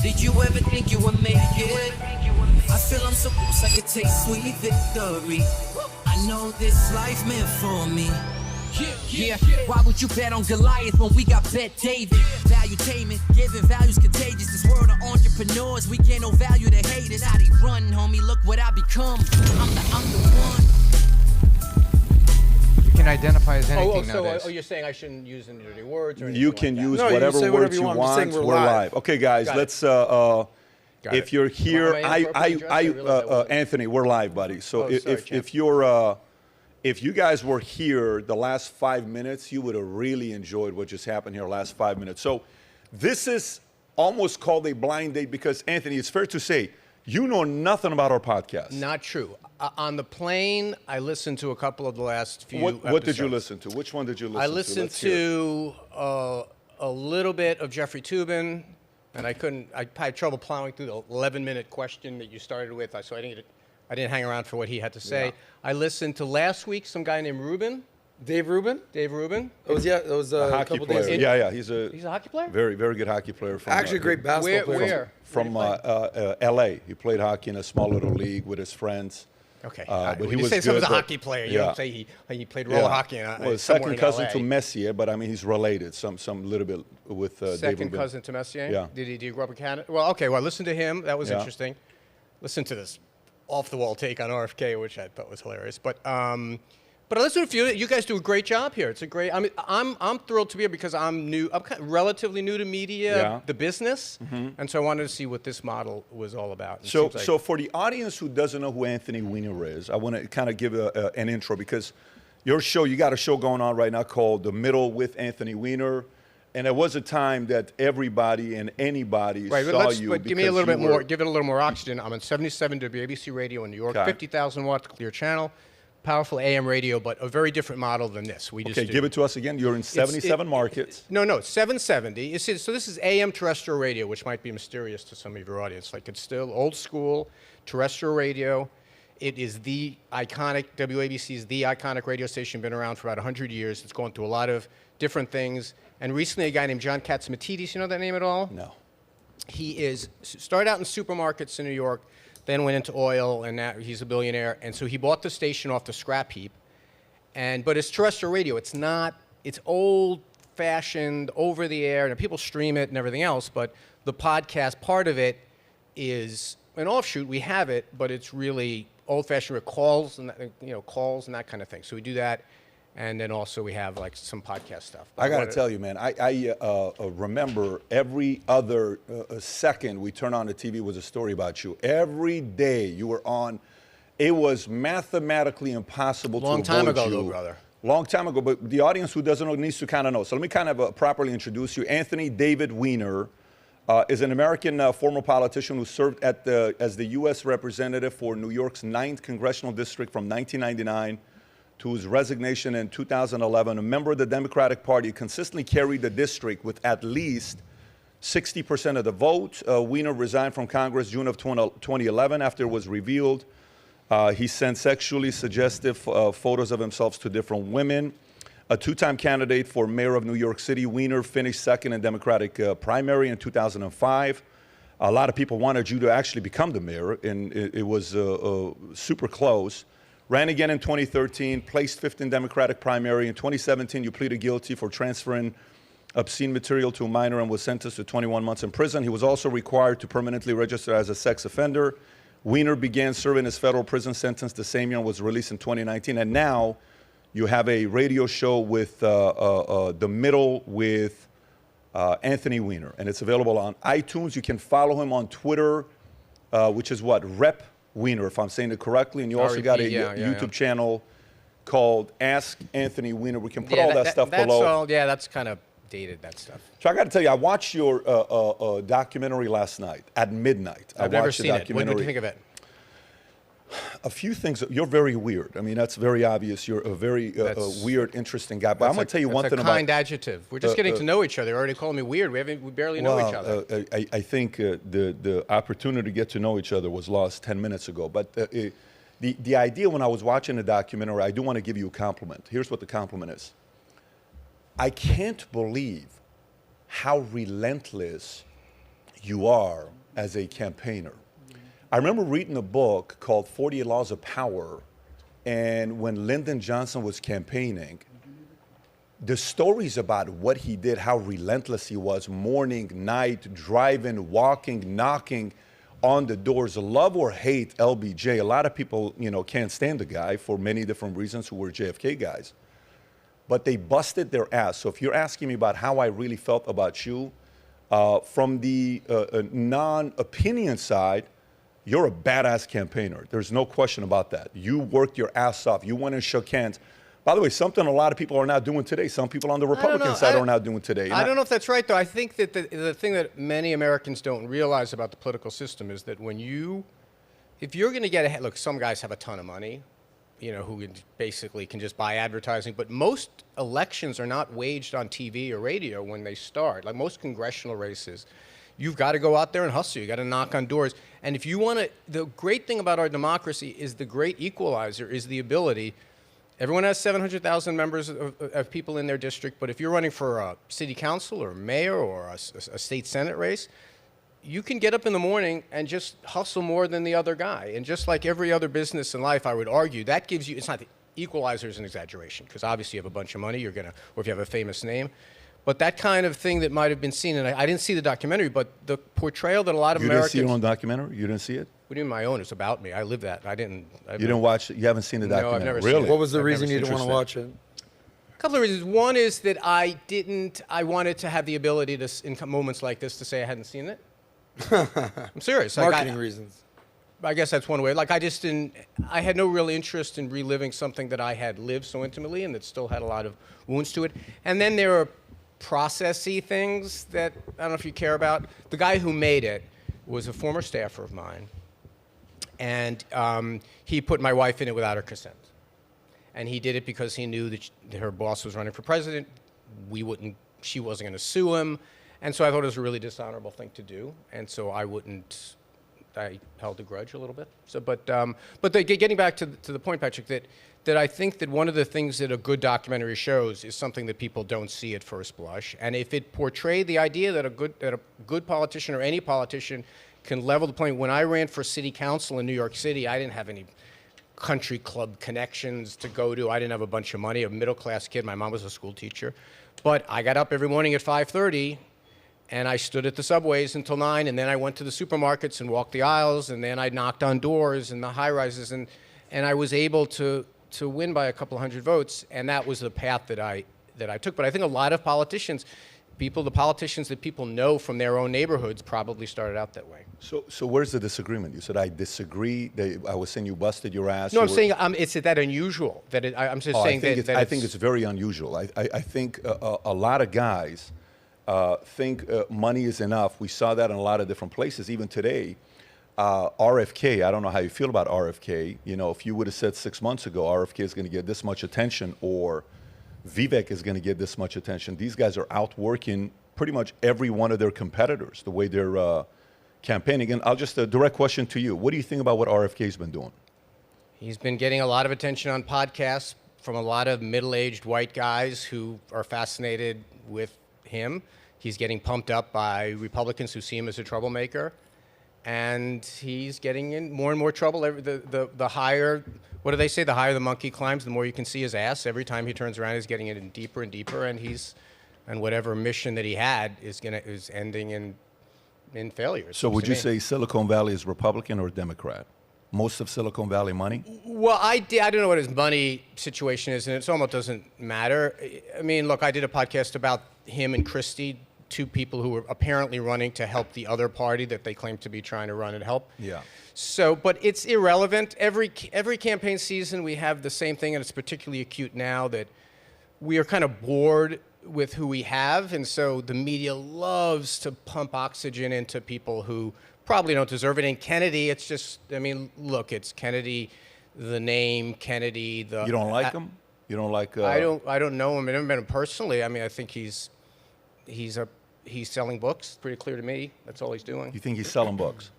Did you ever think you would make it? I feel I'm so close, I could taste sweet victory. I know this life meant for me. Yeah, why would you bet on Goliath when we got Bet David? Valuetainment, giving values contagious. This world of entrepreneurs, we get no value to haters. How they run, homie, look what I become. I'm the one. You can identify as anything nowadays. So you're saying I shouldn't use any dirty words or anything You can like that? use No, you whatever say words whatever you you want. want. I'm just saying We're we're live. live. Okay, guys, Got let's. If it. you're here, Am I inappropriately dressed? I realize I wasn't. Anthony, we're live, buddy. So Oh, sorry, champ. if you guys were here the last 5 minutes, you would have really enjoyed what just happened here last 5 minutes. So this is almost called a blind date because, Anthony, it's fair to say you know nothing about our podcast. Not true. On the plane, I listened to a couple of the last few What did you episodes. listen to? Which one did you listen to? I listened Let's hear it. to a little bit of Jeffrey Toobin, and I had trouble plowing through the 11-minute question that you started with, so I didn't hang around for what he had to say. Yeah. I listened to last week some guy named Ruben, Dave Rubin? Dave Rubin. It was A a hockey couple player. days ago. Yeah, he's a hockey player? very, very good hockey player. From, Actually, a great basketball player. From L.A. He played hockey in a small little league with his friends. Okay. But when he you was say someone's a good, hockey player, you yeah. don't say he played roller hockey in Well, somewhere second in cousin LA. to Messier, but I mean he's related some little bit with Dave Second Rubin. cousin to Messier? Yeah. Did he grow up in Canada? Well, okay. Well, listen to him. That was Yeah. interesting. Listen to this off-the-wall take on RFK, which I thought was hilarious. But I listened to a few. You guys do a great job here. It's a great. I mean, I'm thrilled to be here because I'm new. I'm kind of relatively new to media, Yeah. the business, and so I wanted to see what this model was all about. It So, seems like- so for the audience who doesn't know who Anthony Weiner is, I want to kind of give an intro because your show, you got a show going on right now called The Middle with Anthony Weiner, and there was a time that everybody and anybody Right, saw but, you. but give me a because little bit you were- more. Give it a little more oxygen. I'm on 77 WABC radio in New York, Okay. 50,000 watt clear channel, powerful AM radio, but a very different model than this. We just Okay, do. give it to us again. You're in 77 markets. No, 770. You see, so this is AM terrestrial radio, which might be mysterious to some of your audience. Like it's still old school terrestrial radio. It is the iconic, WABC is the iconic radio station, been around for about 100 years. It's gone through a lot of different things. And recently a guy named John Catsimatidis, you know that name at all? No. He started out in supermarkets in New York, then went into oil, and now he's a billionaire. And so he bought the station off the scrap heap. But it's terrestrial radio. It's old-fashioned, over-the-air, and people stream it and everything else. But the podcast part of it is an offshoot. We have it, but it's really old-fashioned with calls and that kind of thing. So we do that. And then also we have like some podcast stuff. I got to tell you, man, I remember every other second we turn on the TV was a story about you. Every day you were on. It was mathematically impossible to avoid you. Long time ago, though, brother. Long time ago, but the audience who doesn't know needs to kind of know. So let me kind of properly introduce you. Anthony David Weiner is an American former politician who served as the U.S. representative for New York's 9th Congressional District from 1999 to his resignation in 2011, a member of the Democratic Party, consistently carried the district with at least 60% of the vote. Weiner resigned from Congress June of 2011 after it was revealed he sent sexually suggestive photos of himself to different women. A two-time candidate for mayor of New York City, Weiner finished second in Democratic primary in 2005. A lot of people wanted you to actually become the mayor, and it was super close. Ran again in 2013, placed fifth in Democratic primary. In 2017, you pleaded guilty for transferring obscene material to a minor and was sentenced to 21 months in prison. He was also required to permanently register as a sex offender. Weiner began serving his federal prison sentence the same year and was released in 2019. And now you have a radio show with The Middle with Anthony Weiner, and it's available on iTunes. You can follow him on Twitter, which is what? Rep Weiner, if I'm saying it correctly. And you also got a YouTube channel called Ask Anthony Weiner. We can put all that stuff below. That's kind of dated, that stuff. So I got to tell you, I watched your documentary last night at midnight. I've never seen it. What did you think of it? A few things. You're very weird. I mean, that's very obvious. You're a very weird, interesting guy. But I'm going to tell you one thing about... That's a kind adjective. We're just getting to know each other. You're already calling me weird. We barely know each other. I think the opportunity to get to know each other was lost 10 minutes ago. But the idea when I was watching the documentary, I do want to give you a compliment. Here's what the compliment is. I can't believe how relentless you are as a campaigner. I remember reading a book called 48 Laws of Power, and when Lyndon Johnson was campaigning, the stories about what he did, how relentless he was, morning, night, driving, walking, knocking on the doors, love or hate LBJ. A lot of people, can't stand the guy for many different reasons who were JFK guys. But they busted their ass. So if you're asking me about how I really felt about you, from the non-opinion side, you're a badass campaigner. There's no question about that. You worked your ass off. You went and shook hands. By the way, something a lot of people are not doing today. Some people on the Republican side are not doing today. I don't know if that's right, though. I think that the thing that many Americans don't realize about the political system is that if you're going to get ahead, look, some guys have a ton of money, who basically can just buy advertising. But most elections are not waged on TV or radio when they start. Like most congressional races, you've got to go out there and hustle. You got to knock on doors. And if you want to, the great thing about our democracy is the great equalizer is the ability. Everyone has 700,000 members of people in their district, but if you're running for a city council or mayor or a state senate race, you can get up in the morning and just hustle more than the other guy. And just like every other business in life, I would argue, that gives you, it's not the equalizer is an exaggeration, because obviously you have a bunch of money, or if you have a famous name. But that kind of thing that might have been seen, and I didn't see the documentary, but the portrayal that a lot of Americans... You didn't see your own documentary? You didn't see it? What do you mean my own? It's about me. I live that. You didn't watch it? You haven't seen the documentary? No, I've never really? seen it. What was the reason you didn't want to watch it? A couple of reasons. One is that I wanted to have the ability to, in moments like this, to say I hadn't seen it. I'm serious. Marketing reasons. I guess that's one way. Like I had no real interest in reliving something that I had lived so intimately and that still had a lot of wounds to it. And then there are processy things that I don't know if you care about. The guy who made it was a former staffer of mine, and he put my wife in it without her consent. And he did it because he knew that her boss was running for president. She wasn't going to sue him. And so I thought it was a really dishonorable thing to do. And so I held a grudge a little bit. So, but getting back to the point, Patrick, that I think that one of the things that a good documentary shows is something that people don't see at first blush. And if it portrayed the idea that a good politician or any politician can level the playing. When I ran for city council in New York City, I didn't have any country club connections to go to. I didn't have a bunch of money, a middle-class kid. My mom was a school teacher. But I got up every morning at 5:30, and I stood at the subways until 9, and then I went to the supermarkets and walked the aisles, and then I knocked on doors in the high-rises, and I was able to win by a couple hundred votes, and that was the path that I took. But I think a lot of politicians, the politicians that people know from their own neighborhoods probably started out that way. So where's the disagreement? You said, I disagree. I was saying you busted your ass. No, I'm saying it's that unusual. I'm just saying that I think it's very unusual. I think a lot of guys think money is enough. We saw that in a lot of different places, even today. RFK, I don't know how you feel about RFK. If you would have said 6 months ago, RFK is going to get this much attention, or Vivek is going to get this much attention. These guys are outworking pretty much every one of their competitors, the way they're campaigning. And I'll just, a direct question to you. What do you think about what RFK's been doing? He's been getting a lot of attention on podcasts from a lot of middle-aged white guys who are fascinated with him. He's getting pumped up by Republicans who see him as a troublemaker. And he's getting in more and more trouble. The higher, what do they say? The higher the monkey climbs, the more you can see his ass. Every time he turns around, he's getting it in deeper and deeper. And whatever mission that he had is ending in failure. So would you say Silicon Valley is Republican or Democrat? Most of Silicon Valley money? Well, I don't know what his money situation is, and it almost doesn't matter. I mean, look, I did a podcast about him and Christie, two people who were apparently running to help the other party that they claim to be trying to run and help. Yeah. So, but it's irrelevant. Every campaign season we have the same thing, and it's particularly acute now that we are kind of bored with who we have, and so the media loves to pump oxygen into people who probably don't deserve it. And Kennedy, it's just, I mean, look, it's Kennedy, the name, Kennedy, the... You don't like him? You don't like... I don't know him. I never met him personally. I mean, I think he's selling books. Pretty clear to me. That's all he's doing. You think he's selling books?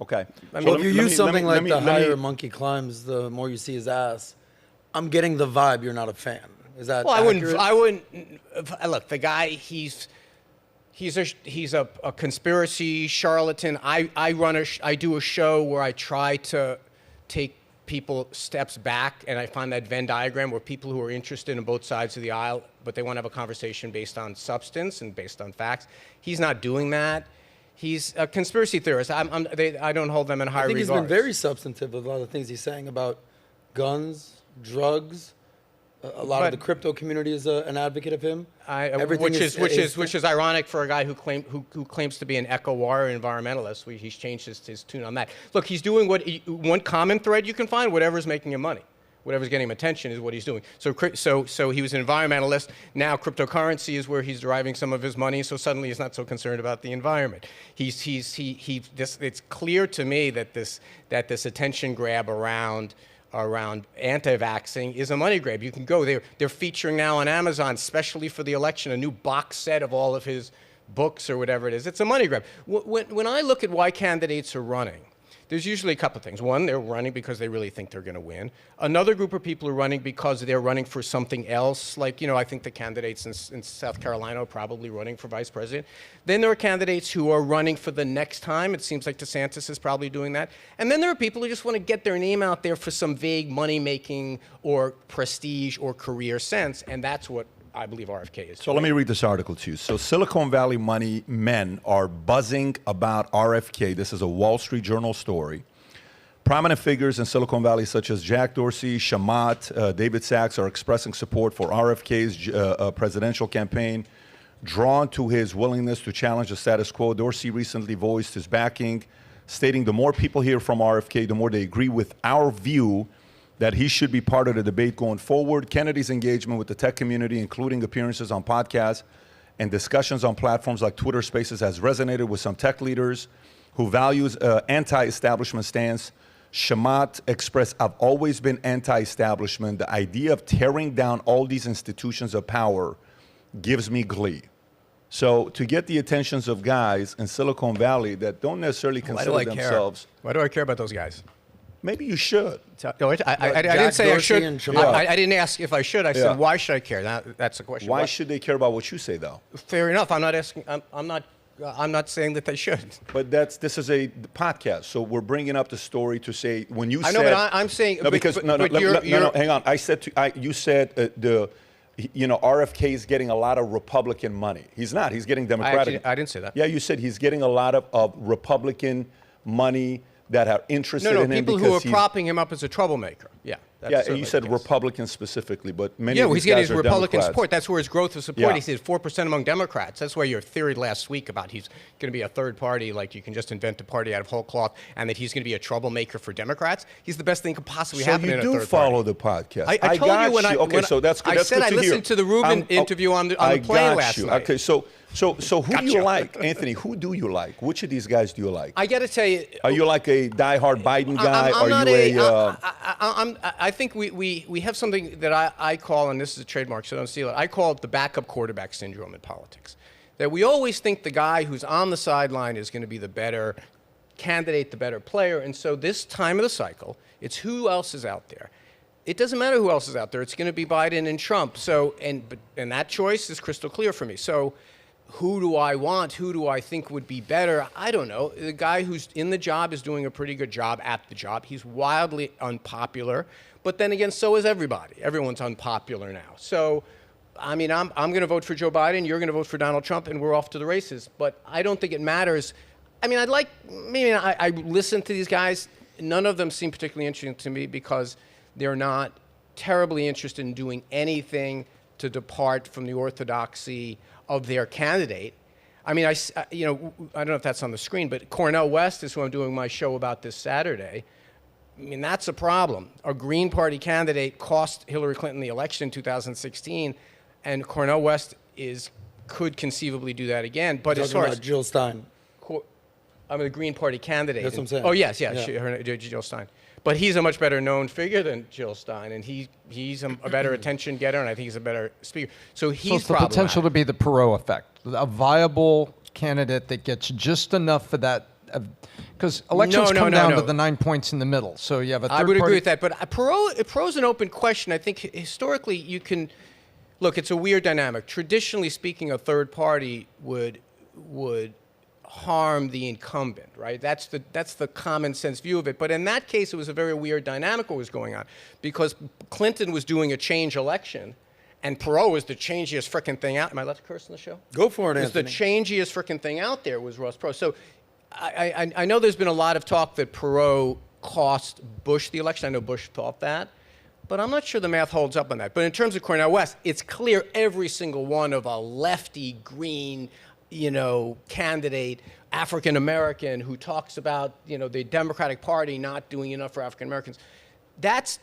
Okay. I mean, if you use something like the higher monkey climbs, the more you see his ass, I'm getting the vibe you're not a fan. Is that accurate? I wouldn't. Look, the guy, he's He's a conspiracy charlatan. I do a show where I try to take people steps back, and I find that Venn diagram where people who are interested in both sides of the aisle, but they want to have a conversation based on substance and based on facts. He's not doing that. He's a conspiracy theorist. I don't hold them in high regard. I think he's been very substantive with a lot of the things he's saying about guns, drugs. A lot of the crypto community is an advocate of him. Which is ironic for a guy who claims to be an eco-war environmentalist. He's changed his tune on that. Look, he's doing one common thread you can find: whatever's making him money, whatever's getting him attention is what he's doing. So he was an environmentalist. Now cryptocurrency is where he's deriving some of his money. So suddenly he's not so concerned about the environment. It's clear to me that this attention grab around anti-vaxxing is a money grab. You can go. They're featuring now on Amazon, especially for the election, a new box set of all of his books or whatever it is. It's a money grab. When I look at why candidates are running, there's usually a couple of things. One, they're running because they really think they're going to win. Another group of people are running because they're running for something else. Like, I think the candidates in South Carolina are probably running for vice president. Then there are candidates who are running for the next time. It seems like DeSantis is probably doing that. And then there are people who just want to get their name out there for some vague money-making or prestige or career sense. And that's what I believe RFK is. So let me read this article to you. So Silicon Valley money men are buzzing about RFK. This is a Wall Street Journal story. Prominent figures in Silicon Valley such as Jack Dorsey, Chamath, David Sachs are expressing support for RFK's presidential campaign, drawn to his willingness to challenge the status quo. Dorsey recently voiced his backing, stating the more people hear from RFK, the more they agree with our view that he should be part of the debate going forward. Kennedy's engagement with the tech community, including appearances on podcasts and discussions on platforms like Twitter Spaces, has resonated with some tech leaders who values anti-establishment stance. Chamath expressed, I've always been anti-establishment. The idea of tearing down all these institutions of power gives me glee. So to get the attentions of guys in Silicon Valley that don't necessarily consider themselves... Why do I care about those guys? Maybe you should. No, I didn't say I should. I didn't ask if I should. I said, why should I care? That's the question. Why should they care about what you say, though? Fair enough. I'm not asking. I'm not saying that they should. But this is a podcast, so we're bringing up the story to say when you said. I know, but I'm saying no, because no, hang on. I said you said RFK is getting a lot of Republican money. He's not. He's getting Democratic. I didn't say that. Yeah, you said he's getting a lot of Republican money that are interested in him. People who are propping him up as a troublemaker. Yeah. And you said Republicans specifically, but many of these he's getting guys his are Republican Democrats. support. That's where his growth of support. He said 4% among Democrats. That's why your theory last week about he's going to be a third party, like you can just invent a party out of whole cloth, and that he's going to be a troublemaker for Democrats. He's the best thing could possibly happen in a third party. So you do follow the podcast. I told you when okay, so that's good. I said I listened to the Rubin interview on the plane last night. Okay, so who do you like, Anthony? Who do you like? Which of these guys do you like? I got to tell you. Are you like a diehard Biden guy? I think we have something that I call, and this is a trademark, so don't steal it. I call it the backup quarterback syndrome in politics. That we always think the guy who's on the sideline is going to be the better candidate, the better player. And so this time of the cycle, it's who else is out there. It doesn't matter who else is out there. It's going to be Biden and Trump. So and that choice is crystal clear for me. So who do I want? Who do I think would be better? I don't know. The guy who's in the job is doing a pretty good job at the job. He's wildly unpopular. But then again, so is everybody. Everyone's unpopular now. So, I mean, I'm going to vote for Joe Biden. You're going to vote for Donald Trump, and we're off to the races. But I don't think it matters. I mean, I listen to these guys. None of them seem particularly interesting to me because they're not terribly interested in doing anything to depart from the orthodoxy of their candidate. I mean, I don't know if that's on the screen, but Cornel West is who I'm doing my show about this Saturday. I mean, that's a problem. A Green Party candidate cost Hillary Clinton the election in 2016, and Cornel West could conceivably do that again. But as far as Jill Stein, I'm a Green Party candidate. That's what I'm saying. Oh yes, Jill Stein. But he's a much better known figure than Jill Stein, and he's a better attention getter, and I think he's a better speaker. So he's the potential to be the Perot effect, a viable candidate that gets just enough for that. Because elections come down to the 9 points in the middle. So you have a third I would party. agree with that. But Perot's an open question. I think historically you can look. It's a weird dynamic. Traditionally speaking, a third party would harm the incumbent, right? That's the common sense view of it. But in that case, it was a very weird dynamic what was going on, because Clinton was doing a change election, and Perot was the changiest frickin' thing out. Am I allowed to curse on the show? Go for it, It was the Anthony. changiest frickin' thing out there was Ross Perot. So I know there's been a lot of talk that Perot cost Bush the election. I know Bush thought that. But I'm not sure the math holds up on that. But in terms of Cornel West, it's clear every single one of a lefty, green, candidate, African American, who talks about, the Democratic Party not doing enough for African Americans. That's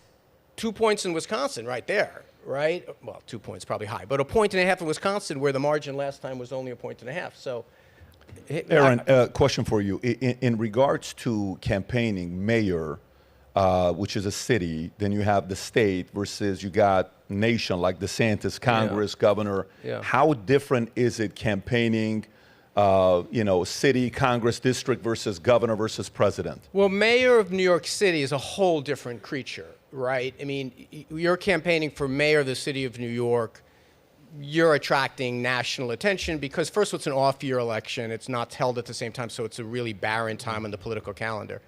2 points in Wisconsin right there, right? Well, 2 points, probably high, but 1.5 points in Wisconsin, where the margin last time was only 1.5 points. So, Aaron, question for you. In regards to campaigning, mayor, which is a city, then you have the state versus you got nation like DeSantis, Congress, governor. Yeah. How different is it campaigning, city, Congress, district versus governor versus president? Well, mayor of New York City is a whole different creature, right? I mean, you're campaigning for mayor of the city of New York. You're attracting national attention because, first of all, it's an off-year election. It's not held at the same time, so it's a really barren time on the political calendar.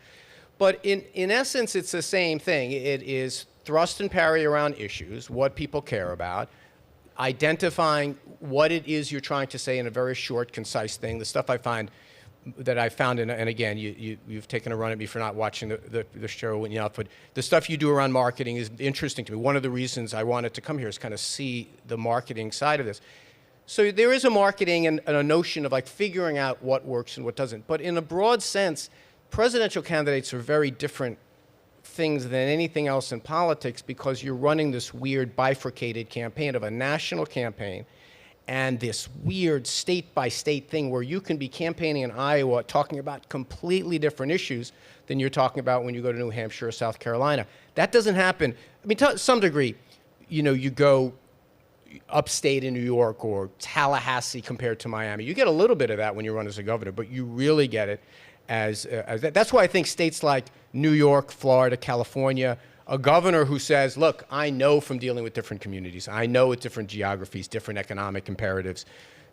But in essence, it's the same thing. It is thrust and parry around issues, what people care about, identifying what it is you're trying to say in a very short, concise thing. The stuff I found, and again, you've taken a run at me for not watching the show enough, but the stuff you do around marketing is interesting to me. One of the reasons I wanted to come here is kind of see the marketing side of this. So there is a marketing and a notion of like figuring out what works and what doesn't. But in a broad sense, presidential candidates are very different things than anything else in politics, because you're running this weird bifurcated campaign of a national campaign and this weird state-by-state thing where you can be campaigning in Iowa talking about completely different issues than you're talking about when you go to New Hampshire or South Carolina. That doesn't happen. I mean, to some degree, you go upstate in New York or Tallahassee compared to Miami. You get a little bit of that when you run as a governor, but you really get it as that. That's why I think states like New York, Florida, California, a governor who says, look, I know from dealing with different communities, I know with different geographies, different economic imperatives,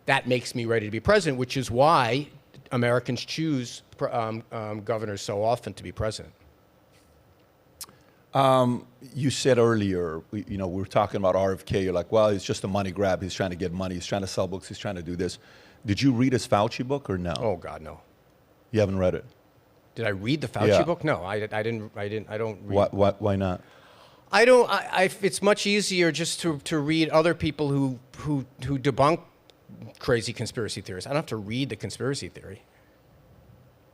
that makes me ready to be president, which is why Americans choose governors so often to be president. You said earlier, we were talking about RFK. You're like, well, it's just a money grab. He's trying to get money. He's trying to sell books. He's trying to do this. Did you read his Fauci book or no? Oh God, no. You haven't read it? Did I read the Fauci book? No, I don't read. Why not? It's much easier just to read other people who debunk crazy conspiracy theories. I don't have to read the conspiracy theory.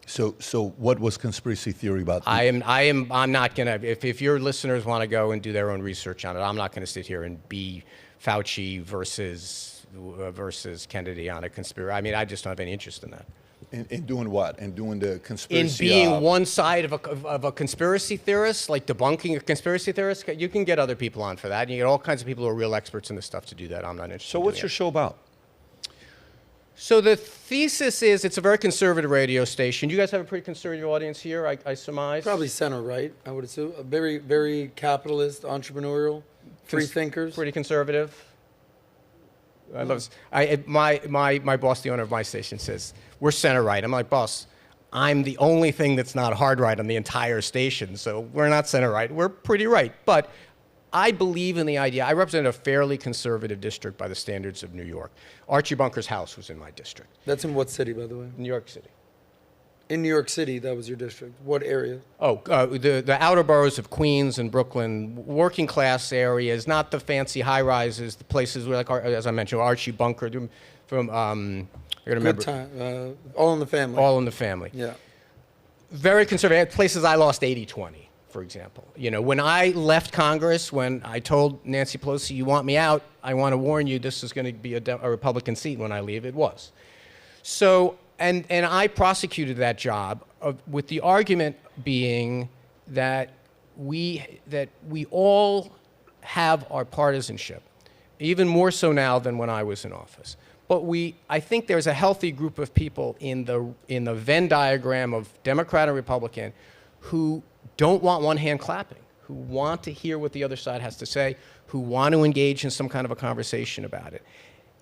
So what was conspiracy theory about? I'm not gonna. If your listeners want to go and do their own research on it, I'm not going to sit here and be Fauci versus Kennedy on a conspiracy. I mean, I just don't have any interest in that. In doing what? In doing the conspiracy? In being one side of a conspiracy theorist, like debunking a conspiracy theorist. You can get other people on for that. And you get all kinds of people who are real experts in this stuff to do that. I'm not interested. So what's your show about? So the thesis is it's a very conservative radio station. You guys have a pretty conservative audience here, I surmise. Probably center-right, I would assume. A very, very capitalist, entrepreneurial, free thinkers. Pretty conservative. I love this. My boss, the owner of my station, says, we're center-right. I'm like, boss, I'm the only thing that's not hard-right on the entire station, so we're not center-right. We're pretty right. But I believe in the idea. I represent a fairly conservative district by the standards of New York. Archie Bunker's house was in my district. That's in what city, by the way? New York City. In New York City, that was your district. What area? Oh, the outer boroughs of Queens and Brooklyn, working class areas, not the fancy high rises, the places where, like, as I mentioned, Archie Bunker from, I gotta remember. Good time. All in the Family. All in the Family. Yeah. Very conservative. Places I lost 80-20, for example. When I left Congress, when I told Nancy Pelosi, you want me out, I want to warn you, this is going to be a Republican seat when I leave. It was. So, and I prosecuted that job with the argument being that we all have our partisanship, even more so now than when I was in office. But I think there's a healthy group of people in the Venn diagram of Democrat and Republican who don't want one hand clapping, who want to hear what the other side has to say, who want to engage in some kind of a conversation about it.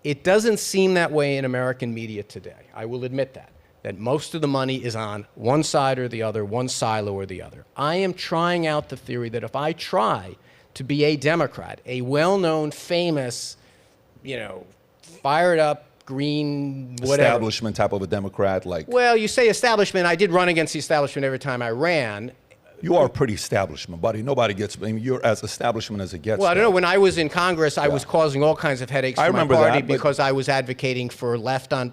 It doesn't seem that way in American media today. I will admit that most of the money is on one side or the other, one silo or the other. I am trying out the theory that if I try to be a Democrat, a well-known, famous, fired up, green, whatever. Establishment type of a Democrat, like. Well, you say establishment. I did run against the establishment every time I ran. You are pretty establishment, buddy. Nobody gets. I mean, you're as establishment as it gets. Well, I don't know. When I was in Congress, I was causing all kinds of headaches for my party because I was advocating for left on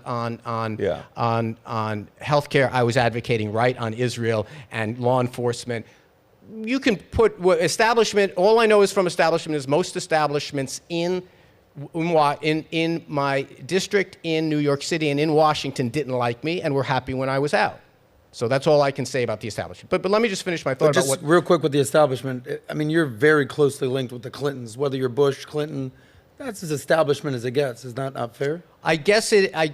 healthcare. I was advocating right on Israel and law enforcement. You can put establishment. All I know is from establishment is most establishments in my district in New York City and in Washington didn't like me and were happy when I was out. So that's all I can say about the establishment. But let me just finish my thought about what... Real quick with the establishment, I mean, you're very closely linked with the Clintons, whether you're Bush, Clinton, that's as establishment as it gets. Is that not fair? I guess I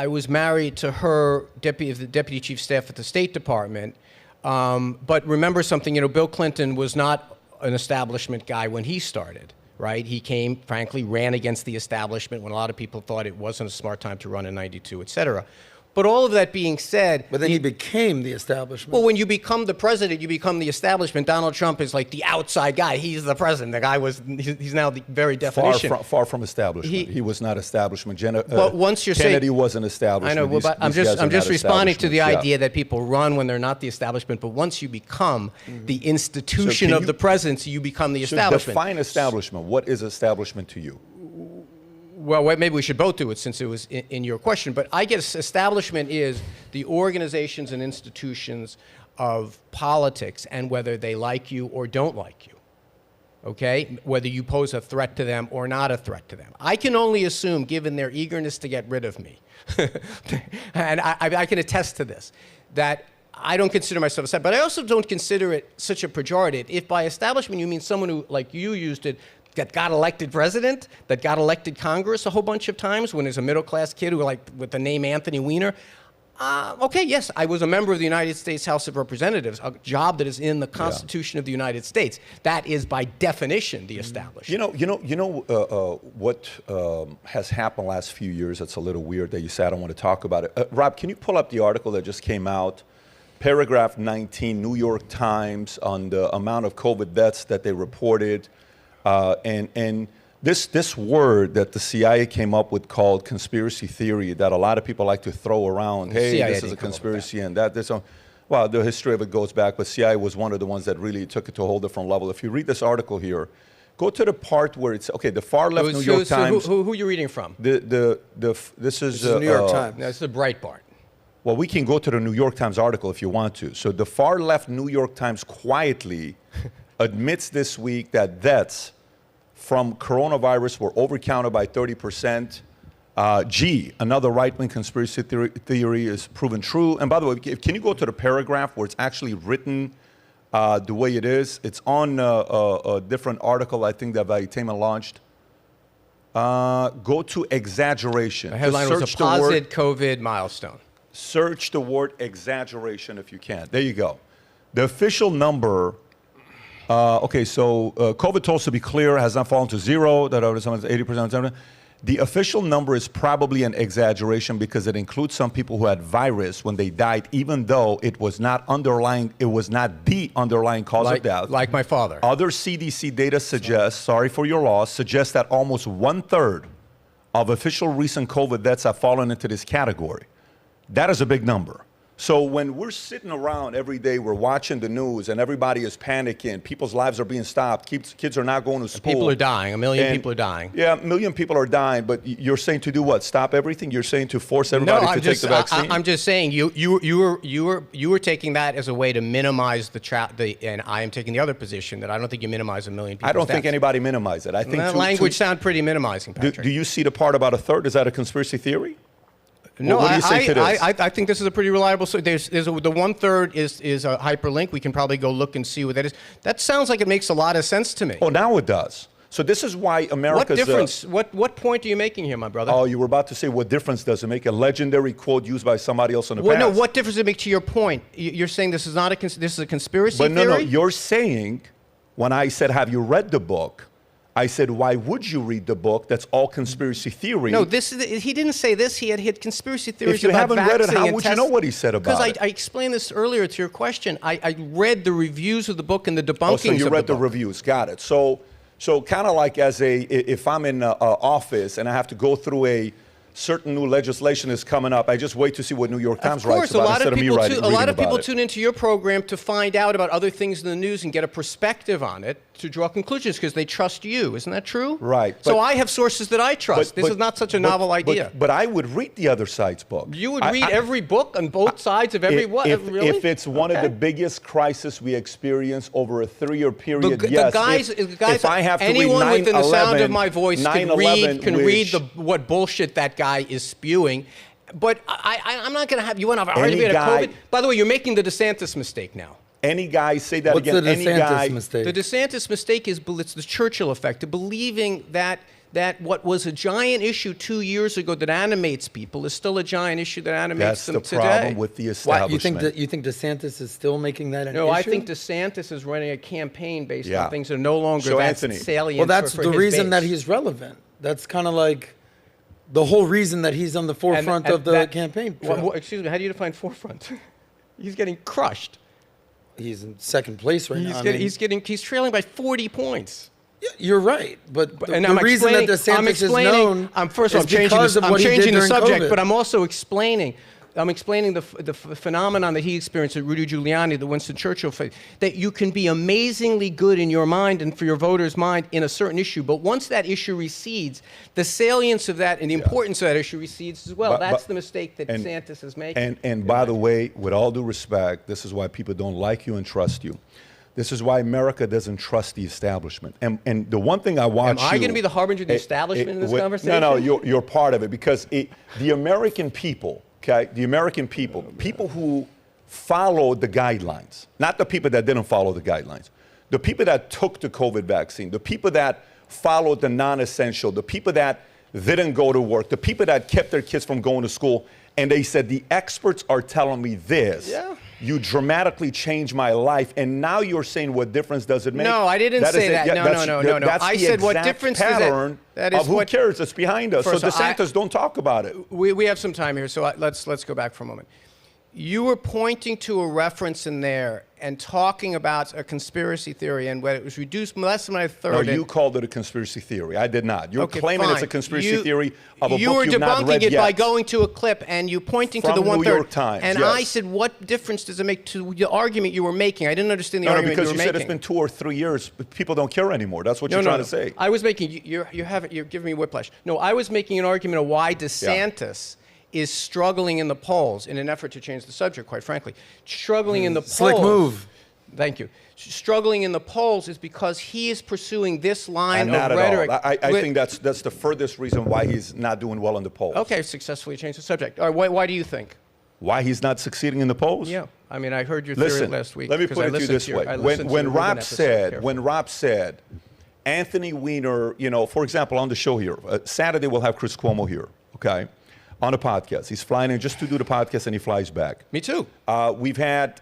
was married to her the deputy chief staff at the State Department. But remember something, Bill Clinton was not an establishment guy when he started, right? He frankly, ran against the establishment when a lot of people thought it wasn't a smart time to run in '92, et cetera. But all of that being said... But then he became the establishment. Well, when you become the president, you become the establishment. Donald Trump is like the outside guy. He's the president. The guy he's now the very definition. Far from establishment. He was not establishment. But once you're Kennedy wasn't establishment. I know, but I'm just responding to the idea that people run when they're not the establishment. But once you become the institution of the presidency, you become the establishment. Define establishment. What is establishment to you? Well, maybe we should both do it since it was in your question. But I guess establishment is the organizations and institutions of politics and whether they like you or don't like you, okay? Whether you pose a threat to them or not a threat to them. I can only assume, given their eagerness to get rid of me, and I can attest to this, that I don't consider myself a establishment, but I also don't consider it such a pejorative. If by establishment you mean someone who, like you used it, that got elected president, that got elected Congress a whole bunch of times when there's a middle-class kid who, like, with the name Anthony Weiner. Okay, yes, I was a member of the United States House of Representatives, a job that is in the Constitution of the United States. That is, by definition, the establishment. What has happened the last few years that's a little weird that you say I don't want to talk about it. Rob, can you pull up the article that just came out? Paragraph 19, New York Times, on the amount of COVID deaths that they reported. And this word that the CIA came up with called conspiracy theory that a lot of people like to throw around. Hey, this is a conspiracy and that. Well, the history of it goes back, but CIA was one of the ones that really took it to a whole different level. If you read this article here, go to the part where it's, okay, the far left New York Times. Who are you reading from? This is the New York Times. That's the Breitbart. Well, we can go to the New York Times article if you want to. So the far left New York Times quietly admits this week that deaths from coronavirus were overcounted by 30%. Another right-wing conspiracy theory is proven true. And by the way, can you go to the paragraph where it's actually written the way it is? It's on a different article, I think, that Valuetainment launched. Go to exaggeration. The headline was a positive COVID milestone. Search the word exaggeration if you can. There you go. The official number, okay, so COVID totals, to be clear, has not fallen to zero. That over 80%. The official number is probably an exaggeration because it includes some people who had virus when they died, even though it was not the underlying cause of death. Like my father. Other CDC data suggests, sorry for your loss, suggests that almost 1/3 of official recent COVID deaths have fallen into this category. That is a big number. So when we're sitting around every day, we're watching the news and everybody is panicking, people's lives are being stopped, kids are not going to school. People are dying, 1 million people are dying. Yeah, 1 million people are dying, but you're saying to do what? Stop everything? You're saying to force everybody to take the vaccine? I'm just saying you were taking that as a way to minimize and I am taking the other position that I don't think you minimize 1 million people. I don't think anybody minimized it. I think that language sounds pretty minimizing, Patrick. Do you see the part about 1/3? Is that a conspiracy theory? No, what do you think it is? I think this is a pretty reliable. So the 1/3 is a hyperlink. We can probably go look and see what that is. That sounds like it makes a lot of sense to me. Oh, now it does. So this is why America's... What difference? What point are you making here, my brother? Oh, you were about to say what difference does it make? A legendary quote used by somebody else in the past. No, what difference does it make to your point? You're saying this is not this is a conspiracy theory? But no, you're saying, when I said, have you read the book? I said, why would you read the book? That's all conspiracy theory. No, he didn't say this. He had hit conspiracy theories If you about haven't read it, vaxxing how and would you know what he said about Because it? I explained this earlier to your question. I read the reviews of the book and the debunkings Oh, so you read of the book. reviews. Got it. So kind of like if I'm in office and I have to go through a certain new legislation is coming up, I just wait to see what New York Times writes about instead of me writing. A lot of people tune into your program to find out about other things in the news and get a perspective on it to draw conclusions because they trust you. Isn't that true? Right. So I have sources that I trust. This is not such a novel idea. But I would read the other side's book. You would read every book on both sides of every what? Really? If it's one of the biggest crises we experience over a 3-year period, The yes. guys, if I have to anyone read within the sound of 9/11, my voice can read what bullshit that guy is spewing. But I'm not going to have you want to have an argument about COVID. By the way, you're making the DeSantis mistake now. Any guy, say that What's again. the Any DeSantis guy. mistake? The DeSantis mistake is it's the Churchill effect, of believing that what was a giant issue 2 years ago that animates people is still a giant issue that animates That's them the today. problem with the establishment. You think DeSantis is still making that an issue? No, I think DeSantis is running a campaign based Yeah. on things that are no longer So, that Anthony, salient. Well, that's for the his reason base. that he's relevant. That's kind of like the whole reason that he's on the forefront of the campaign trail. Excuse me, how do you define forefront? He's getting crushed. He's in second place right now. He's trailing by 40 points. You're right, but the I'm reason that explaining- DeSantis is known first of all, is because of I'm what he did changing the during subject, COVID. but I'm also explaining the phenomenon that he experienced at Rudy Giuliani, the Winston Churchill phase, that you can be amazingly good in your mind and for your voters' mind in a certain issue, but once that issue recedes, the salience of that and the importance of that issue recedes as well. That's the mistake that DeSantis is making. And by the way, with all due respect, this is why people don't like you and trust you. This is why America doesn't trust the establishment. And the one thing I want Am I going to be the harbinger of the establishment in this conversation? No, you're part of it because the American people, okay, the American people who followed the guidelines, not the people that didn't follow the guidelines, the people that took the COVID vaccine, the people that followed the non-essential, the people that didn't go to work, the people that kept their kids from going to school, and they said, the experts are telling me this. Yeah. You dramatically changed my life, and now you're saying what difference does it make? No, I didn't say that. No. That's I the said what exact difference pattern that is of who cares that's behind us. So First of all, DeSantis, don't talk about it. We have some time here, so let's go back for a moment. You were pointing to a reference in there and talking about a conspiracy theory and when it was reduced less than a third. No, you called it a conspiracy theory. I did not. You're claiming fine. it's a conspiracy theory of a you book were you've not read debunking it yet. by going to a clip and you pointing From to the New 1/3. York Times, and yes. I said, what difference does it make to the argument you were making? I didn't understand the No, argument because you you were said making. it's been 2 or 3 years. But people don't care anymore. That's what you're trying to say. I was making you're giving me whiplash. No, I was making an argument of why DeSantis is struggling in the polls in an effort to change the subject, quite frankly. Struggling in the polls. Slick move. Thank you. Struggling in the polls is because he is pursuing this line And of not rhetoric. at all. I think that's the furthest reason why he's not doing well in the polls. Okay, successfully changed the subject. All right, why do you think? Why he's not succeeding in the polls? Yeah, I mean, I heard your theory Listen, last week. let me 'cause put I it to you listened this your- way. I listened to When your Rubin Rob episode said, Anthony Weiner, for example, on the show here, Saturday we'll have Chris Cuomo here, okay, on a podcast. He's flying in just to do the podcast and he flies back. Me too. We've had,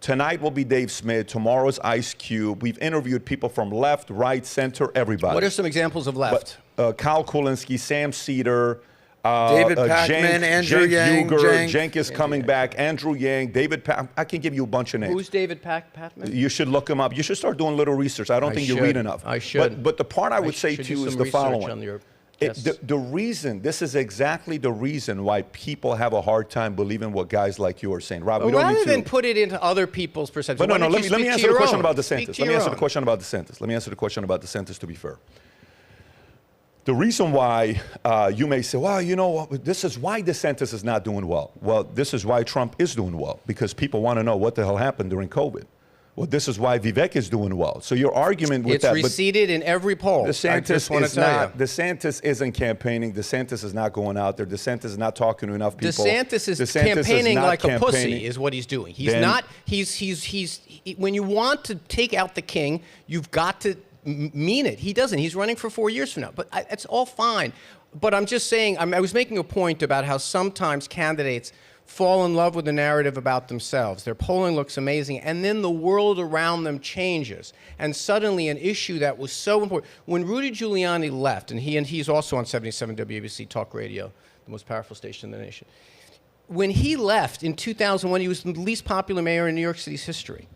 tonight will be Dave Smith, tomorrow's Ice Cube. We've interviewed people from left, right, center, everybody. What are some examples of left? Kyle Kulinski, Sam Cedar, David Pakman, Andrew Yang, Cenk is coming back, Andrew Yang, David I can give you a bunch of names. Who's David Patman? You should look him up. You should start doing a little research. I don't think you read enough. I should. But the part I would say should to do you is some the research following. on your The reason, this is exactly the reason why people have a hard time believing what guys like you are saying. Rob, we don't need Rather to. than put it into other people's perceptions. But no, why don't let you me speak to answer the your question own? about Speak DeSantis. to Let me your answer the own. question about DeSantis. Let me answer the question about DeSantis, to be fair. The reason why you may say, well, this is why DeSantis is not doing well. Well, this is why Trump is doing well, because people want to know what the hell happened during COVID. Well, this is why Vivek is doing well. So your argument with that. It's receded in every poll. DeSantis isn't campaigning. DeSantis is not going out there. DeSantis is not talking to enough people. DeSantis is campaigning not like a pussy, campaigning. is what he's doing. He's Then- not. He's. When you want to take out the king, you've got to mean it. He doesn't. He's running for 4 years from now. But it's all fine. But I'm just saying. I was making a point about how sometimes candidates fall in love with the narrative about themselves. Their polling looks amazing, and then the world around them changes. And suddenly an issue that was so important. When Rudy Giuliani left, and he's also on 77 WABC Talk Radio, the most powerful station in the nation. When he left in 2001, he was the least popular mayor in New York City's history.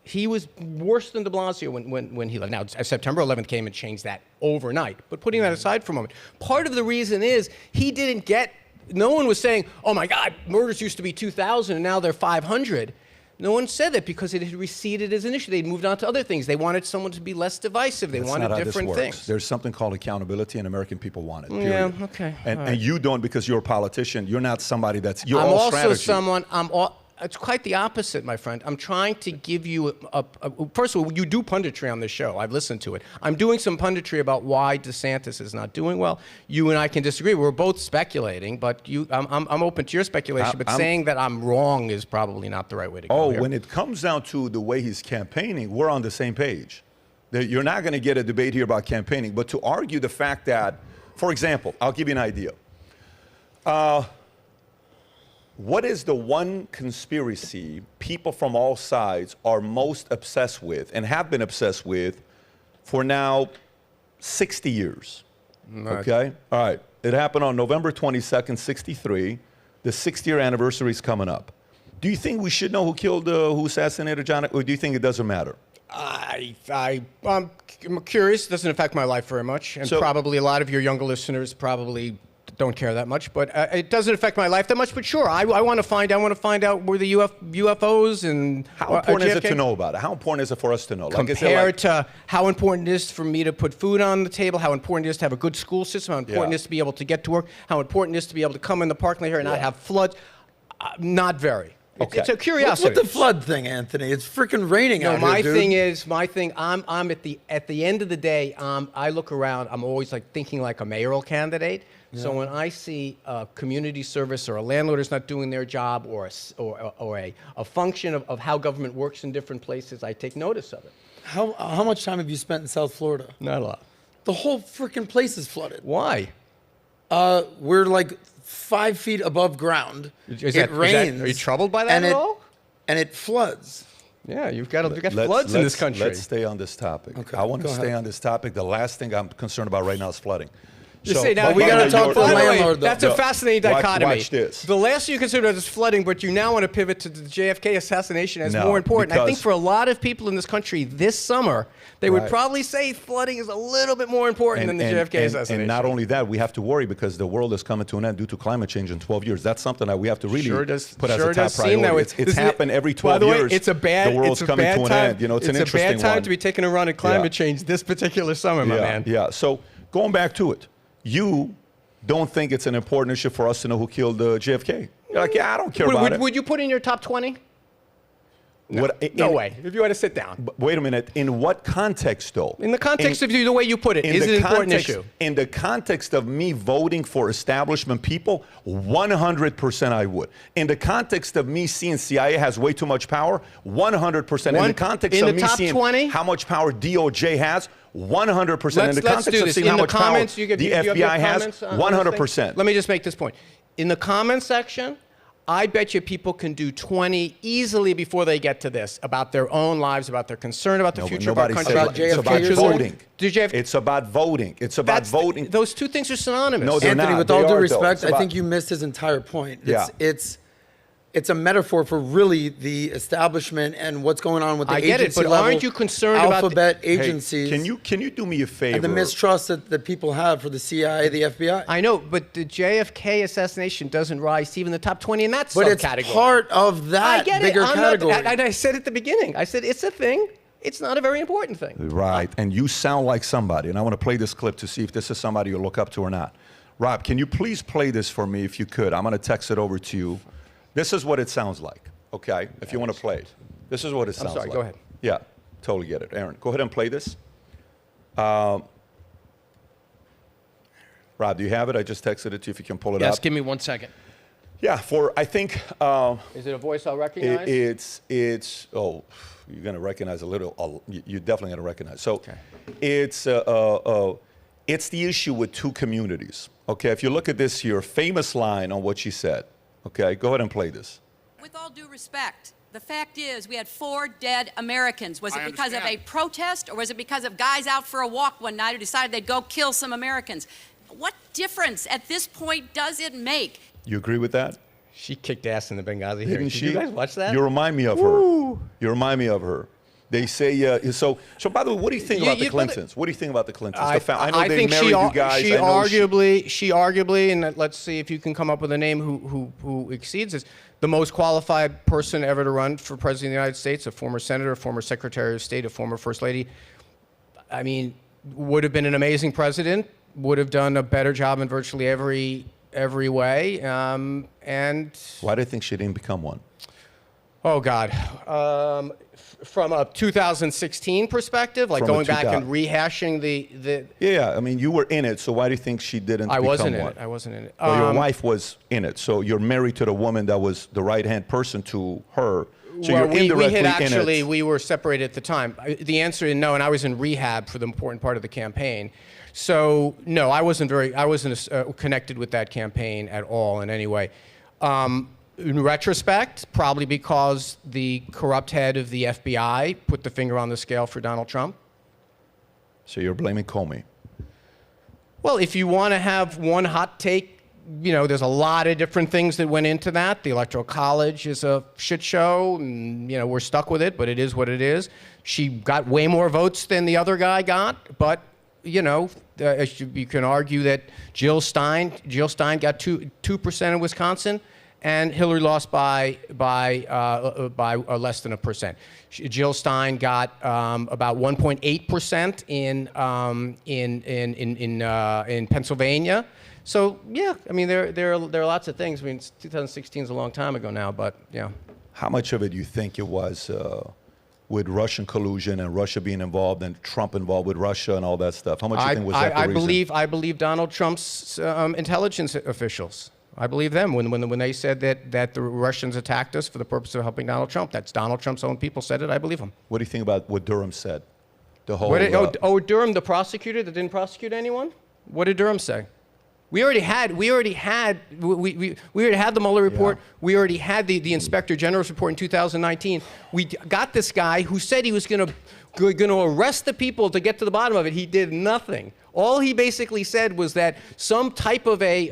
He was worse than de Blasio when he left. Now, September 11th came and changed that overnight. But putting that aside for a moment, part of the reason is he didn't get, no one was saying, oh my God, murders used to be 2,000 and now they're 500. No one said that because it had receded as an issue. They'd moved on to other things. They wanted someone to be less divisive. They wanted different things. There's something called accountability, and American people want it. Period. Yeah, okay. And you don't because you're a politician. You're not somebody that's, you're I'm all also strategy. someone, it's quite the opposite, my friend. I'm trying to give you first of all, you do punditry on this show. I've listened to it. I'm doing some punditry about why DeSantis is not doing well. You and I can disagree. We're both speculating, but I'm open to your speculation. But saying that I'm wrong is probably not the right way to go. When it comes down to the way he's campaigning, we're on the same page. You're not going to get a debate here about campaigning, but to argue the fact that, for example, I'll give you an idea. What is the one conspiracy people from all sides are most obsessed with and have been obsessed with for now 60 years? Right. Okay? All right. It happened on November 22nd, 63. The 60th anniversary is coming up. Do you think we should know who assassinated John, or do you think it doesn't matter? I'm curious. It doesn't affect my life very much. And probably a lot of your younger listeners probably don't care that much, but it doesn't affect my life that much. But sure, I want to find out where the UFOs and how important is it to know about it? How important is it for us to know? Compared to how important it is for me to put food on the table, how important it is to have a good school system, how important it is to be able to get to work, how important it is to be able to come in the parking lot here and not have floods. Not very. Okay. It's a curiosity. What's with the flood thing, Anthony? It's freaking raining out here, dude. My thing. I'm at the end of the day. I look around. I'm always like thinking like a mayoral candidate. Yeah. So when I see a community service or a landlord is not doing their job or a function of how government works in different places, I take notice of it. How much time have you spent in South Florida? Not a lot. The whole freaking place is flooded. Why? We're like 5 feet above ground. It rains. Are you troubled by that at all? And it floods. Yeah, you've got floods in this country. Let's stay on this topic. Okay, I want to stay on this topic. The last thing I'm concerned about right now is flooding. Now, we got to talk to the landlord. That's a fascinating dichotomy. Watch this. The last thing you consider is flooding, but you now want to pivot to the JFK assassination as more important. I think for a lot of people in this country this summer, they would probably say flooding is a little bit more important than the JFK assassination. And not only that, we have to worry because the world is coming to an end due to climate change in 12 years. That's something that we have to really put as a top priority. It's happened every 12 years. By the way, the world's coming to an end. You know, it's an interesting one. It's a bad time to be taking a run at climate change this particular summer, my man. Yeah. So going back to it, you don't think it's an important issue for us to know who killed JFK? You're like, I don't care about it. Would you put in your top 20? No way. If you had to sit down. Wait a minute. In what context, though? In the context of the way you put it, is it an important issue? In the context of me voting for establishment people, 100% I would. In the context of me seeing CIA has way too much power, 100%. In the context of me seeing how much power DOJ has, 100%. In the context of seeing how much power the FBI has, 100%. Let me just make this point. In the comments section, I bet you people can do 20 easily before they get to this about their own lives, about their concern about the future of our country. It's about voting. It's about voting. It's about voting. Those two things are synonymous. No, they're Anthony, not. with all due respect, I think you missed his entire point. It's a metaphor for really the establishment and what's going on with the agency level. I get it, but aren't you concerned about alphabet agencies? Can you do me a favor? And the mistrust that people have for the CIA, the FBI. I know, but the JFK assassination doesn't rise to even the top 20 in that subcategory. But it's part of that bigger category. I said at the beginning, I said it's a thing. It's not a very important thing. Right, and you sound like somebody, and I want to play this clip to see if this is somebody you look up to or not. Rob, can you please play this for me if you could? I'm going to text it over to you. This is what it sounds like, okay? If you want to play it. This is what it sounds like. Go ahead. Yeah, totally get it. Aaron, go ahead and play this. Rob, do you have it? I just texted it to you if you can pull it up. Yes, give me 1 second. Yeah, I think... is it a voice I'll recognize? You're going to recognize a little. You're definitely going to recognize. So it's the issue with two communities. Okay, if you look at this here, famous line on what she said. Okay, go ahead and play this. With all due respect, the fact is we had 4 dead Americans. Was it because of a protest, or was it because of guys out for a walk one night who decided they'd go kill some Americans? What difference at this point does it make? You agree with that? She kicked ass in the Benghazi Didn't hearing. she? Did you guys watch that? You remind me of her. You remind me of her. They say, so by the way, what do you think about the Clintons? What do you think about the Clintons? I know they think married you guys. She arguably, and let's see if you can come up with a name who exceeds this, the most qualified person ever to run for president of the United States, a former senator, a former secretary of state, a former first lady. I mean, would have been an amazing president, would have done a better job in virtually every way. And why do you think she didn't become one? Oh God. From a 2016 perspective, like going back and rehashing the. Yeah, I mean, you were in it, so why do you think she didn't become one? I wasn't in it. Well, your wife was in it, so you're married to the woman that was the right-hand person to her. So well, you're indirectly actually, in it. we were separated at the time. The answer is no, and I was in rehab for the important part of the campaign. So no, I wasn't connected with that campaign at all in any way. In retrospect, probably because the corrupt head of the FBI put the finger on the scale for Donald Trump. So you're blaming Comey? Well, if you want to have one hot take, you know, there's a lot of different things that went into that. The Electoral College is a shit show, and, you know, we're stuck with it, but it is what it is. She got way more votes than the other guy got, but, you know, you can argue that Jill Stein got 2% in Wisconsin, and Hillary lost by less than 1%. Jill Stein got about 1.8% in Pennsylvania. So yeah, I mean there are lots of things. I mean 2016 is a long time ago now, but yeah. How much of it do you think it was with Russian collusion and Russia being involved and Trump involved with Russia and all that stuff? How much do you think was that the reason? I believe Donald Trump's intelligence officials. I believe them when they said that the Russians attacked us for the purpose of helping Donald Trump. That's Donald Trump's own people said it. I believe them. What do you think about what Durham said? The whole. Durham, the prosecutor that didn't prosecute anyone. What did Durham say? We already had the Mueller report. Yeah. We already had the Inspector General's report in 2019. We got this guy who said he was going to arrest the people to get to the bottom of it. He did nothing. All he basically said was that some type of a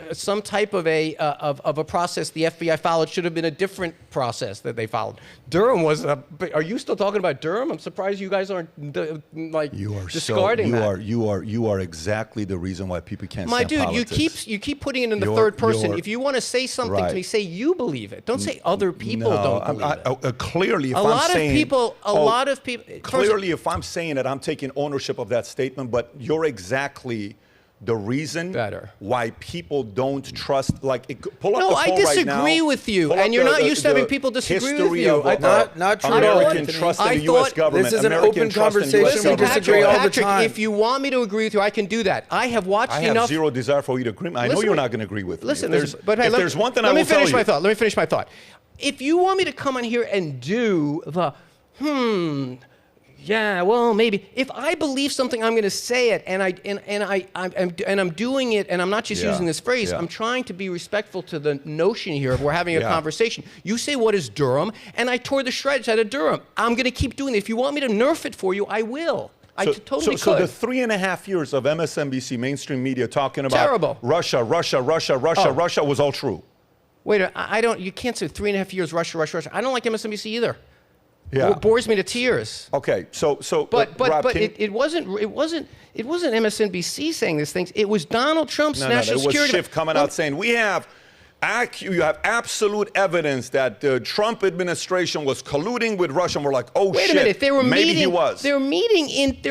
process the FBI followed should have been a different process that they followed. Durham was a. Are you still talking about Durham? I'm surprised you guys aren't discarding that. You are exactly the reason why people can't. My dude, politics. you keep putting it in the third person. If you want to say something to me, say you believe it. Don't say other people don't believe it. Clearly, if a lot of people. Clearly, if I'm saying it, I'm taking ownership of that statement. But you're exactly the reason why people don't trust. Like, pull up the poll right now. No, I disagree with you, and you're not used to having people disagree with you. Not true. American trust in the U.S. government. This is an open conversation. We disagree all the time. If you want me to agree with you, I can do that. I have watched enough. I have zero desire for you to agree. I know you're not going to agree with me. Listen, but if there's one thing I will tell you. Let me finish my thought. If you want me to come on here and do the yeah, well, maybe. If I believe something, I'm going to say it, and I'm doing it, and I'm not just using this phrase. I'm trying to be respectful to the notion here of we're having a conversation. You say, what is Durham? And I tore the shreds out of Durham. I'm going to keep doing it. If you want me to nerf it for you, I will. I totally could. So the 3.5 years of MSNBC mainstream media talking about Russia was all true. Wait, you can't say 3.5 years Russia. I don't like MSNBC either. Yeah. It bores me to tears. Okay, so Rob, it wasn't MSNBC saying these things. It was Donald Trump's national security. It was Schiff coming out saying you have absolute evidence that the Trump administration was colluding with Russia. And we're like, oh wait shit, a minute, maybe he was. They're meeting in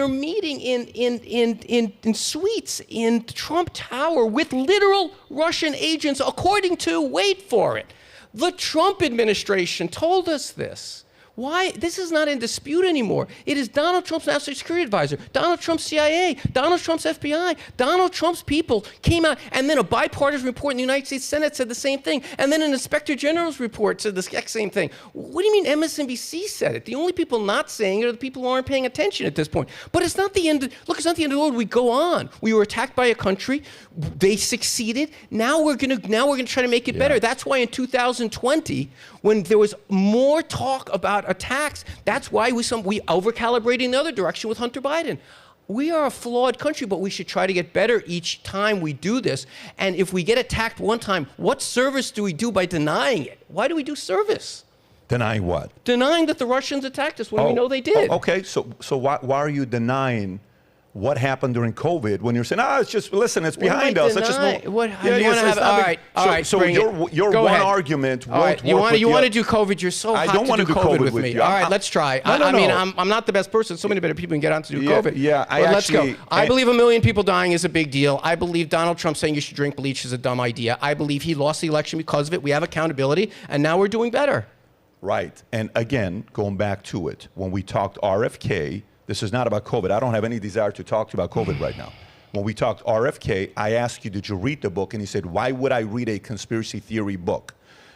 suites in Trump Tower with literal Russian agents, according to, wait for it, the Trump administration told us this. Why? This is not in dispute anymore. It is Donald Trump's national security advisor, Donald Trump's CIA, Donald Trump's FBI, Donald Trump's people came out, and then a bipartisan report in the United States Senate said the same thing, and then an Inspector General's report said the exact same thing. What do you mean MSNBC said it? The only people not saying it are the people who aren't paying attention at this point. But it's not the end. Look, it's not the end of the world. We go on. We were attacked by a country. They succeeded. Now we're gonna try to make it better. That's why in 2020, when there was more talk about attacks, that's why we over-calibrated in the other direction with Hunter Biden. We are a flawed country, but we should try to get better each time we do this. And if we get attacked one time, what service do we do by denying it? Why do we do service? Denying what? Denying that the Russians attacked us when we know they did. Okay, so why are you denying what happened during COVID when you're saying, it's just, listen, it's behind us. Let's just move. All right, so your one argument won't work. You want to do COVID? You're so hot I don't want to do COVID with me. you. All right, let's try. No. I mean, I'm not the best person. So many better people can get on to do COVID. Yeah, let's go. I believe 1 million people dying is a big deal. I believe Donald Trump saying you should drink bleach is a dumb idea. I believe he lost the election because of it. We have accountability, and now we're doing better. Right. And again, going back to it, when we talked RFK, this is not about COVID. I don't have any desire to talk to you about COVID right now. When we talked RFK, I asked you, did you read the book? And you said, why would I read a conspiracy theory book?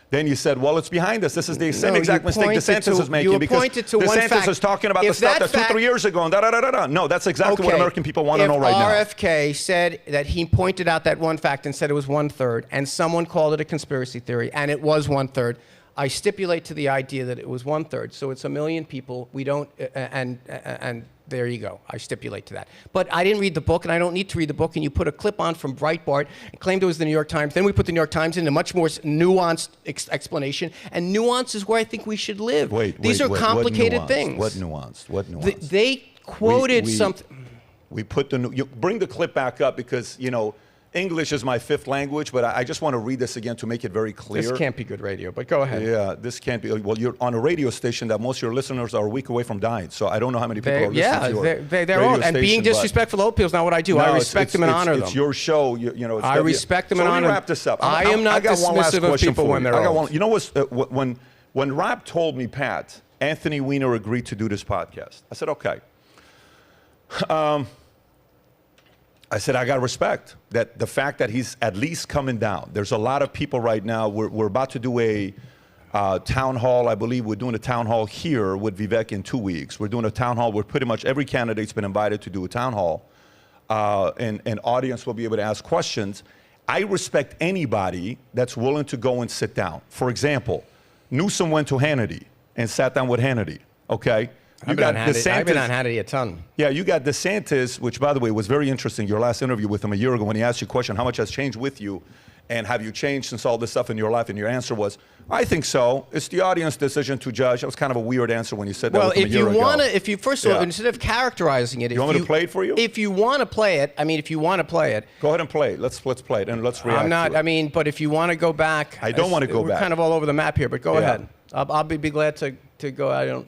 Then you said, well, it's behind us. This is the same exact mistake DeSantis is making because DeSantis is talking about the stuff that 2-3 years ago and da-da-da-da-da. No, that's exactly what American people want to know right now. RFK said that he pointed out that one fact and said it was 1/3, and someone called it a conspiracy theory, and it was 1/3. I stipulate to the idea that it was 1/3, so it's 1 million people. We don't, and there you go. I stipulate to that. But I didn't read the book, and I don't need to read the book. And you put a clip on from Breitbart and claimed it was the New York Times. Then we put the New York Times in a much more nuanced explanation. And nuance is where I think we should live. These are complicated things. What nuanced? What nuanced? They quoted something. We put you bring the clip back up because English is my 5th language, but I just want to read this again to make it very clear. This can't be good radio, but go ahead. Yeah, this can't be. Well, you're on a radio station that most of your listeners are a week away from dying, so I don't know how many people are listening to your they're all. And being disrespectful to old people is not what I do. I respect them and honor them. It's your show. I respect them and honor them. So let me wrap this up. I am not dismissive of people when they're old. You know when Rob told me, Pat, Anthony Weiner agreed to do this podcast, I said, okay. I said, I got to respect that the fact that he's at least coming down. There's a lot of people right now. We're about to do a town hall. I believe we're doing a town hall here with Vivek in 2 weeks. We're doing a town hall where pretty much every candidate's been invited to do a town hall. And audience will be able to ask questions. I respect anybody that's willing to go and sit down. For example, Newsom went to Hannity and sat down with Hannity, okay? I've been on Hannity a ton. Yeah, you got DeSantis, which, by the way, was very interesting. Your last interview with him a year ago when he asked you a question, how much has changed with you? And have you changed since all this stuff in your life? And your answer was, I think so. It's the audience decision to judge. That was kind of a weird answer when you said that with him a year ago. First of all, instead of characterizing it, you want me to play it for you? If you want to play it, Go ahead and play it. Let's play it and let's react to it. But if you want to go back. I don't want to go back. We're kind of all over the map here, but go ahead. I'll be glad to go.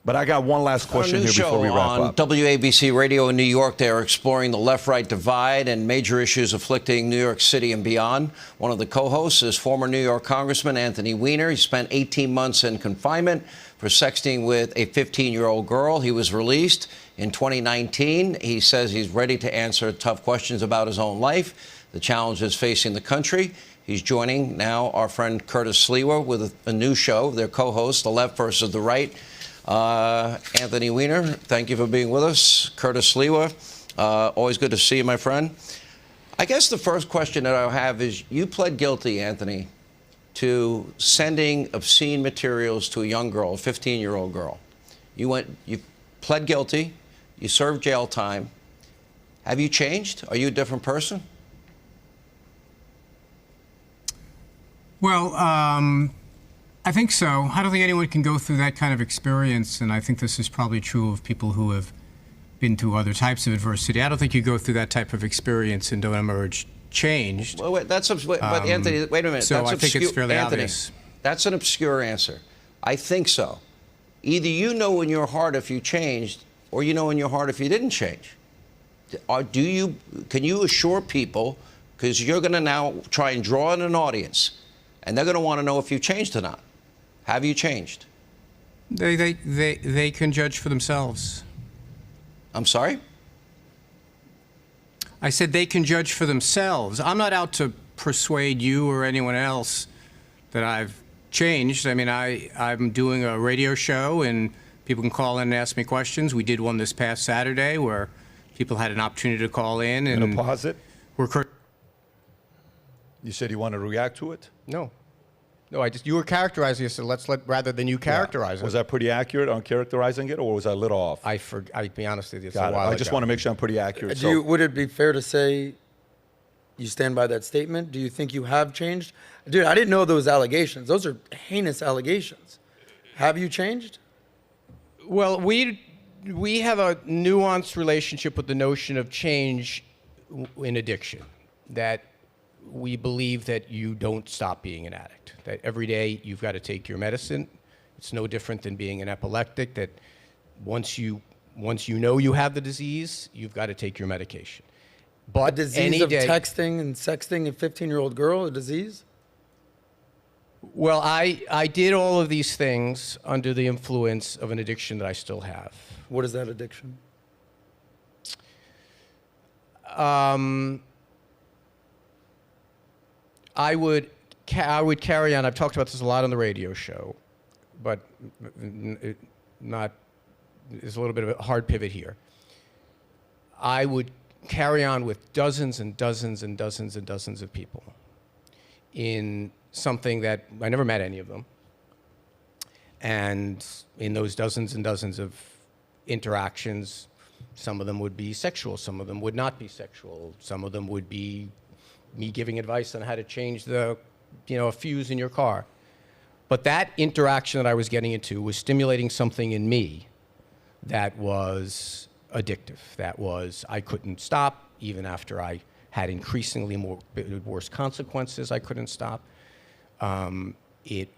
But I got one last question here before we wrap up. On WABC Radio in New York, they are exploring the left-right divide and major issues afflicting New York City and beyond. One of the co-hosts is former New York Congressman Anthony Weiner. He spent 18 months in confinement for sexting with a 15-year-old girl. He was released in 2019. He says he's ready to answer tough questions about his own life, the challenges facing the country. He's joining now our friend Curtis Sliwa with a new show. Their co-host, The Left versus the Right. Anthony Weiner, thank you for being with us. Curtis Sliwa, always good to see you, my friend. I guess the first question that I have is, you pled guilty, Anthony, to sending obscene materials to a young girl, a 15-year-old girl. You pled guilty, you served jail time. Have you changed? Are you a different person? Well, I think so. I don't think anyone can go through that kind of experience, and I think this is probably true of people who have been through other types of adversity. I don't think you go through that type of experience and don't emerge changed. Well, but Anthony, wait a minute. So I think it's fairly obvious. That's an obscure answer. I think so. Either you know in your heart if you changed, or you know in your heart if you didn't change. Can you assure people, because you're going to now try and draw in an audience, and they're going to want to know if you changed or not. Have you changed? They can judge for themselves. I'm sorry? I said they can judge for themselves. I'm not out to persuade you or anyone else that I've changed. I mean, I'm doing a radio show, and people can call in and ask me questions. We did one this past Saturday where people had an opportunity to call in. And Gonna pause it? we're You said you want to react to it? No. No, you were characterizing it, so rather than you characterize it. Was that pretty accurate on characterizing it, or was I a little off? I'll be honest with you, it's Got a it. while I just ago. want to make sure I'm pretty accurate. Would it be fair to say you stand by that statement? Do you think you have changed? Dude, I didn't know those allegations. Those are heinous allegations. Have you changed? Well, we have a nuanced relationship with the notion of change in addiction, that we believe that you don't stop being an addict, that every day you've got to take your medicine. It's no different than being an epileptic, that once you know you have the disease, you've got to take your medication. But A disease any of day, texting and sexting a 15-year-old girl, a disease? well, I did all of these things under the influence of an addiction that I still have. What is that addiction? I would carry on. I've talked about this a lot on the radio show, but there's a little bit of a hard pivot here. I would carry on with dozens and dozens and dozens and dozens of people in something that I never met any of them. And in those dozens and dozens of interactions, some of them would be sexual, some of them would not be sexual, some of them would be me giving advice on how to change a fuse in your car. But that interaction that I was getting into was stimulating something in me that was addictive. That was, I couldn't stop, even after I had increasingly worse consequences, I couldn't stop. It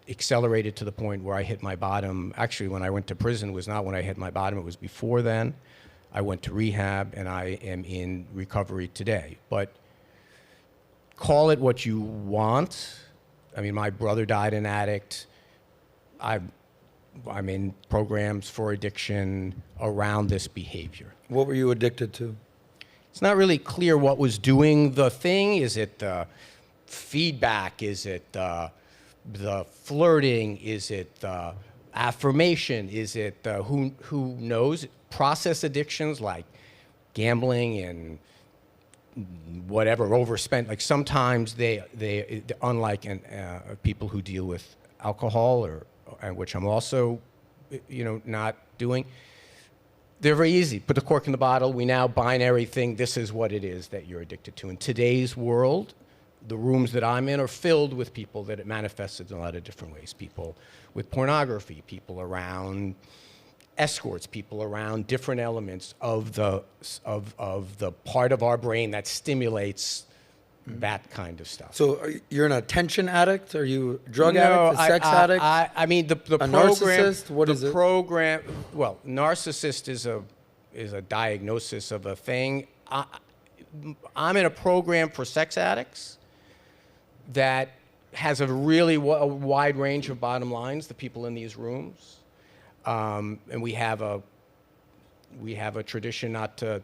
accelerated to the point where I hit my bottom. Actually, when I went to prison was not when I hit my bottom, it was before then. I went to rehab, and I am in recovery today. But call it what you want. I mean, my brother died an addict. I'm in programs for addiction around this behavior. What were you addicted to? It's not really clear what was doing the thing. Is it the feedback? Is it the flirting? Is it the affirmation? Is it the who knows? Process addictions like gambling and whatever, overspent. Like sometimes they unlike people who deal with alcohol and which I'm also, not doing. They're very easy. Put the cork in the bottle. We now binary thing. This is what it is that you're addicted to. In today's world, the rooms that I'm in are filled with people that it manifests in a lot of different ways. People with pornography, people around escorts, people around different elements of the part of our brain that stimulates that kind of stuff. So you're an attention addict? Are you a drug addict, a sex addict? I mean, the program. Narcissist? What is it? The program. Well, narcissist is a diagnosis of a thing. I'm in a program for sex addicts that has a really wide range of bottom lines. The people in these rooms, and we have a tradition not to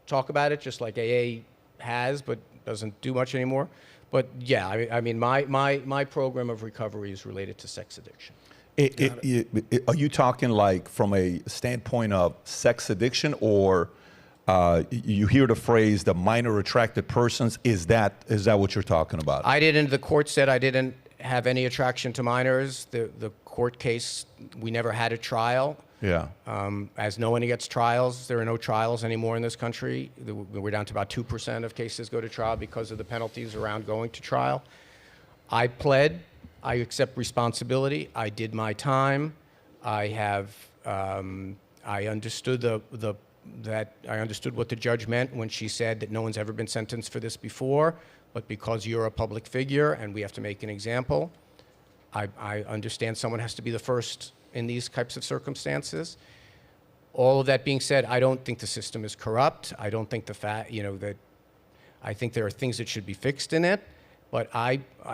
talk about it, just like AA has, but doesn't do much anymore. But yeah, I mean, my program of recovery is related to sex addiction. Are you talking like from a standpoint of sex addiction, or you hear the phrase the minor attracted persons? Is that what you're talking about? The court said I didn't have any attraction to minors. The court case, we never had a trial. Yeah. As no one gets trials, there are no trials anymore in this country. We're down to about 2% of cases go to trial because of the penalties around going to trial. I pled. I accept responsibility. I did my time. I understood I understood what the judge meant when she said that no one's ever been sentenced for this before, but because you're a public figure and we have to make an example, I understand someone has to be the first in these types of circumstances. All of that being said, I don't think the system is corrupt. I don't think that I think there are things that should be fixed in it, But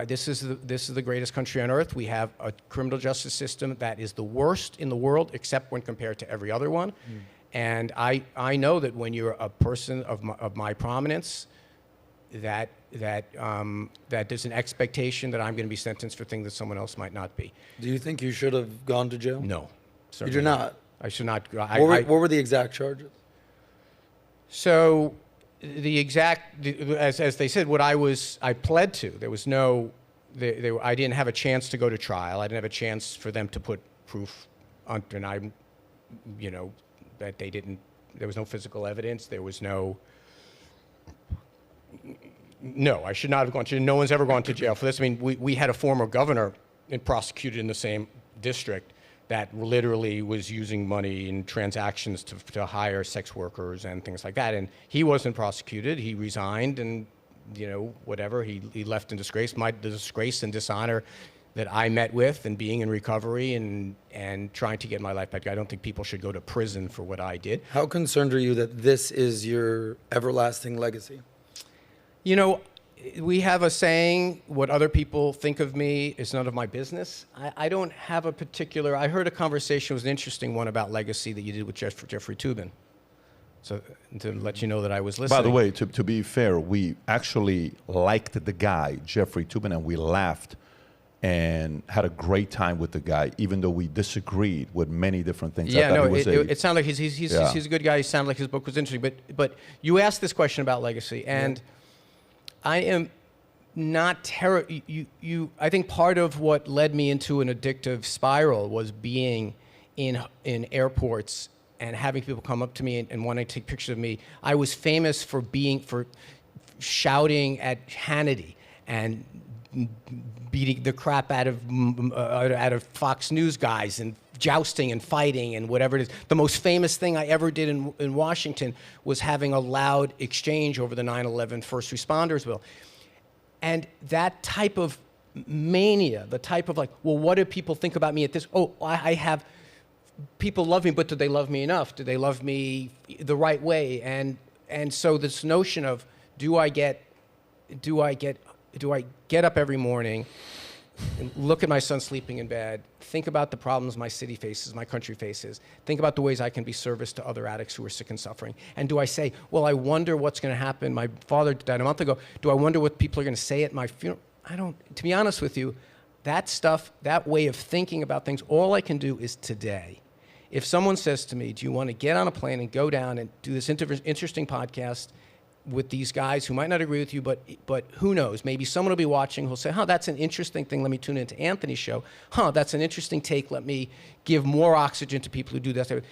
this is the greatest country on earth. We have a criminal justice system that is the worst in the world, except when compared to every other one. And I know that when you're a person of my prominence, that there's an expectation that I'm going to be sentenced for things that someone else might not be. Do you think you should have gone to jail? No, You certainly do not. I should not. What were the exact charges? So, the exact, as they said, I pled to. There was no, I didn't have a chance to go to trial. I didn't have a chance for them to put proof on, and that they didn't. There was no physical evidence. There was no. No, I should not have gone to. No one's ever gone to jail for this. I mean, we had a former governor prosecuted in the same district that literally was using money in transactions to hire sex workers and things like that. And he wasn't prosecuted. He resigned and, whatever. He left in disgrace. The disgrace and dishonor that I met with and being in recovery and trying to get my life back. I don't think people should go to prison for what I did. How concerned are you that this is your everlasting legacy? We have a saying, what other people think of me is none of my business. I don't have a particular, I heard a conversation, it was an interesting one about legacy that you did with Jeffrey Toobin. So to let you know that I was listening. By the way, to be fair, we actually liked the guy, Jeffrey Toobin, and we laughed and had a great time with the guy, even though we disagreed with many different things. Yeah, no, it sounded like he's a good guy. He sounded like his book was interesting. But you asked this question about legacy, and I am not I think part of what led me into an addictive spiral was being in airports and having people come up to me and wanting to take pictures of me. I was famous for shouting at Hannity and beating the crap out of Fox News guys and jousting and fighting and whatever it is. The most famous thing I ever did in Washington was having a loud exchange over the 9/11 first responders bill. And that type of mania, the type of what do people think about me at this? Oh, I have, people love me, but do they love me enough? Do they love me the right way? And so this notion of do I get up every morning and look at my son sleeping in bed, think about the problems my city faces, my country faces, think about the ways I can be service to other addicts who are sick and suffering. And do I say, well, I wonder what's going to happen. My father died a month ago. Do I wonder what people are going to say at my funeral? I don't, to be honest with you, that stuff, that way of thinking about things, all I can do is today. If someone says to me, do you want to get on a plane and go down and do this interesting podcast with these guys who might not agree with you, but who knows? Maybe someone will be watching who'll say, that's an interesting thing. Let me tune into Anthony's show. That's an interesting take. Let me give more oxygen to people who do that.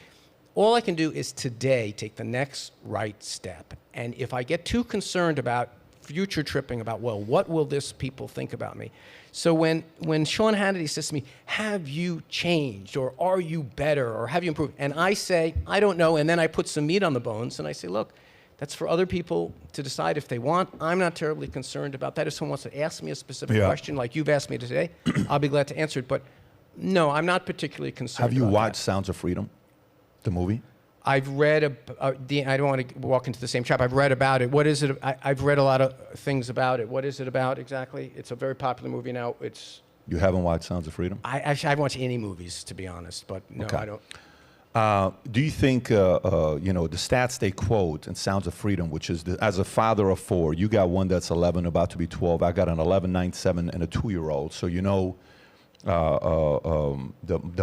All I can do is today take the next right step. And if I get too concerned about future tripping about, well, what will this people think about me? So when Sean Hannity says to me, have you changed, or are you better, or have you improved? And I say, I don't know, and then I put some meat on the bones, and I say, look, that's for other people to decide if they want. I'm not terribly concerned about that. If someone wants to ask me a specific question like you've asked me today, I'll be glad to answer it. But no, I'm not particularly concerned. Have you about watched that. Sounds of Freedom, the movie? I've read, I don't want to walk into the same trap. I've read about it. What is it? I've read a lot of things about it. What is it about exactly? It's a very popular movie now. You haven't watched Sounds of Freedom? I haven't watched any movies, to be honest, but no, Okay. I don't. Do you think, the stats they quote in Sounds of Freedom, which is as a father of 4, you got one that's 11, about to be 12. I got an 11, 9, 7, and a 2-year-old. So the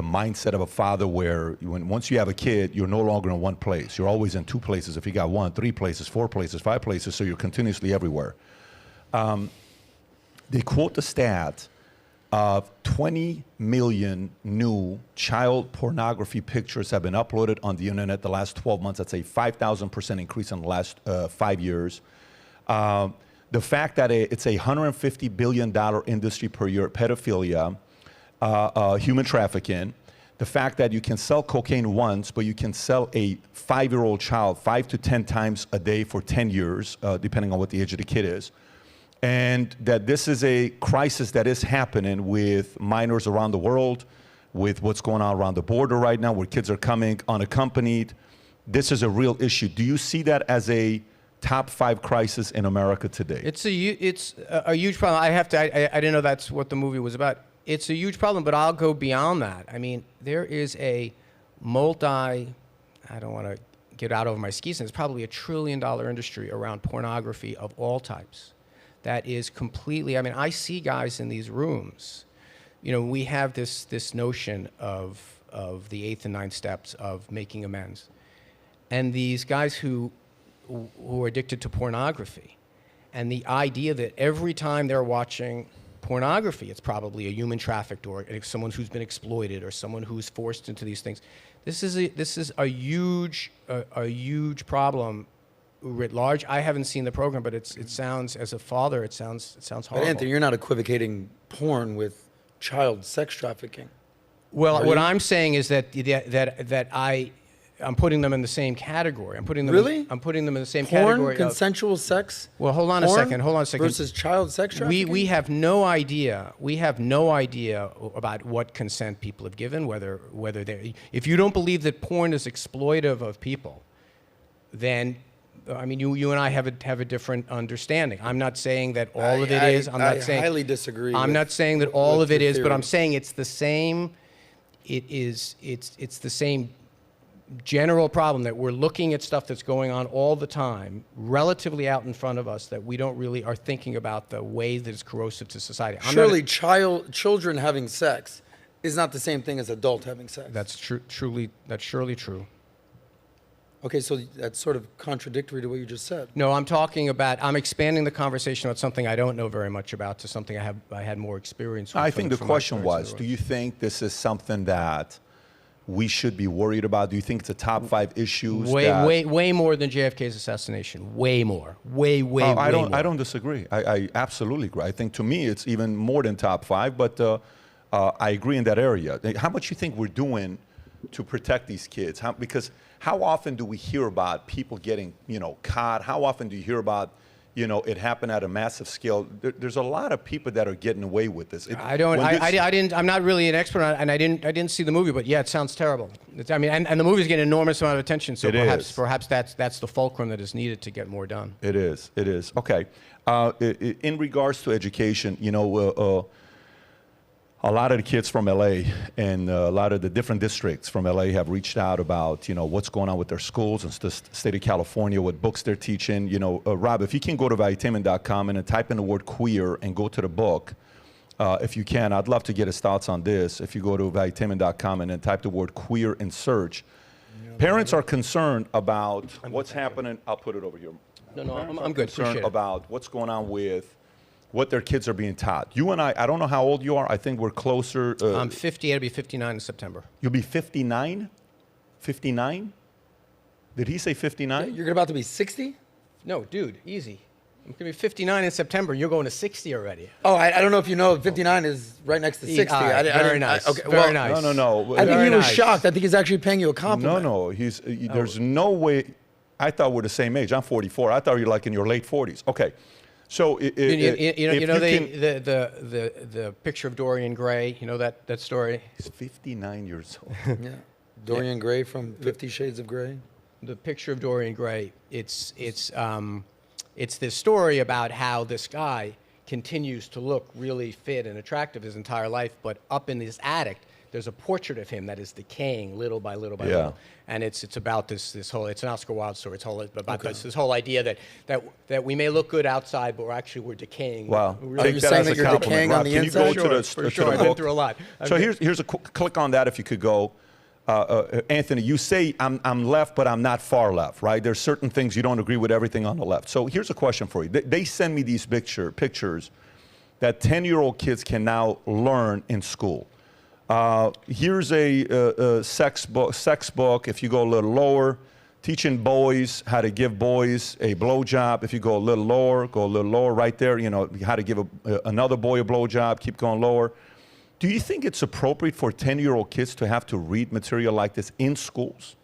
mindset of a father where once you have a kid, you're no longer in one place. You're always in 2 places. If you got 1, 3 places, 4 places, 5 places, so you're continuously everywhere. They quote the stat of 20 million new child pornography pictures have been uploaded on the internet the last 12 months. That's a 5,000% increase in the last 5 years. The fact that it's a $150 billion industry per year, pedophilia, human trafficking, the fact that you can sell cocaine once, but you can sell a 5-year-old child 5 to 10 times a day for 10 years, depending on what the age of the kid is. And that this is a crisis that is happening with minors around the world, with what's going on around the border right now, where kids are coming unaccompanied. This is a real issue. Do you see that as a top 5 crisis in America today? It's a huge problem. I didn't know that's what the movie was about. It's a huge problem, but I'll go beyond that. I mean, there is I don't want to get out over my skis, and it's probably $1 trillion industry around pornography of all types. That is completely, I mean, I see guys in these rooms, you know, we have this notion of the 8th and 9th steps of making amends. And these guys who are addicted to pornography, and the idea that every time they're watching pornography, it's probably a human trafficked or someone who's been exploited or someone who's forced into these things. This is a huge problem writ large. I haven't seen the program, but it sounds, as a father, it sounds horrible. But Anthony, you're not equivocating porn with child sex trafficking. Well, what I'm saying is that I'm putting them in the same category. I'm putting them in the same category. Porn, consensual sex. Well, hold on a second. Versus child sex trafficking. We have no idea. We have no idea about what consent people have given. Whether they, if you don't believe that porn is exploitive of people, then I mean you and I have a different understanding. I'm not saying that all of it is. I highly disagree. I'm not saying that all of it is, but I'm saying it's the same. It's the same general problem that we're looking at stuff that's going on all the time, relatively out in front of us, that we don't really are thinking about the way that it's corrosive to society. Surely children having sex is not the same thing as adult having sex. That's surely true. Okay, so that's sort of contradictory to what you just said. No, I'm expanding the conversation about something I don't know very much about to something I had more experience with. I think the question was, do you think this is something that we should be worried about? Do you think it's a top 5 issues? Way more than JFK's assassination. Way more. Way more. I don't disagree. I absolutely agree. I think to me it's even more than top 5, but I agree in that area. How much you think we're doing to protect these kids? Because how often do we hear about people getting, caught? How often do you hear about, it happened at a massive scale? There's a lot of people that are getting away with this. I'm not really an expert on it, and I didn't see the movie, but yeah, it sounds terrible. And the movie's getting an enormous amount of attention, so perhaps that's the fulcrum that is needed to get more done. It is. Okay. In regards to education, a lot of the kids from LA and a lot of the different districts from LA have reached out about, what's going on with their schools and the state of California, what books they're teaching. Rob, if you can go to valuetainment.com and then type in the word queer and go to the book, if you can, I'd love to get his thoughts on this. If you go to valuetainment.com and then type the word queer in search, parents are concerned about what's happening. I'll put it over here. No, I'm good. Concerned about what's going on with what their kids are being taught. You and I don't know how old you are. I think we're closer. I'm 50. I'll be 59 in September. You'll be 59? 59? Did he say 59? You're about to be 60? No, dude, easy. I'm going to be 59 in September. You're going to 60 already. Oh, I don't know if you know, 59 is right next to 60. Very nice. Okay, very nice. No. I think he was shocked. I think he's actually paying you a compliment. No. There's no way. I thought we're the same age. I'm 44. I thought you were like in your late 40s. Okay. So the picture of Dorian Gray, that story? He's 59 years old. Yeah. Dorian Gray from 50 Shades of Grey. The picture of Dorian Gray, it's this story about how this guy continues to look really fit and attractive his entire life, but up in this attic, there's a portrait of him that is decaying little by little by little, and it's about this whole. It's an Oscar Wilde story. It's about this whole idea that we may look good outside, but we're decaying. Wow, are you saying that you're decaying on the inside? For sure. I've been through a lot. So here's a click on that if you could go. Anthony, you say I'm left, but I'm not far left, right? There's certain things you don't agree with everything on the left. So here's a question for you. They send me these pictures that 10-year-old kids can now learn in school. Here's a sex book. If you go a little lower, teaching boys how to give boys a blowjob. If you go a little lower, right there, how to give another boy a blowjob. Keep going lower. Do you think it's appropriate for 10-year-old kids to have to read material like this in schools?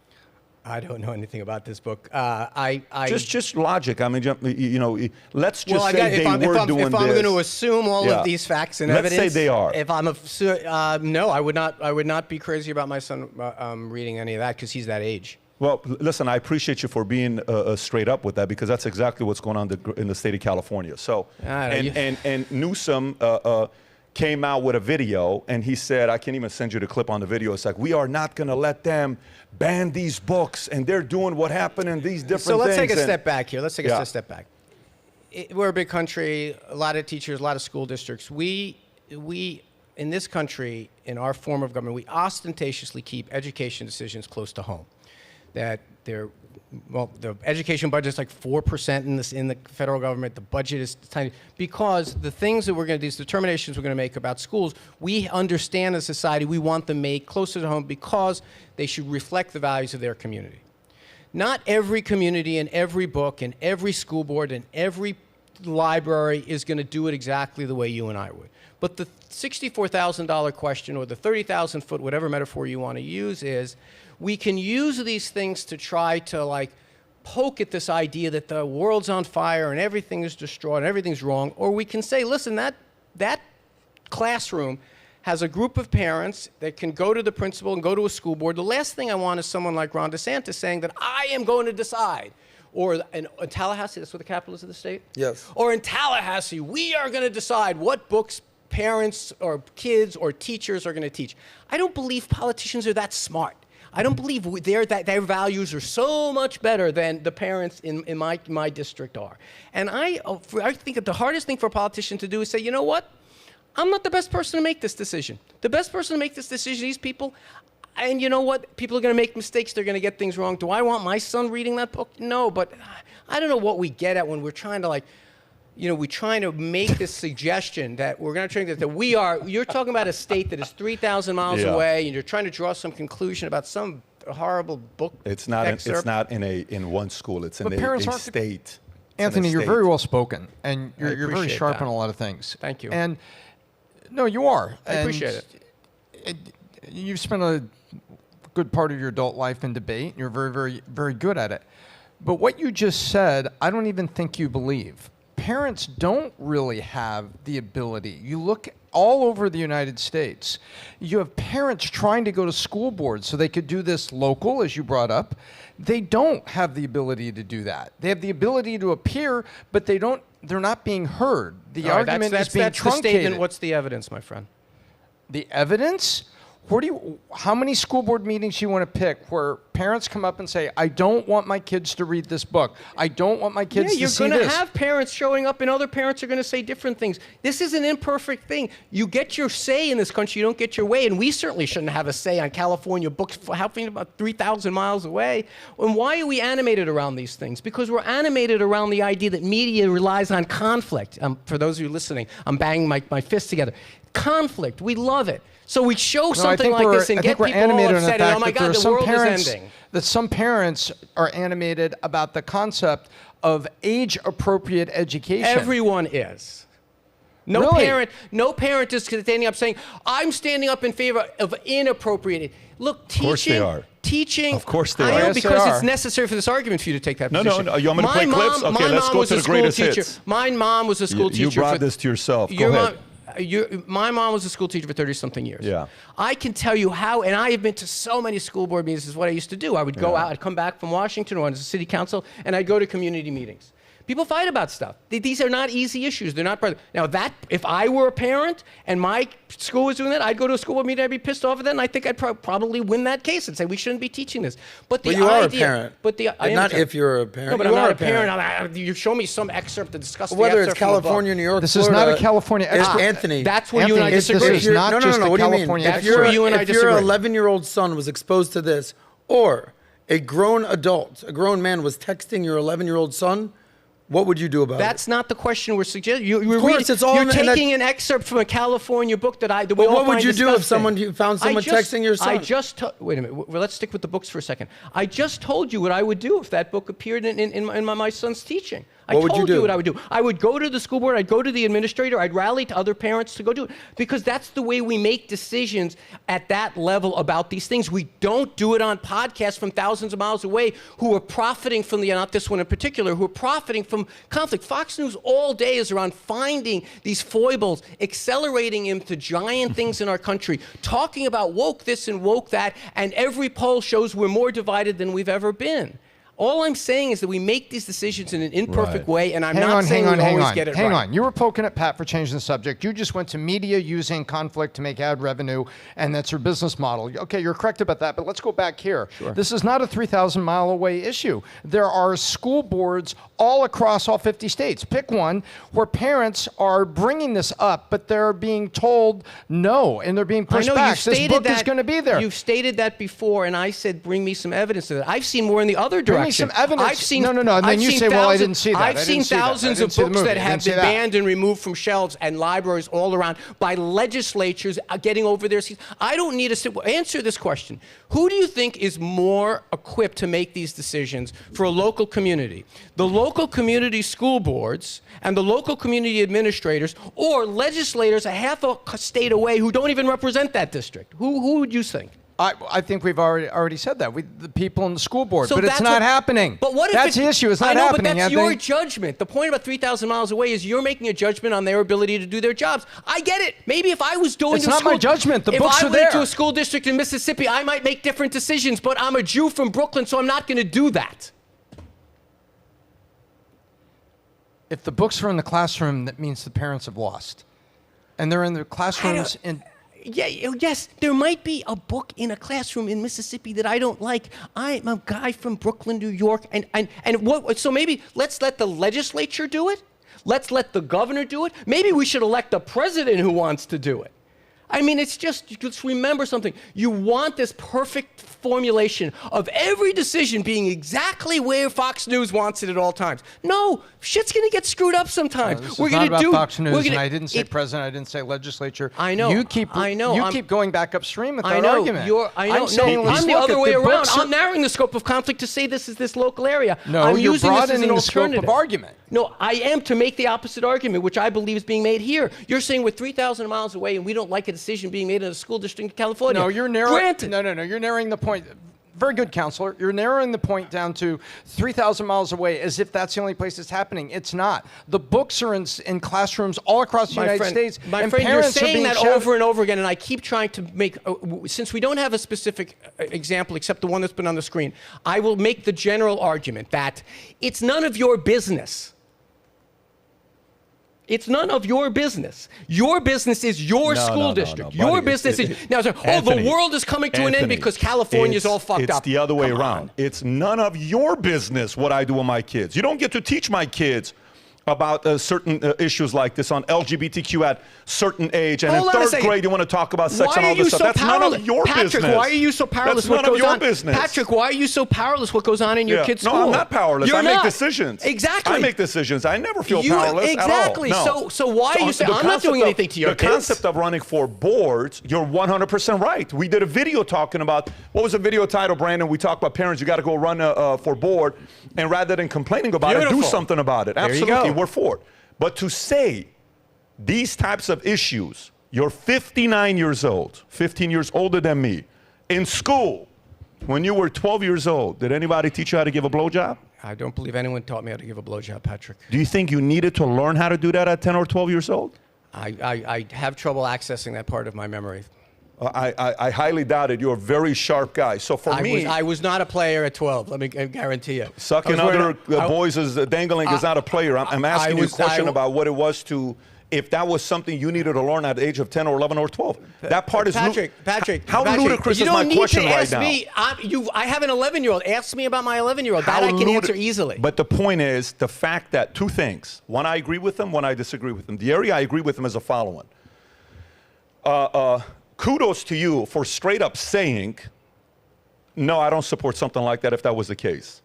I don't know anything about this book. Just logic. I mean, let's just say they were doing this. If I'm going to assume all of these facts and evidence, let's say they are. If I'm no, I would not be crazy about my son reading any of that because he's that age. Well, listen, I appreciate you for being straight up with that, because that's exactly what's going on in the state of California. So, and Newsom came out with a video, and he said, I can't even send you the clip on the video. It's like, we are not going to let them ban these books, and they're doing what happened in these different things. So let's take a step back here. Let's take a step back. We're a big country, a lot of teachers, a lot of school districts. We in this country, in our form of government, we ostentatiously keep education decisions close to home. That the education budget is like 4% in the federal government. The budget is tiny because the things that we're going to do, these determinations we're going to make about schools, we understand as a society we want them made closer to home because they should reflect the values of their community. Not every community and every book and every school board and every library is going to do it exactly the way you and I would. But the $64,000 question, or the 30,000-foot, whatever metaphor you want to use, is we can use these things to try to like poke at this idea that the world's on fire and everything is destroyed and everything's wrong, or we can say, listen, that classroom has a group of parents that can go to the principal and go to a school board. The last thing I want is someone like Ron DeSantis saying that I am going to decide. Or in Tallahassee, that's what the capital is of the state? Yes. Or in Tallahassee, we are going to decide what books parents or kids or teachers are going to teach. I don't believe politicians are that smart. I don't believe their values are so much better than the parents in my district are. And I think that the hardest thing for a politician to do is say, you know what? I'm not the best person to make this decision. The best person to make this decision, these people, and you know what? People are going to make mistakes. They're going to get things wrong. Do I want my son reading that book? No, but I don't know what we get at when we're trying to we're trying to make this suggestion that we're going to train that we are, you're talking about a state that is 3,000 miles away, and you're trying to draw some conclusion about some horrible book It's not excerpt. in one school. It's in parents a aren't- state. Anthony, you're very well spoken, and you're very appreciate sharp that. on a lot of things. Thank you. And no, you are. I appreciate it. You've spent a good part of your adult life in debate. You're very, very, very good at it. But what you just said, I don't even think you believe. Parents don't really have the ability. You look all over the United States. You have parents trying to go to school boards so they could do this local, as you brought up. They don't have the ability to do that. They have the ability to appear, but they're not being heard. The argument is being that's truncated. the statement. What's the evidence, my friend? The evidence? How many school board meetings do you want to pick where parents come up and say, I don't want my kids to read this book. I don't want my kids to see this. You're going to have parents showing up, and other parents are going to say different things. This is an imperfect thing. You get your say in this country. You don't get your way, and we certainly shouldn't have a say on California books happening about 3,000 miles away. And why are we animated around these things? Because we're animated around the idea that media relies on conflict. For those of you listening, I'm banging my fists together. Conflict. We love it. So we show something like this and get people all upset. Oh my God, the world is ending. That some parents are animated about the concept of age-appropriate education. Everyone is. No parent is standing up saying, I'm standing up in favor of inappropriate. Look, teaching. Of course they are. Teaching. Of course they I are. know, Yes, they because are. it's necessary for this argument for you to take that No, position. you want me to play clips? Okay, let's go to the greatest hits. My mom was a school teacher. You brought this to yourself. Go Your ahead. my mom was a school teacher for 30-something years. Yeah. I can tell you how, and I have been to so many school board meetings. This is what I used to do. I would go out, I'd come back from Washington or as a city council, and I'd go to community meetings. People fight about stuff. These are not easy issues. They're not. Now if I were a parent and my school was doing that, I'd go to a school board meeting. I'd be pissed off at that, and I think I'd probably win that case and say we shouldn't be teaching this. But the you are idea, a parent. But I am not a parent. if you're a parent. No, but You I'm not are a parent. You show me some excerpt to discuss the Whether it's excerpt from a book. California, New York, This is Florida, not a California it's expert. Anthony. That's where you and I Anthony, disagree. this is not no, just a what do you mean? California That's expert. where you and I If your disagree. 11-year-old son was exposed to this, or a grown adult, a grown man was texting your 11-year-old son, what would you do about it? That's not the question we're suggesting. Of course, it's all you're in the- taking an excerpt from a California book that we Well, all what would find you do if disgusting. you found someone texting your son? Wait a minute. Well, let's stick with the books for a second. I just told you what I would do if that book appeared in my son's teaching. What would you told do? you what I would do. I would go to the school board, I'd go to the administrator, I'd rally to other parents to go do it. Because that's the way we make decisions at that level about these things. We don't do it on podcasts from thousands of miles away who are profiting from not this one in particular, who are profiting from conflict. Fox News all day is around finding these foibles, accelerating into giant things in our country, talking about woke this and woke that, and every poll shows we're more divided than we've ever been. All I'm saying is that we make these decisions in an imperfect way, and I'm not saying we always get it right. Hang on. You were poking at Pat for changing the subject. You just went to media using conflict to make ad revenue, and that's your business model. Okay, you're correct about that, but let's go back here. Sure. This is not a 3,000-mile away issue. There are school boards all across all 50 states. Pick one where parents are bringing this up, but they're being told no, and they're being pushed back. This book is going to be there. You've stated that before, and I said, bring me some evidence of that. I've seen more in the other direction. Bring me some evidence. I've seen, no. And then you say, well, I didn't see that. I've seen thousands of books that have been banned and removed from shelves and libraries all around by legislatures getting over their seats. I don't need to answer this question. Who do you think is more equipped to make these decisions for a local community? The local community school boards and the local community administrators, or legislators a half a state away who don't even represent that district? Who would you think? I think we've already said that. The people in the school board, So but it's that's not happening. But what if that's the issue? It's not I know, happening. but that's Anthony. your judgment. The point about 3,000 miles away is you're making a judgment on their ability to do their jobs. I get it. Maybe if I was doing It's not my judgment. The if books I are went there. to a school district in Mississippi, I might make different decisions. But I'm a Jew from Brooklyn, so I'm not going to do that. If the books are in the classroom, that means the parents have lost, and they're in the classrooms in. Yeah, yes, there might be a book in a classroom in Mississippi that I don't like. I'm a guy from Brooklyn, New York, and what? So maybe let's let the legislature do it. Let's let the governor do it. Maybe we should elect a president who wants to do it. I mean, it's just remember something. You want this perfect formulation of every decision being exactly where Fox News wants it at all times. No, shit's going to get screwed up sometimes. This We're is not going to about do Fox News, and I didn't say president. I didn't say legislature. I know. You keep. I know. You keep going back upstream with I that know. argument. I know. I'm saying, let's I'm the look other at way the around. books are- I'm narrowing the scope of conflict to say this is this local area. No, I'm you're using this as an broadening the scope of alternative. argument. No, I am to make the opposite argument, which I believe is being made here. You're saying we're 3,000 miles away and we don't like a decision being made in a school district in California. No, you're narrowing. Granted. No. You're narrowing the point. Very good, counselor. You're narrowing the point down to 3,000 miles away, as if that's the only place it's happening. It's not. The books are in classrooms all across the United States. My and friend, you're parents are saying being that shouted- over and over again, and I keep trying to make, since we don't have a specific example except the one that's been on the screen, I will make the general argument that it's none of your business. It's none of your business. Your business is your school district. buddy. Your business is now. Anthony, The world is coming to an end Anthony, because California's all fucked up. It's the other way Come around. on. It's none of your business what I do with my kids. You don't get to teach my kids about certain issues like this on LGBTQ at certain age, and Hold on in a third second. grade you want to talk about sex Why and are all you this stuff. so That's powerless? none of your Patrick, business. why are you so powerless? That's what none of goes your on? business. Patrick, why are you so powerless? What goes on in your kid's no, school? I'm not powerless. You're I make not. decisions. Exactly. I make decisions. I never feel You- powerless exactly. at all. No. So why are you saying the I'm not doing concept of- anything to your the kids? concept of running for boards, you're 100% right. We did a video talking about, what was the video title, Brandon? We talked about parents, you got to go run for board, and rather than complaining about it, do Beautiful. something about it. There you Absolutely, go. we're for it. But to say these types of issues, you're 59 years old, 15 years older than me, in school, when you were 12 years old, did anybody teach you how to give a blowjob? I don't believe anyone taught me how to give a blowjob, Patrick. Do you think you needed to learn how to do that at 10 or 12 years old? I have trouble accessing that part of my memory. I highly doubt it. You're a very sharp guy. So for me, I was not a player at 12. Let me guarantee you. sucking other boys is dangling is not a player. I'm asking you a question about what it was to, if that was something you needed to learn at the age of 10 or 11 or 12. That part is Patrick. How ludicrous is my question right now? I have an 11-year-old. Ask me about my 11-year-old. That I can answer easily. But the point is the fact that two things. One, I agree with them. One, I disagree with them. The area I agree with them is the following. Kudos to you for straight up saying, no, I don't support something like that if that was the case.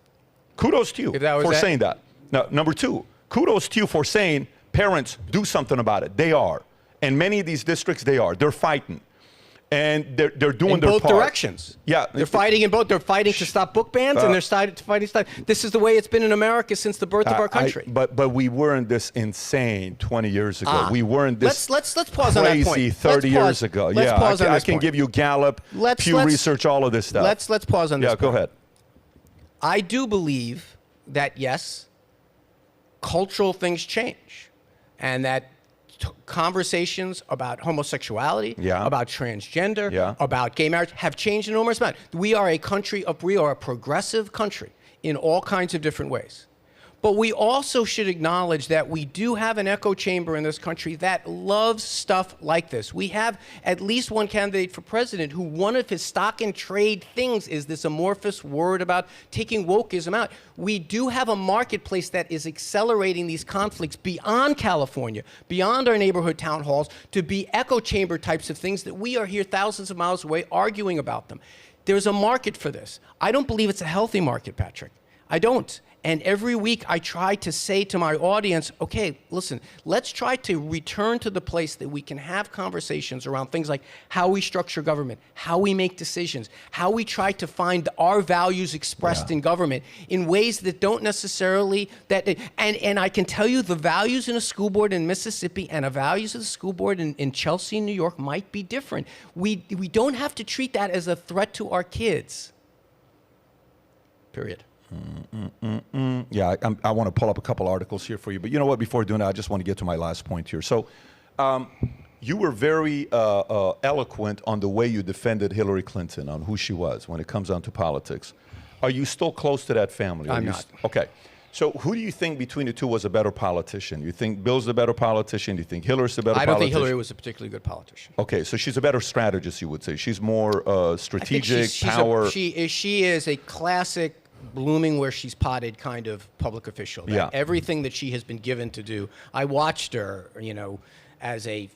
Kudos to you for saying that. Now, number two, kudos to you for saying, parents, do something about it. They are. And many of these districts, they are. They're fighting. And they're doing in their both part. directions. Yeah. They're fighting in both. They're fighting to stop book bans, and they're fighting to stop. This is the way it's been in America since the birth of our country. But we weren't this insane 20 years ago. We weren't this let's pause on that point. crazy 30 years ago. Let's pause on I this can point. give you Gallup, Pew Research, all of this stuff. Let's pause on this. Yeah, go ahead. I do believe that yes, cultural things change, and that conversations about homosexuality, about transgender, about gay marriage have changed an enormous amount. We are a progressive country in all kinds of different ways. But we also should acknowledge that we do have an echo chamber in this country that loves stuff like this. We have at least one candidate for president who one of his stock and trade things is this amorphous word about taking wokeism out. We do have a marketplace that is accelerating these conflicts beyond California, beyond our neighborhood town halls, to be echo chamber types of things that we are here thousands of miles away arguing about them. There's a market for this. I don't believe it's a healthy market, Patrick. I don't. And every week I try to say to my audience, okay, listen, let's try to return to the place that we can have conversations around things like how we structure government, how we make decisions, how we try to find our values expressed in government in ways that don't necessarily, and I can tell you the values in a school board in Mississippi and the values of the school board in Chelsea, New York might be different. We don't have to treat that as a threat to our kids, period. Yeah, I want to pull up a couple articles here for you. But you know what? Before doing that, I just want to get to my last point here. So you were very eloquent on the way you defended Hillary Clinton, on who she was when it comes down to politics. Are you still close to that family? I'm not. Okay. So who do you think between the two was a better politician? You think Bill's the better politician? Do you think Hillary's the better politician? I don't think Hillary was a particularly good politician. Okay, so she's a better strategist, you would say. She's more strategic, power. She is a classic blooming where she's potted kind of public official. Everything that she has been given to do. I watched her, as a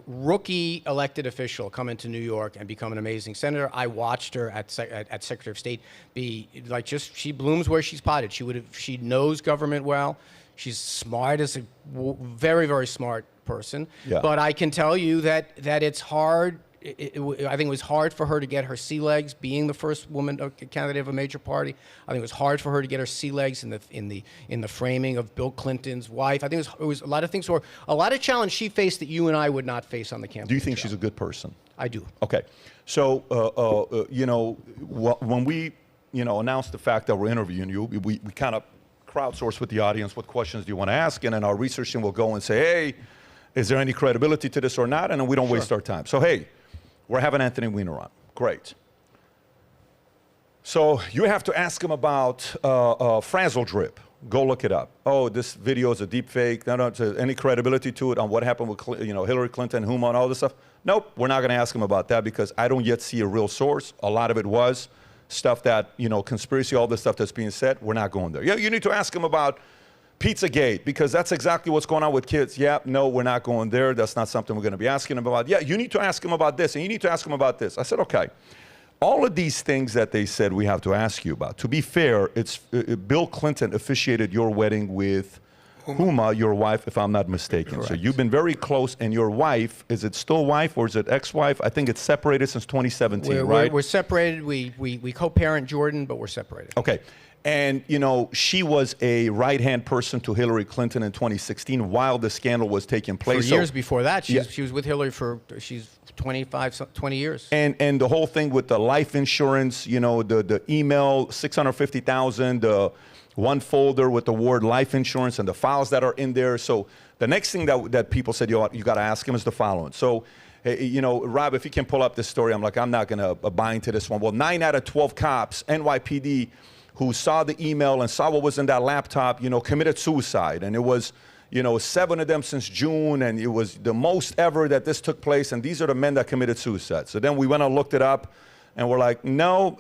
rookie elected official come into New York and become an amazing senator. I watched her at Secretary of State be like she blooms where she's potted. She knows government well. She's smart as a very, very smart person. But I can tell you that it's hard. I think it was hard for her to get her sea legs, being the first woman candidate of a major party. I think it was hard for her to get her sea legs in the framing of Bill Clinton's wife. I think it was a lot of things, or a lot of challenge she faced that you and I would not face on the campaign. Do you think she's a good person? I do. Okay, so when we announced the fact that we're interviewing you, we kind of crowdsource with the audience what questions do you want to ask, and then our research team will go and say, hey, is there any credibility to this or not? And then we don't waste our time. So hey. We're having Anthony Weiner on. Great. So you have to ask him about Frazzle Drip. Go look it up. Oh, this video is a deep fake. No, any credibility to it on what happened with Hillary Clinton, Huma, and all this stuff? Nope, we're not going to ask him about that because I don't yet see a real source. A lot of it was stuff that, conspiracy, all this stuff that's being said. We're not going there. Yeah, you need to ask him about Pizzagate, because that's exactly what's going on with kids. Yeah, no, we're not going there. That's not something we're going to be asking him about. Yeah, you need to ask him about this, and you need to ask him about this. I said, okay. All of these things that they said we have to ask you about. To be fair, it's Bill Clinton officiated your wedding with Huma, your wife, if I'm not mistaken. Correct. So you've been very close, and your wife, is it still wife or is it ex-wife? I think it's separated since 2017, right? We're separated. We co-parent Jordan, but we're separated. Okay. And, she was a right-hand person to Hillary Clinton in 2016 while the scandal was taking place. For years before that, she was with Hillary for 20 years. And the whole thing with the life insurance, the email, $650,000, the one folder with the word life insurance and the files that are in there. So the next thing that people said, you got to ask him is the following. So, Rob, if you can pull up this story, I'm not going to buy into this one. Well, 9 out of 12 cops, NYPD, who saw the email and saw what was in that laptop, committed suicide. And it was, 7 of them since June, and it was the most ever that this took place. And these are the men that committed suicide. So then we went and looked it up, and we're like, no,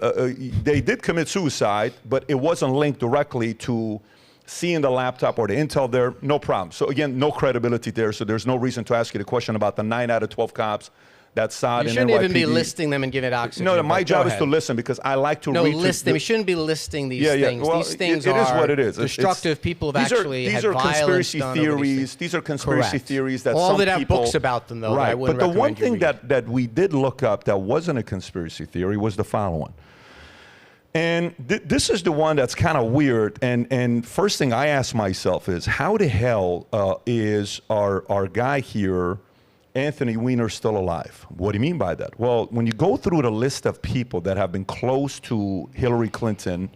they did commit suicide, but it wasn't linked directly to seeing the laptop or the intel there. No problem. So again, no credibility there. So there's no reason to ask you the question about the 9 out of 12 cops That's Saad You and shouldn't even be NYPD. listing them and giving it oxygen. No, but my go job is ahead. to listen because I like to No, read. listing. We shouldn't be listing these Yeah, yeah. things. Well, These things it is are what it is. destructive. People have these actually these had are violence conspiracy done over these theories. things. These are conspiracy Correct. theories that All some that have people books about them, though. That I Right, wouldn't but the one recommend you thing read. that we did look up that wasn't a conspiracy theory was the following. And this is the one that's kind of weird. And first thing I ask myself is, how the hell is our guy here, Anthony Weiner, still alive? What do you mean by that? Well, when you go through the list of people that have been close to Hillary Clinton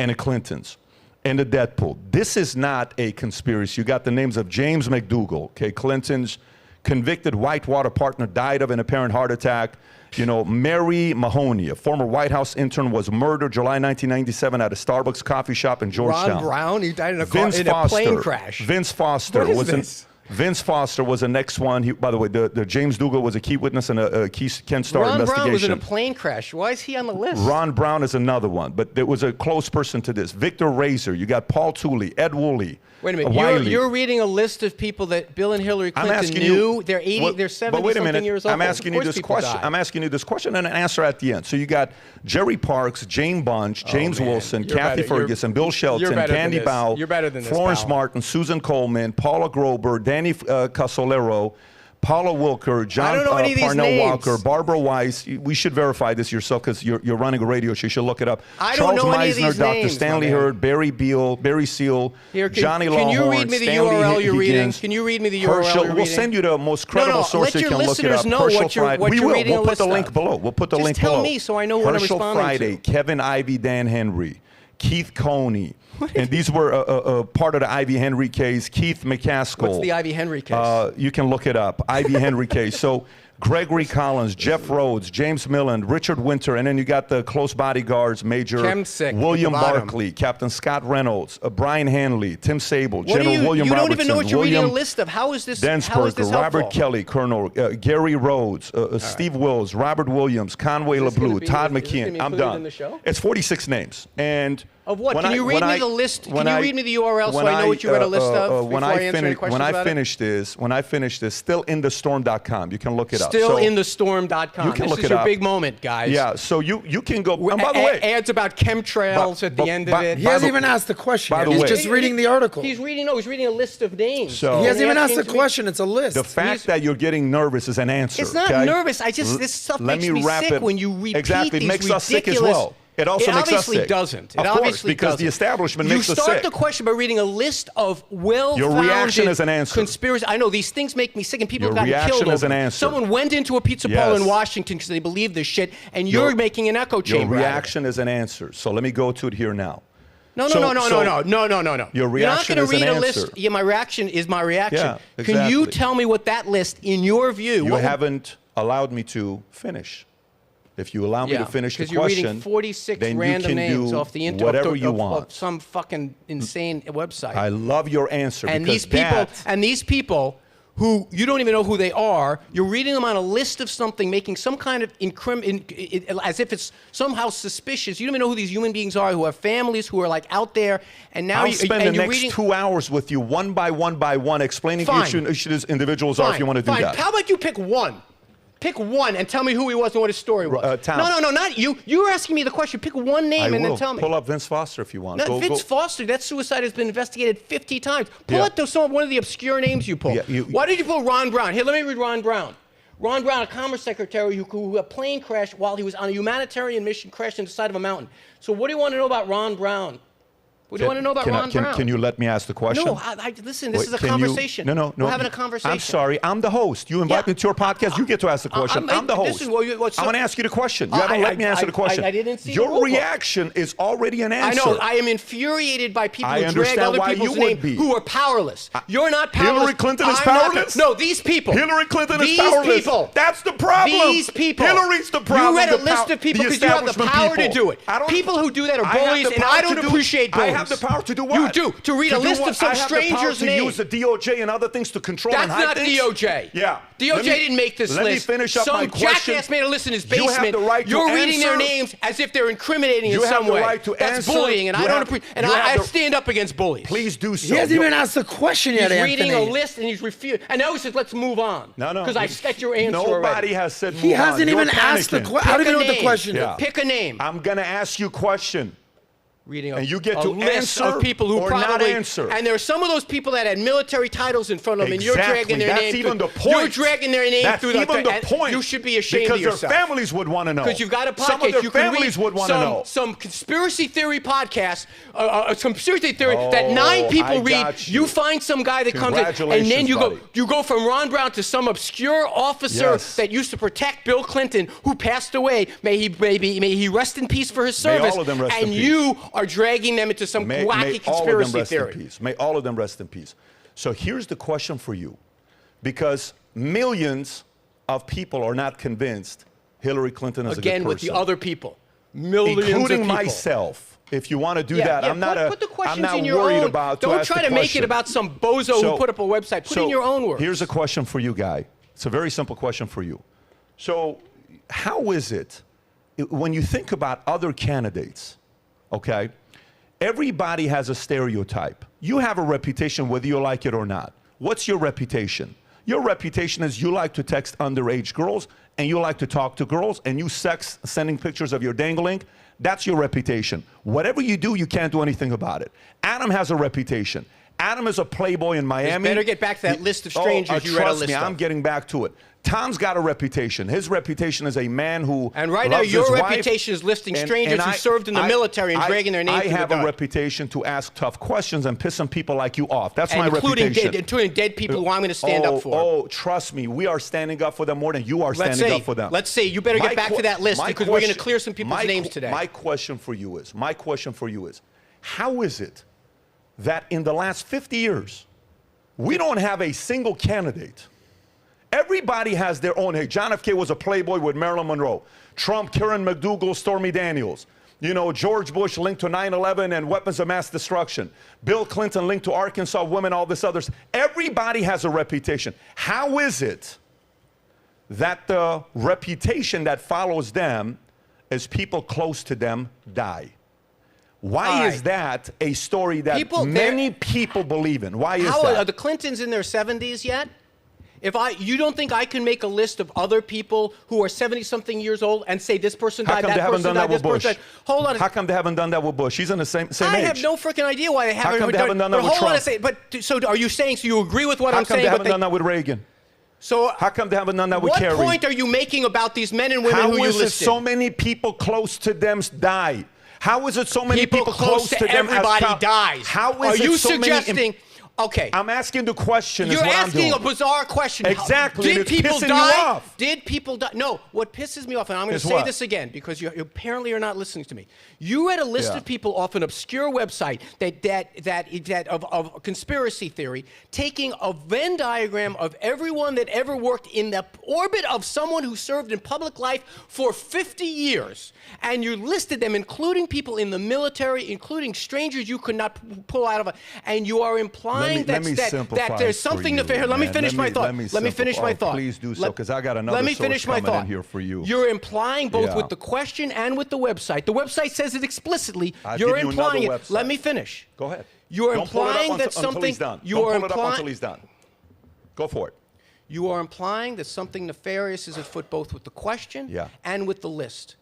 and the Clintons and the Deadpool, this is not a conspiracy. You got the names of James McDougal, okay, Clinton's convicted Whitewater partner, died of an apparent heart attack. You know, Mary Mahoney, a former White House intern, was murdered July 1997 at a Starbucks coffee shop in Georgetown. Ron Brown, he died in a Vince Foster, plane crash. Vince Foster What is was this? Vince Foster was the next one. He, by the way, the James Dougal was a key witness in a key Ken Starr Ron investigation. Brown was in a plane crash. Why is he on the list? Ron Brown is another one, but there was a close person to this. Victor Razor, you got Paul Tooley, Ed Woolley. Wait a minute. Wiley. You're reading a list of people that Bill and Hillary I'm Clinton asking knew. you, They're 80. well, They're 70 but wait a something minute. years old. I'm asking you Of course this people question. die. I'm asking you this question and an answer at the end. So you got Jerry Parks, Jane Bunch, James man. Wilson, You're Kathy better. Ferguson, Bill Shelton, better than Candy this. Bow, You're better than this, Florence pal. Martin, Susan Coleman, Paula Grober, Danny Casolero, Paula Wilker, I John don't know any of these Parnell names. Walker, Barbara Weiss. We should verify this yourself because you're running a radio show. You should look it up. I don't Charles know any of Meisner, these Dr. names, Stanley my man. Hurd, Barry Beal, Barry Seal, Here, Johnny can Lawhorn, you read me the Stanley URL you're reading? Higgins, Can you read me the URL Herschel. you're We'll reading? send you the most credible source let you your can look it listeners up. know Herschel what you're, Friday. what we you're will. reading We'll a put list the link of. below. We'll put the Just link tell below. me so I know what I'm Herschel responding Friday, to. Kevin Ivey, Dan Henry, Keith Coney. And these were part of the Ivy Henry case. Keith McCaskill. What's the Ivy Henry case? You can look it up. Ivy Henry case. So Gregory Collins, Jeff Rhodes, James Millen, Richard Winter, and then you got the close bodyguards, Major Chemsick William at the bottom. Barkley, Captain Scott Reynolds, Brian Hanley, Tim Sable, What General do you, William you Robertson, don't even know what you're reading a William list of. How is this? How is this Densberger, Robert helpful? Kelly, Colonel Gary Rhodes, Steve Wills, Robert Williams, Conway Is this gonna LeBlue, be- Todd is this gonna McKeon. be I'm included done. in the show? It's 46 names. And Of what? when Can you read me when the list? when Can you read me the URL so I know what you read a list of when before I answer any questions when I about it? finish this, stillinthestorm.com. You can look it up. Still So- in the storm.com. You can This look is it your up. big moment, guys. Yeah, so you can go. And by the way, ads about chemtrails at the end of it. He hasn't even asked the question. by yet. the He's way- just reading the article. He's reading a list of names. So- He He hasn't even asked the asking me- question. It's a list. the fact that you're getting nervous is an answer. It's not okay? nervous. This stuff Let makes me me wrap sick it. when you repeat Exactly. It these makes us sick as ridiculous- well. It also makes us obviously sick. doesn't. Of It course, obviously because doesn't. the establishment makes us You start sick. the question by reading a list of well-founded Your reaction is an answer. conspiracy. I know these things make me sick, and people Your have gotten reaction killed is over an them. answer. Someone went into a pizza parlor in Yes. Washington because they believe this shit, and you're making an echo chamber. Your out of it. reaction is an answer. So let me go to it here now. No. So- No. Your You're not reaction going to is an read a answer. list. Yeah, my reaction is my reaction. Yeah, Can you exactly. tell me what that list, in your view, You what would- haven't allowed me to finish. If you allow me to finish the because you're question, reading 46 then you random can names do off the internet whatever you of want. some fucking insane website. I love your answer and because these people who you don't even know who they are, you're reading them on a list of something, making some kind of as if it's somehow suspicious. You don't even know who these human beings are, who have families, who are like out there, and now I'll you spend the and you're next reading. 2 hours with you, one by one, explaining Fine. each these individuals are if you want to do fine. that. How about you pick one? Pick one and tell me who he was and what his story was. Tom. No, not you. You were asking me the question. Pick one name I and will. then tell me. Pull up Vince Foster if you want. No, Vince Foster, that suicide has been investigated 50 times. Pull Yeah. out one of the obscure names you pulled. Yeah, Why did you pull Ron Brown? Here, let me read Ron Brown. Ron Brown, a Commerce Secretary who a plane crashed while he was on a humanitarian mission, crashed into the side of a mountain. So what do you want to know about Ron Brown? What do you want to know about Ron Brown? Can you let me ask the question? No, listen, this Wait, is a can you- conversation. No. We're having a conversation. I'm sorry. I'm the host. You invite Yeah. me to your podcast. You get to ask the question. I'm the host. listen, well, so- I'm going to ask you the question. You I- haven't let me I- answer the question. I didn't see the Your rule book. reaction is already an I answer. know. I am infuriated by people I who drag understand other why people's you would names be. who are powerless. You're not powerless. Hillary Clinton is I'm not- powerless? No, these people. Hillary Clinton is These powerless. people. That's the problem. These people. Hillary's the problem. You read a The list of people because you have the establishment power to people. do it. I don't- People who do that are I have bullies, the and power I to don't do- appreciate bullies. I have the power to do what? You do. To read a do list what? of some I have the power stranger's to name. use the DOJ and other things to control That's and hide not things? DOJ. Yeah. DOJ didn't make this let list. me finish up some my question. jackass made a list in his You have basement. the right to You're reading their answer. names as if they're incriminating You in have some the way. right to That's answer. bullying, and You I don't have- appreciate. And you have I the- stand up against bullies. Please do so. He hasn't even asked the question yet, He's Anthony. reading a list and he's refused. And now he says, "Let's move on." No. Because I set your answer Nobody already. has said move He on. hasn't You're even asked the panicking. question. I don't even know what the name. question Yeah. is. Pick a name. I'm going to ask you a question. Reading And you get a to list answer of people who or probably not answer. And there are some of those people that had military titles in front of them, and you're Exactly. dragging their That's name. even through, the point. You're dragging their name That's through even the and point. You should be ashamed because of yourself. their families would want to know. Because you've got a podcast, Some of their you can families read would want to know. some conspiracy theory podcast, some conspiracy theory that 9 Oh, people I read. got you. You find some guy that comes in, and then Congratulations, buddy. you go from Ron Brown to some obscure officer Yes. that used to protect Bill Clinton, who passed away. May he rest in peace for his May service. all of them rest in and peace. you are dragging them into some May wacky all of them conspiracy rest theory. in peace. May all of them rest in peace. So here's the question for you. Because millions of people are not convinced Hillary Clinton is a good Again, person. with the other people, millions including of people. myself. If you want to do that, I'm not put the questions I'm not in your worried own. about. Don't ask try the to make question. it about some bozo who put up a website. Put in your own words. Here's a question for you, Guy. It's a very simple question for you. So, how is it when you think about other candidates? Okay, everybody has a stereotype. You have a reputation whether you like it or not. What's your reputation? Your reputation is you like to text underage girls and you like to talk to girls and you sex sending pictures of your dangling. That's your reputation. Whatever you do, you can't do anything about it. Adam has a reputation. Adam is a playboy in Miami. better get back to that list of strangers you read a trust list me, of. I'm getting back to it. Tom's got a reputation. His reputation is a man who And right now, loves your his wife. reputation is listing And- strangers and who served in the military and dragging their name I through the have a dirt. reputation to ask tough questions and piss some people like you off. That's my including reputation. including dead people who I'm going to stand up for. Oh, trust me, we are standing up for them more than you are standing up for them. Let's see. You better get back to that list my because we're going to question- clear some people's my names qu- today. My question for you is, how is it that in the last 50 years, we don't have a single candidate? Everybody has their own. Hey, John F. K. was a playboy with Marilyn Monroe. Trump, Karen McDougal, Stormy Daniels. You know, George Bush linked to 9/11 and weapons of mass destruction. Bill Clinton linked to Arkansas women, all this others. Everybody has a reputation. How is it that the reputation that follows them is people close to them die? Why All is right. that a story that People- many people believe in? Why is How that? are the Clintons in their 70s yet? You don't think I can make a list of other people who are 70-something years old and say this person How died, come that they haven't person done died, that this with Bush? person died? Hold on. How come they haven't done that with Bush? He's in the same age. I have no freaking idea why they haven't. come they haven't done that with Hold on a Trump? second. But so are you saying? So you agree with what How I'm come saying? they haven't but done that with Reagan? So How come they haven't done that with what Kerry? point are you making about these men and women How who you is it listed? so many people close to them die? How is it so many people close to them as everybody count- dies. How are is you it so suggesting? many? Okay. I'm asking the question. You're is what asking I'm a doing. bizarre question. Exactly, Did and it's people pissing you die? off. Did people die? No. What pisses me off, and I'm going Is to say what? this again because you apparently are not listening to me. You read a list Yeah. of people off an obscure website of conspiracy theory, taking a Venn diagram of everyone that ever worked in the orbit of someone who served in public life for 50 years, and you listed them, including people in the military, including strangers you could not pull out of a, and you are implying Let me simplify that there's it for something you, nefarious. Let me man. finish my thought. Let me finish my thought. Please do so, 'cause I got another Let me source finish my coming in thought. here for you. You're implying both Yeah. with the question and with the website. The website says it explicitly. I'll You're give you implying another it. website. Let me finish. Go ahead. You're Don't pull it up implying that until something. he's done. You Don't are pull it up implying. until he's done. Go for it. You are implying that something nefarious is afoot both with the question Yeah. and with the list.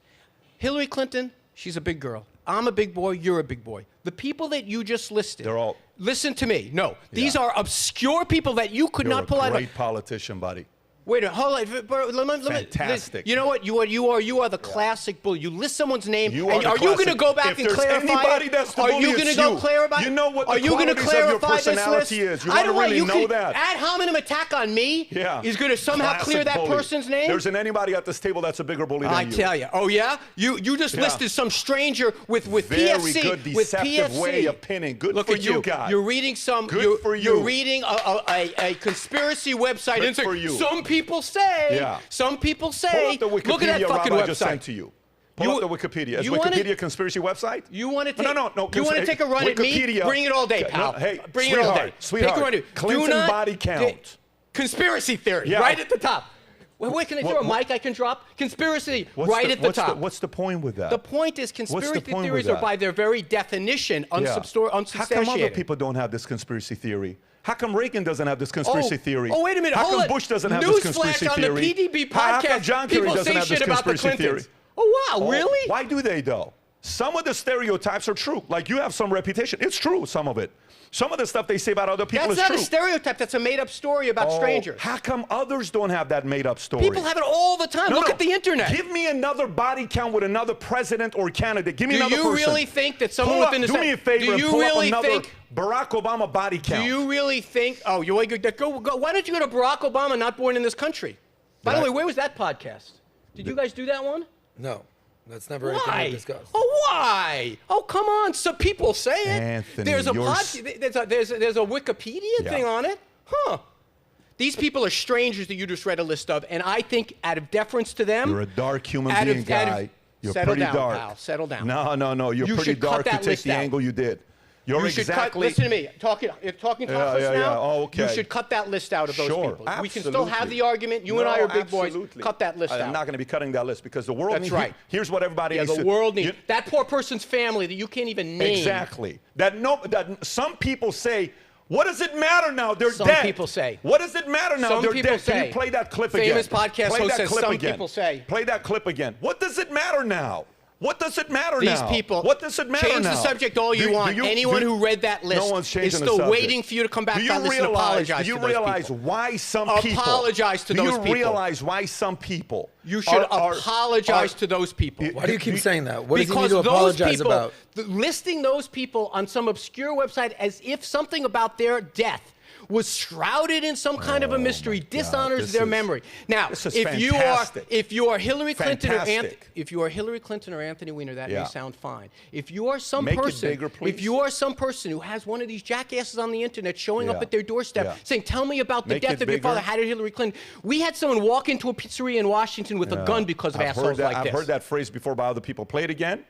Hillary Clinton, she's a big girl. I'm a big boy. You're a big boy. The people that you just listed. They're all- Listen to me. No, these Yeah. are obscure people that you could You're not a pull out of. great politician, buddy. Wait a minute, hold on. But let me- Fantastic. You know what? You are the classic bully. You list someone's name. You and are the you going to classic- go back if and there's clarify? anybody it? that's the Are bully, you it's go you. clarify? You know what the Are you gonna qualities of your clarify this personality list? is. You I wanna don't want really you know could that. ad hominem attack on me. Yeah. Is going to somehow Classic clear that bully. person's name. There isn't anybody at this table that's a bigger bully than I you. tell you. Oh yeah. You just Yeah. listed some stranger with Very PFC. good, with deceptive PFC. way of pinning. Good Look for at you, guy. You're reading some. Good you're, for you. You're reading a conspiracy website. Good and it's like, for you. Some people say. Yeah. Some people Pull say. up the Look at that Wikipedia fucking Rob I just website. sent to you. Pull up the Wikipedia. Is Wikipedia a conspiracy website? You want to take? No. You want to take a run at me? Wikipedia- Bring it all day, pal. No, hey, bring it all day. Sweetheart, Take a run at me. Clinton Do not- body count. Conspiracy theory, Yeah. right at the top. Wait, can I throw a mic I can drop? Conspiracy, right at the top. What's the point with that? The point is conspiracy point with theories are that? by their very definition Yeah. unsubstantiated. How come other people don't have this conspiracy theory? How come Reagan doesn't have this conspiracy theory? Oh, wait a minute. How hold come it. Bush doesn't have this conspiracy Newsflash on theory? the PDB How come podcast. John Kerry People doesn't say have this shit about the conspiracy Clintons. theory? Oh, wow, really? Why do they, though? Some of the stereotypes are true. Like, you have some reputation. It's true, some of it. Some of the stuff they say about other people That's is not true. a stereotype. That's a made-up story about strangers. How come others don't have that made-up story? People have it all the time. Look at the internet. Give me another body count with another president or candidate. Give me Do another you person. really think that someone Pull up- within the do Senate- me a favor do and you pull really up another think- Barack Obama body count. Do you really think? Oh, you want to go? Why don't you go to Barack Obama, not born in this country? By the way, where was that podcast? Did you guys do that one? No, that's never anything we Why? discussed. Oh, why? Oh, come on. Some people say it. Anthony, there's a you're there's a Wikipedia thing on it. Huh. These people are strangers that you just read a list of, and I think out of deference to them, You're a dark human out of- being, out of- guy. You're settle pretty down, dark. pal. Settle down. No. You're You pretty should cut dark to that take list the out. angle you did. You're You should cut. exactly. Listen to me. Talking topless yeah. now. Oh, okay. You should cut that list out of those Sure, people. We can still absolutely. have the argument. You and I No, are big boys. absolutely. Cut that list out. I'm not going to be cutting that list because the world That's needs. right. Here's what everybody Yeah, needs the to. world needs you- that poor person's family that you can't even name. Exactly. That some people say, what does it matter now? They're Some dead. people say. What does it matter now? Some They're people dead. Can say. you play that clip again? Famous podcast Play host that says clip some again. people say. Play that clip again. What does it matter now? What does it matter These now? people. What does it matter change now? the subject all you want. Anyone who read that list no one's changing is the still subject. waiting for you to come back Do you on this and realize- apologize Do you to those realize people. why some people? Apologize to do those you people. realize why some people? You should are- apologize to those people. Why do you keep saying that? What does he need Because to those apologize people, about? listing those people on some obscure website as if something about their death was shrouded in some kind of a mystery dishonors this their is- memory. Now, this is if fantastic. you are Hillary Clinton Fantastic. if you are Hillary Clinton or Anthony Weiner, that Yeah. may sound fine. If you are some Make it person, bigger, please. if you are some person who has one of these jackasses on the internet showing up Yeah. at their doorstep Yeah. saying, "Tell me about the Make death it of your father. bigger. How did Hillary Clinton?" We had someone walk into a pizzeria in Washington with a gun because of I've assholes heard that, like this. I've heard that phrase before by other people. Play it again.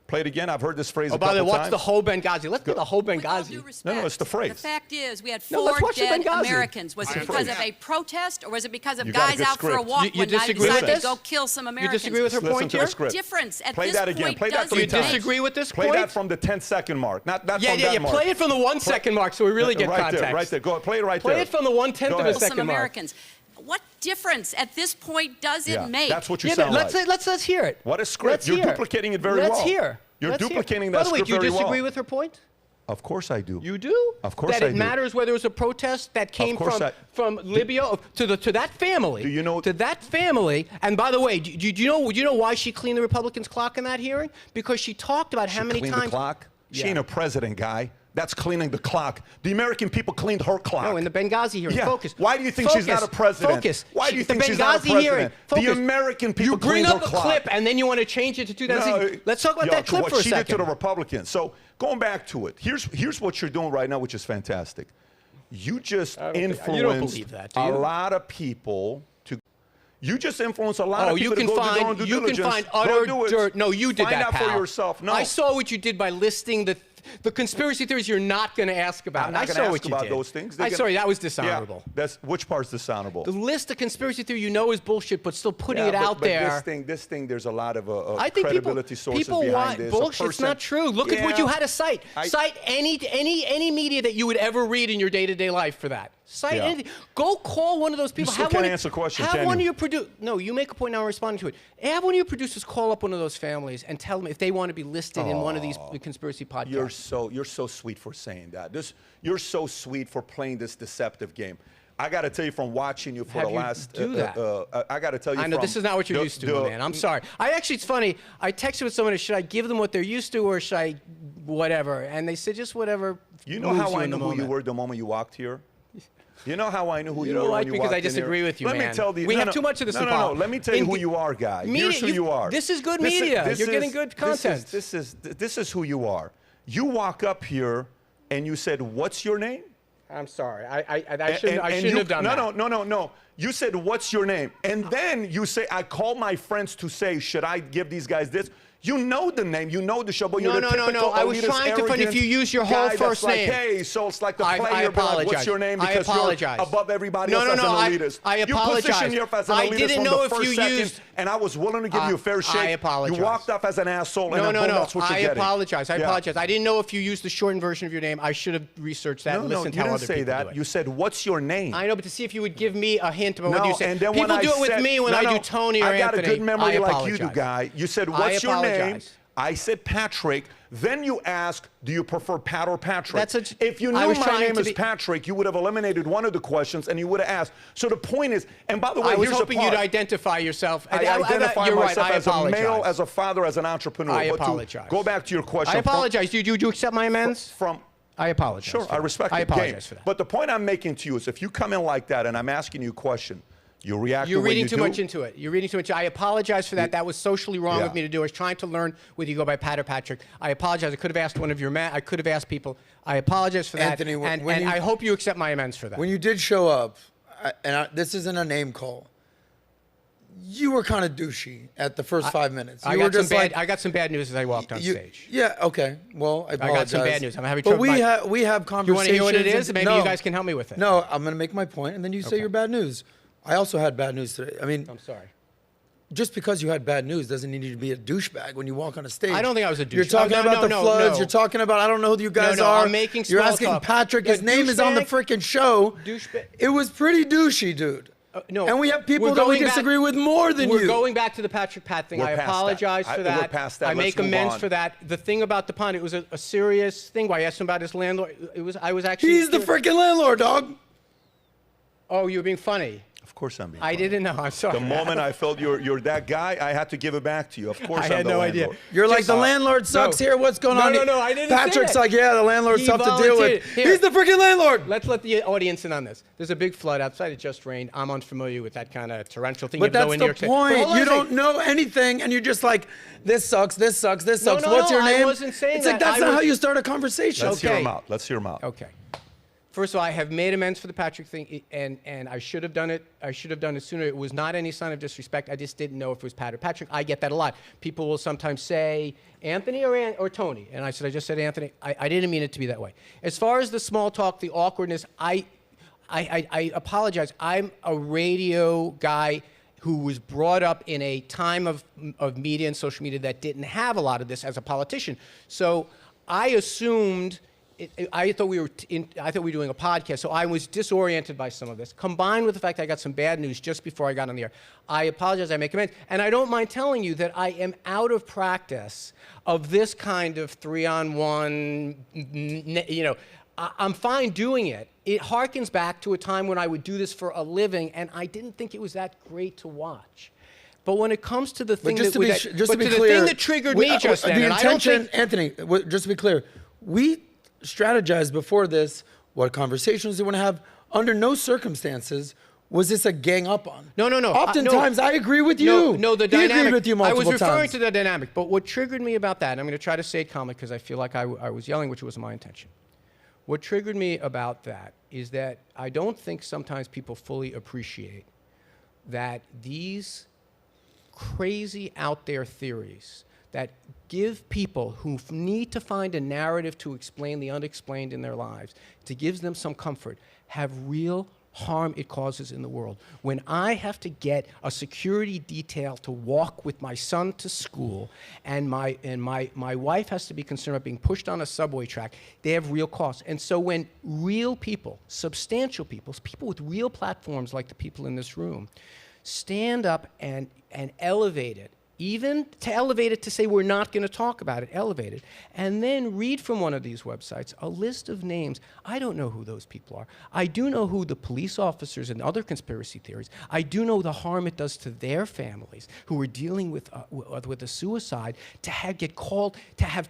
Play it again. I've heard this phrase Oh, a by the couple way, what's times. the whole Benghazi? Let's get the whole With all Benghazi. due respect, No, it's the phrase. The fact is, we had No, 4 let's watch the dead Benghazi. Americans. Was it It's the because of phrase. a protest, or was it because of You got a guys good out for a script. walk You one night and disagree with decided this? to go kill some You Americans? disagree with her Listen point to here? the script. Difference at Play this that again. point Play that doesn't three You times. make- disagree with this Play point? that from the 10-second mark. Not Yeah, from yeah, that mark. play it from the 1 second mark so we really get right context. There, right there. Go. Play it right Play there. it from the 1/10 Go of a ahead. second some mark. Americans. What difference at this point does it Yeah, make? that's what you Yeah, sound but like. let's hear it. What a script. Let's You're hear. duplicating it very Let's well. Hear. You're Let's duplicating By that the way, script do you very well. disagree with her point? Of course I do. You do? Of course that I it do. matters whether it was a protest that came course from Libya to that family. Do you know- to that family? And by the way, do you know why she cleaned the Republicans' clock in that hearing? Because she talked about how many Clean times the clock? She Yeah. ain't a president, guy. That's cleaning the clock. The American people cleaned her clock. No, in the Benghazi hearing. Yeah. Focus. Why do you think she's not a president? Focus. Why do you The think she's not a Benghazi president? hearing. Focus. The American people You bring cleaned up her a clock. clip and then you want to change it to 2000. Let's talk about that clip what for a she second. did to the Republicans. So going back to it, here's what you're doing right now, which is fantastic. You just influenced you don't believe that, do you? a lot of people to. You just influence a lot Oh, of you people can to go do their own find due you can diligence. find Go utter do it. dirt. No, you did Find that, out pal. for yourself. No, I saw what you did by listing the conspiracy theories you're not going to ask about. I'm not I gonna saw ask what you about did. those things. I'm sorry, that was dishonorable. Yeah, that's which part's dishonorable. The list of conspiracy theory you know is bullshit, but still putting it Yeah, out but there. This thing, there's a lot of I think credibility sources people behind want this. bullshit's not true. Look at what you had to cite. Cite any media that you would ever read in your day-to-day life for that. Cite Yeah. anything. Go call one of those people. still Have can't one of- answer questions, Have can one you? of your No, you make a point now. I'm responding to it. Have one of your producers call up one of those families and tell them if they want to be listed in one of these conspiracy podcasts. You're so sweet for saying that. You're so sweet for playing this deceptive game. I got to tell you from watching you for Have the you last. do that? I got to tell you. I know from this is not what you're used to, man. I'm sorry. It's funny. I texted with someone. Should I give them what they're used to, or should I, whatever? And they said just whatever. You know moves how I in knew the who you moment. were the moment you walked here? You know how I knew who you, don't were like when you because walked I in here? disagree with you, Let man. me tell you. We have too much of this No, in no, no. pop. Let me tell you who you are, guy. Here's who you are. This is good media. You're getting good content. This is who you are. You walk up here and you said, "What's your name?" I'm sorry. I shouldn't have done that. No. You said, what's your name? And then you say, I call my friends to say, should I give these guys this? You know the name, you know the show, but you're the typical I was elitist, trying to find if you use your whole guy first that's name. Like, hey, so it's like the I player, but like, what's your name? I Because apologize. you're above everybody No, else no, as no, an elitist. I apologize. You position yourself as an I elitist didn't from know the if first you second, used- and I was willing to give you a fair shake. I apologize. You walked off as an asshole, and No, boom, no. that's what I you're getting. apologize. I Yeah. apologize. I didn't know if you used the shortened version of your name. I should have researched that and No, listened you to how didn't other say people do that. it. You said, what's your name? I know, but to see if you would give me a hint about what you say. And then People when do I it with said, me when I do Tony or I got Anthony. a good memory I like you do, apologize. guy. You said, I what's your name? apologize. I said Patrick. Then you ask, do you prefer Pat or Patrick? If you I knew was my trying name to is be- Patrick, you would have eliminated one of the questions and you would have asked. So the point is, and by the way, I was here's hoping the part. you'd identify yourself. I identify You're myself right, I as a apologize. male, as a father, as an entrepreneur. I But to apologize. go back to your question. I apologize. Do you accept my amends? From I apologize. Sure, for I that. respect I it. apologize Game. for that. But the point I'm making to you is if you come in like that and I'm asking you a question, you react You're the way reading you too do. much into it. You're reading too much. I apologize for that. That was socially wrong Yeah. of me to do. I was trying to learn whether you go by Pat or Patrick. I apologize. I could have asked one of your I could have asked people. I apologize for that. Anthony, and when you- I hope you accept my amends for that. When you did show up, this isn't a name call, you were kind of douchey at the first 5 minutes. You were just like, I got some bad news as I walked on you- stage. Yeah, okay. Well, I apologize. got some bad news. I'm having but trouble. we have You conversations. want to hear what it is? and- Maybe no, you guys can help me with it. No, I'm going to make my point, and then you say Okay. your bad news. I also had bad news today. I mean, I'm sorry. just because you had bad news doesn't need you to be a douchebag when you walk on a stage. I don't think I was a You're douche- talking Oh, no, about the no, floods. no. You're talking about, I don't know who you guys No, are. I'm making You're small asking talk. Patrick. Yeah, His name is on the douchebag. freaking show. Douchebag. It was pretty douchey, dude. No, And we have people we're that we going back- disagree with more than We're you. going back to the Patrick Pat thing. We're I past apologize that. for We're that. past that. I Let's make move amends on. for that. The thing about the pond, it was a serious thing. Where I asked him about his landlord. I was actually. He's the freaking landlord, dog. Oh, you were being funny. Of course I'm being I funny. didn't know. I'm sorry. The moment I felt you're that guy, I had to give it back to you. Of course I I'm had the no landlord. idea. You're like, the landlord sucks here. What's going on? No, I didn't say Patrick's that. like, yeah, the landlord's He tough to deal with. volunteered. Here. He's the freaking landlord. Let's let the audience in on this. There's a big flood outside. It just rained. I'm unfamiliar with that kind of torrential thing. But you have that's to know in the New York City. But point. hold on You a don't second. know anything, and you're just like, this sucks, this sucks, this No, sucks. no, What's your I name? wasn't saying it's like that. that's I not was- how you start a conversation. Let's hear Okay. him out. Let's hear him out. Okay. First of all, I have made amends for the Patrick thing, and I should have done it. I should have done it sooner. It was not any sign of disrespect. I just didn't know if it was Pat or Patrick. I get that a lot. People will sometimes say Anthony or Tony, and I said I just said Anthony. I didn't mean it to be that way. As far as the small talk, the awkwardness, I apologize. I'm a radio guy who was brought up in a time of media and social media that didn't have a lot of this as a politician. So I assumed. I thought we were doing a podcast, so I was disoriented by some of this. Combined with the fact I got some bad news just before I got on the air, I apologize. I make amends, and I don't mind telling you that I am out of practice of this kind of 3-on-1. You know, I'm fine doing it. It harkens back to a time when I would do this for a living, and I didn't think it was that great to watch. But when it comes to the thing But just to be the clear, thing that triggered me just then, the and I don't intention, think, Anthony. Just to be clear, we strategized before this what conversations we want to have. Under no circumstances was this a gang up on. No. Oftentimes, I agree with you. No, the He dynamic. agreed with you multiple I was referring times. to the dynamic. But what triggered me about that, and I'm going to try to say it calmly because I feel like I was yelling, which wasn't my intention. What triggered me about that is that I don't think sometimes people fully appreciate that these crazy out there theories that give people who need to find a narrative to explain the unexplained in their lives, to give them some comfort, have real harm it causes in the world. When I have to get a security detail to walk with my son to school, and my wife has to be concerned about being pushed on a subway track, they have real costs. And so when real people, substantial people, people with real platforms like the people in this room, stand up and elevate it, even to elevate it to say we're not going to talk about it, elevate it, and then read from one of these websites a list of names. I don't know who those people are. I do know who the police officers and other conspiracy theories. I do know the harm it does to their families who are dealing with a suicide, to get called, to have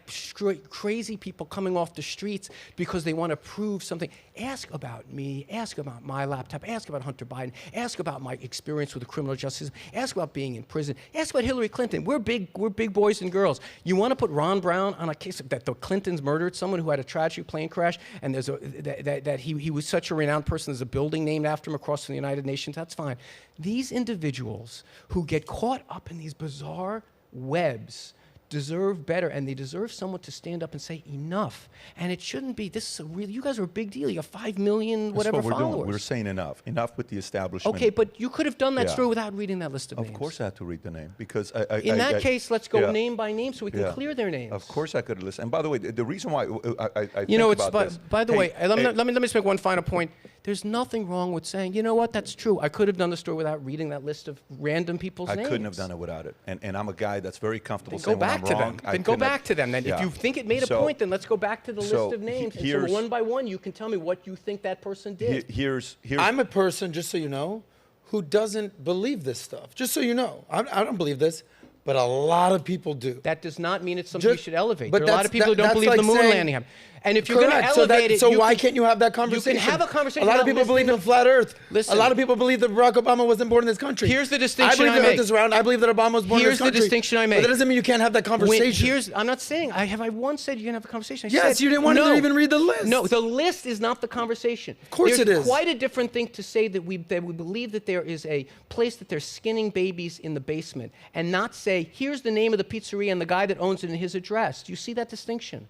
crazy people coming off the streets because they want to prove something. Ask about me. Ask about my laptop. Ask about Hunter Biden. Ask about my experience with the criminal justice system. Ask about being in prison. Ask about Hillary Clinton. Clinton. We're big boys and girls. You want to put Ron Brown on a case that the Clintons murdered someone who had a tragic plane crash, and there's that he was such a renowned person. There's a building named after him across from the United Nations. That's fine. These individuals who get caught up in these bizarre webs deserve better, and they deserve someone to stand up and say enough. And it shouldn't be. This is a real. You guys are a big deal. You have 5 million whatever That's what we're followers. doing. We're saying enough. Enough with the establishment. Okay, but you could have done that Yeah. story without reading that list of names. Of course I had to read the name because In that case, let's go yeah. name by name so we can Yeah. clear their names. Of course I could listen. And by the way, the reason why I You know, think it's about this. by the Hey, way, let hey, me just make one final point. There's nothing wrong with saying, you know what, that's true. I could have done the story without reading that list of random people's I names. couldn't have done it without it. And I'm a guy that's very comfortable Then saying go back when to I'm wrong. them. I Then go couldn't have- back to them. Then Yeah. if you think it made a So- point, then let's go back to the so list of names. And so here's- one by one, you can tell me what you think that person did. Here's I'm a person, just so you know, who doesn't believe this stuff. Just so you know, I don't believe this, but a lot of people do. That does not mean it's something you Just- should elevate. but There are a lot of that's- people who don't that's believe like the moon saying- landing happened. And if you're going to Correct. elevate it, so you why can- can't you have that conversation? You can have a conversation. A lot of without people believe listening in flat Earth. Listen. A lot of people believe that Barack Obama wasn't born in this country. Here's the distinction I believe I the make. Earth is round. I believe that Obama was born Here's in the this country. distinction I make. But that doesn't mean you can't have that conversation. I'm not saying have I once said you can have a conversation. I Yes, said, you didn't want to no. even read the list. No, the list is not the conversation. Of course There's it is. quite a different thing to say that we believe that there is a place that they're skinning babies in the basement, and not say here's the name of the pizzeria and the guy that owns it and his address. Do you see that distinction?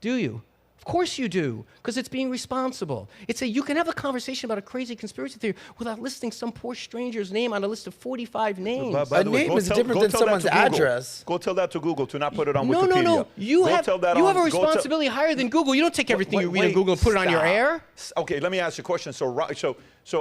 Do you? Of course you do, because it's being responsible. You can have a conversation about a crazy conspiracy theory without listing some poor stranger's name on a list of 45 names. By A the way, name go is tell- different go than tell that someone's to Google. address. Go tell that to Google to not put it on No, Wikipedia. no. You Go have tell that a on- go tell- responsibility higher than Google. You don't take everything you read on Wait, Google and put it on your stop. air. Okay, let me ask you a question. So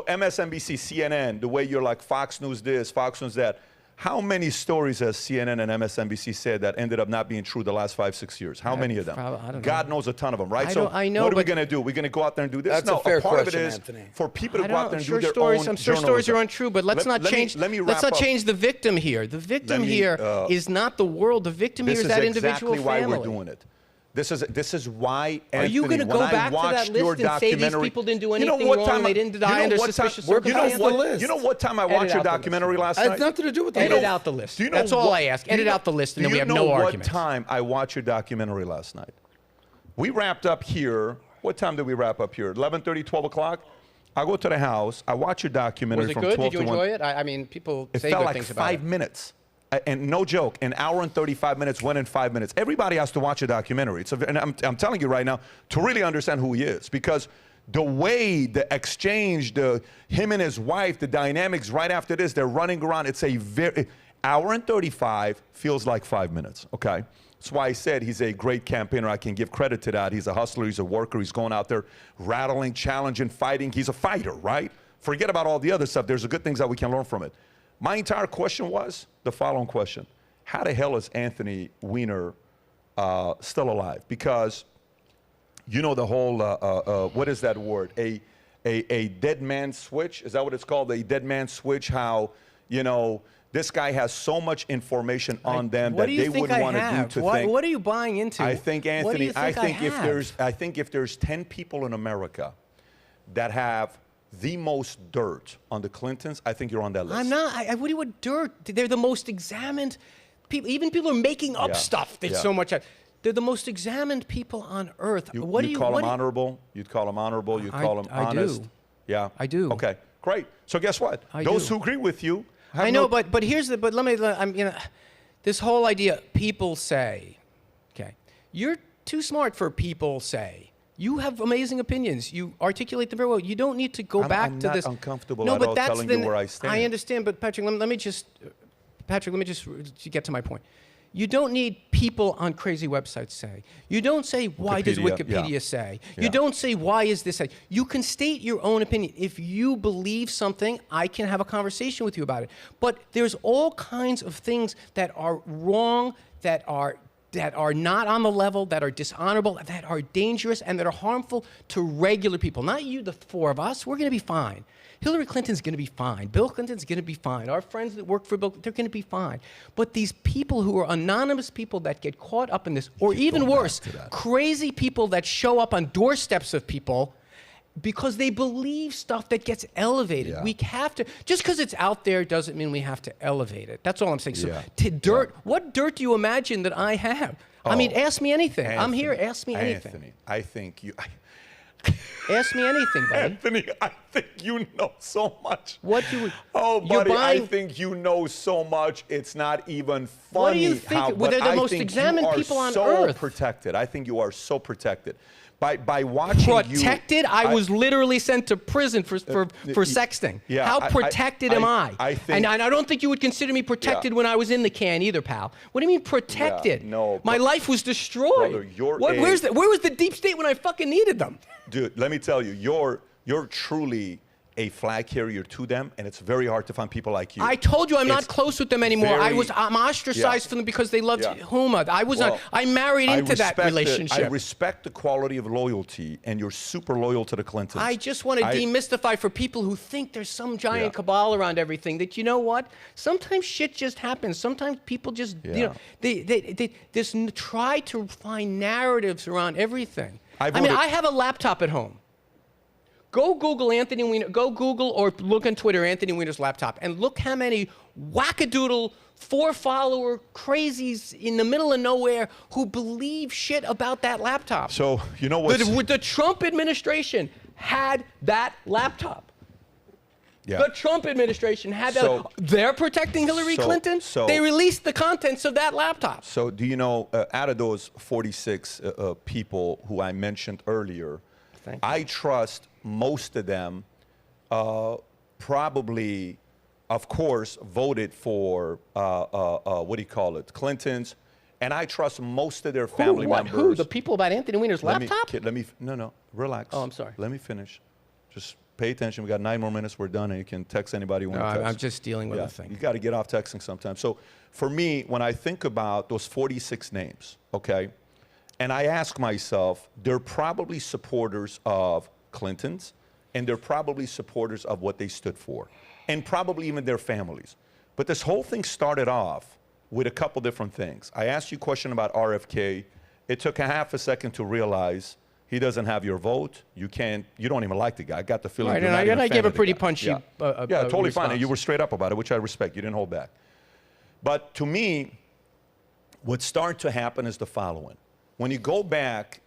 MSNBC, CNN, the way you're like Fox News this, Fox News that, how many stories has CNN and MSNBC said that ended up not being true the last 5-6 years? How many of them? I don't know. God knows a ton of them, right? I know, what are we but- going to do? We're going to go out there and do this? That's a no, fair part question, of it is Anthony. for people to I go don't out know. there I'm and sure do their stories. own I'm sure stories journalism. are untrue, but let's not change. Let me let's wrap not up. change the victim here. The victim here is not the world. The victim This here is is that individual exactly why family. we're doing it. This is why, Are Anthony, you going to when go I back to that watched your list and say these documentary- people didn't do You know anything what wrong time and they didn't die you know under what suspicious time- circumstances? the list? You know what time I Edit watched your out the list. documentary last It night? has nothing to do with the Edit list. out the list. Do you know That's all what- I ask. do you Edit know- out the list, and do then we you have know no what argument. time I watched your documentary last night? We wrapped up here. What time did we wrap up here? 11:30, 12 o'clock? I go to the house. I watch your documentary Was it from good? 12 Did you to 1. enjoy it? I mean, people It say felt good like things about 5 it. minutes. And no joke, an hour and 35 minutes went in 5 minutes. Everybody has to watch a documentary. And I'm telling you right now, to really understand who he is. Because the way, the exchange, him and his wife, the dynamics right after this, they're running around. It's a hour and 35 feels like 5 minutes, okay? That's why I said he's a great campaigner. I can give credit to that. He's a hustler. He's a worker. He's going out there rattling, challenging, fighting. He's a fighter, right? Forget about all the other stuff. There's good things that we can learn from it. My entire question was the following question. How the hell is Anthony Weiner still alive? Because you know the whole, what is that word? A dead man switch? Is that what it's called? A dead man switch? How, you know, this guy has so much information on them What that do you they think wouldn't I want to have? do to What, think. what are you buying into? I think, What do you Anthony, think I think if there's 10 people in America that have the most dirt on the Clintons, I think you're on that list. I'm not. What do you want dirt? They're the most examined people. Even people are making up Yeah. stuff. There's Yeah. so much. They're the most examined people on earth. What do You'd you call what them do you- honorable. You'd call them honorable. You'd I- call them I do. honest. Yeah. I do. Okay. Great. So guess what? I Those do. who agree with you. have I know, no- but here's the. But let me. This whole idea. People say, okay, you're too smart for people say. You have amazing opinions. You articulate them very well. You don't need to go back I'm to not this. uncomfortable no, at but all that's telling the, you where I stand. I understand, but Patrick, let me just get to my point. You don't need people on crazy websites say. You don't say, why does Wikipedia, Wikipedia yeah. say? Yeah. You don't say, why is this say? You can state your own opinion. If you believe something, I can have a conversation with you about it. But there's all kinds of things that are wrong, that are not on the level, that are dishonorable, that are dangerous, and that are harmful to regular people. Not you, the four of us. We're going to be fine. Hillary Clinton's going to be fine. Bill Clinton's going to be fine. Our friends that work for Bill, they're going to be fine. But these people who are anonymous people that get caught up in this, or even worse, crazy people that show up on doorsteps of people because they believe stuff that gets elevated. Yeah. We have to, just because it's out there doesn't mean we have to elevate it. That's all I'm saying. So Yeah. what dirt do you imagine that I have? I mean, ask me anything. I'm here, ask me anything. Anthony, I think you... Ask me anything, buddy. Anthony, I think you know so much. What do we... Oh, You're buddy, I buying- think you know so much. It's not even funny. What do you think? How, Well, they're the but I most think examined you are people on so earth. Protected. I think you are so protected. By watching Protected? you... I was literally sent to prison for sexting. yeah, How I- protected am I? I think- and I don't think you would consider me protected Yeah. when I was in the can either, pal. What do you mean protected? no, My but- life was destroyed. Brother, you're where was the deep state when I fucking needed them? Dude, let me tell you, you're truly a flag carrier to them, and it's very hard to find people like you. I told you I'm not It's close with them anymore. I'm ostracized Yeah. from them because they loved Yeah. Huma. Well, I married into that relationship. I respect the quality of loyalty, and you're super loyal to the Clintons. I just want to demystify for people who think there's some giant Yeah. cabal around everything that, you know what? Sometimes shit just happens. Sometimes people just, you know, they just try to find narratives around everything. I mean, I have a laptop at home. Go Google Anthony Weiner. Go Google or look on Twitter Anthony Weiner's laptop, and look how many wackadoodle 4-follower crazies in the middle of nowhere who believe shit about that laptop. So you know what? The Trump administration had that laptop. Yeah. The Trump administration had that. So- They're protecting Hillary Clinton. They released the contents of that laptop. So do you know, out of those 46 people who I mentioned earlier, I trust most of them probably, of course, voted for, what do you call it, Clintons. And I trust most of their family members. Who? The people about Anthony Weiner's laptop? No, relax. Oh, I'm sorry. Let me finish. Just pay attention. We got 9 more minutes. We're done, and you can text anybody you want to text. I'm just dealing with a thing. You got to get off texting sometimes. So for me, when I think about those 46 names, okay, and I ask myself, they're probably supporters of Clintons, and they're probably supporters of what they stood for, and probably even their families. But this whole thing started off with a couple different things. I asked you a question about RFK. It took a half a second to realize he doesn't have your vote. You don't even like the guy. I got the feeling. Right, you're not and even a I fan gave a of the pretty guy. punchy Yeah, totally fine. And you were straight up about it, which I respect. You didn't hold back. But to me, what started to happen is the following. When you go back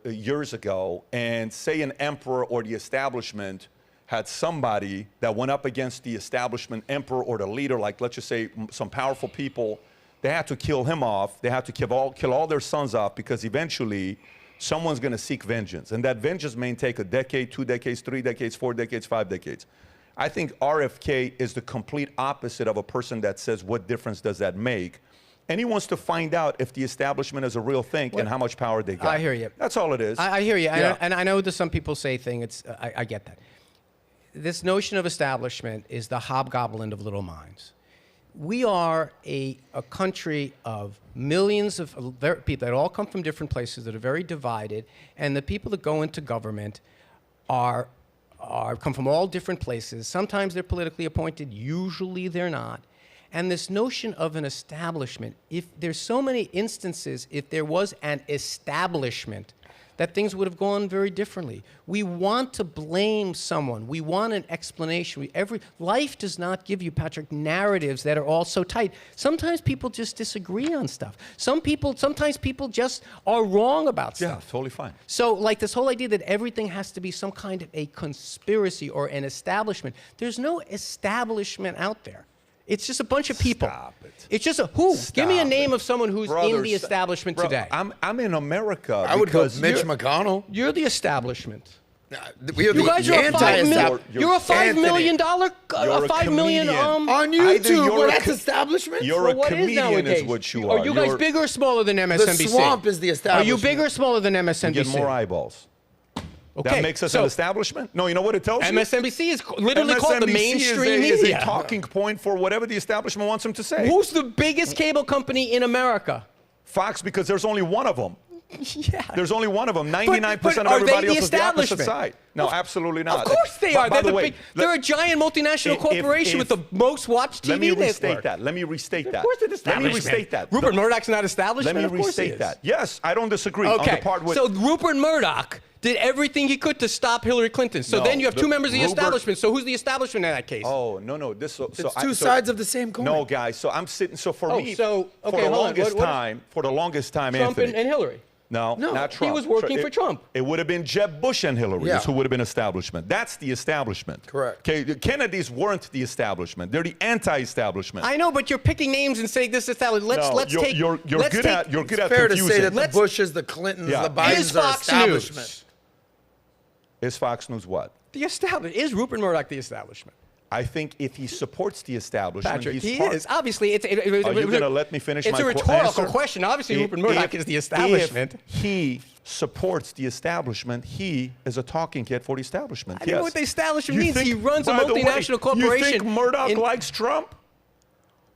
years ago and say an emperor or the establishment had somebody that went up against the establishment emperor or the leader, like let's just say some powerful people, they had to kill him off. They had to kill all their sons off, because eventually someone's going to seek vengeance. And that vengeance may take a decade, 2 decades, 3 decades, 4 decades, 5 decades. I think RFK is the complete opposite of a person that says, what difference does that make? And he wants to find out if the establishment is a real thing and how much power they got. I hear you. That's all it is. I hear you. Yeah. And I know that some people say things. I get that. This notion of establishment is the hobgoblin of little minds. We are a country of millions of people that all come from different places that are very divided, and the people that go into government come from all different places. Sometimes they're politically appointed, usually they're not. And this notion of an establishment, if there's so many instances, if there was an establishment, that things would have gone very differently. We want to blame someone. We want an explanation. Life does not give you, Patrick, narratives that are all so tight. Sometimes people just disagree on stuff. Sometimes people just are wrong about Yeah, stuff. totally fine. So, like this whole idea that everything has to be some kind of a conspiracy or an establishment. There's no establishment out there. It's just a bunch of people. Stop it. It's just who? Give me a Stop name it. of someone who's Brother, in the establishment today. I'm in America. I would go because Mitch McConnell. You're the establishment. We are You guys are a anti-establishment. You're a $5 million, You're a $5 million. comedian. On Either YouTube, you're well, a that's co- establishment. You're Well, a what is comedian nowadays? is what you Are are. you guys You're- bigger or smaller than MSNBC? swamp is the Are you establishment. bigger or smaller than MSNBC? You get more eyeballs. Okay, That makes us so an establishment? No, you know what it tells you? MSNBC is literally called the MSNBC mainstream is media. a talking point for whatever the establishment wants them to say. Who's the biggest cable company in America? Fox, because there's only one of them. Yeah. There's only one of them. 99% but of are everybody they the else is the opposite establishment? side. No, absolutely not. Of course they are. By They're the way, they're a giant multinational corporation with the most watched TV Let me restate network. that. Let me restate that. Of course it's Let me establishment. restate that. Rupert Murdoch's not established. Let me Of course he restate is. that. Yes, I don't disagree on Okay, the part with... so Rupert Murdoch did everything he could to stop Hillary Clinton. So No, then you have two members of the Rupert- establishment. So who's the establishment in that case? Oh, no. This so It's two sides of the same coin. No, guys. So I'm sitting. So for Oh, me, so- for okay, the hold on. longest What- time, Trump Anthony. and Hillary. No, not he Trump. was working for Trump. It would have been Jeb Bush and Hillary Yeah. who would have been establishment. That's the establishment. Correct. Okay, the Kennedys weren't the establishment. They're the anti-establishment. I know, but you're picking names and saying this establishment. Let's you're, take. You're let's good take, at you're good It's at fair to confusing. say that the Let's- Bushes, the Clintons, Yeah. the Bidens Is are Fox establishment. News Is Fox News what? the establishment? Is Rupert Murdoch the establishment? I think if he supports the establishment, Patrick, he's he part. is. Obviously, it's. Are you going to let me finish It's my a rhetorical answer? question. Obviously, Rupert Murdoch is the establishment. If he supports the establishment, he is a talking head for the establishment. I don't know what the establishment You means. think- He runs a by the way, multinational corporation. You think Murdoch in- likes Trump?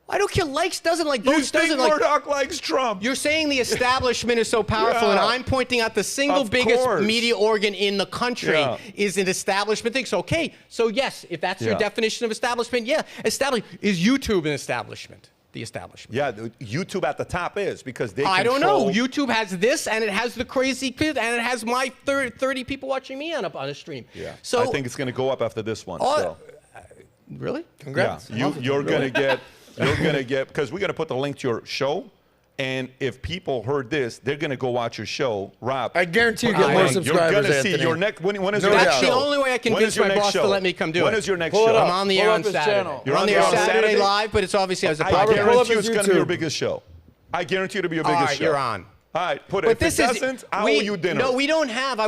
I don't care. Likes, doesn't like, You votes, think doesn't like. Murdoch likes Trump? You're saying the establishment is so powerful, and Yeah. I'm pointing out the single Of biggest course. media organ in the country Yeah. is an establishment thing. So, okay, so yes, if that's your Yeah. definition of establishment, yeah, is YouTube an establishment? The establishment. Yeah, YouTube at the top is because they I don't know. control- YouTube has this, and it has the crazy kid, and it has my 30 people watching me on a stream. Yeah. So I think it's going to go up after this one. Oh, so. really? Congrats. Yeah, you're going to get because we're going to put the link to your show, and if people heard this, they're going to go watch your show. Rob, I guarantee you get I more am- subscribers, You're going to see Anthony. your next. When is No your doubt. next That's show? the only way I When convince is your my next boss to show? let me come do it. When is your next Pull it show? up. I'm on the Pull air up on his Saturday. channel. You're on the air on Saturday Saturday? live, but it's obviously as a I pull up guarantee you his it's going to be your YouTube. biggest show. I guarantee you to be your All biggest right, show. you're on. All right, put it. But If this it is doesn't, I owe you dinner. No, we don't have. I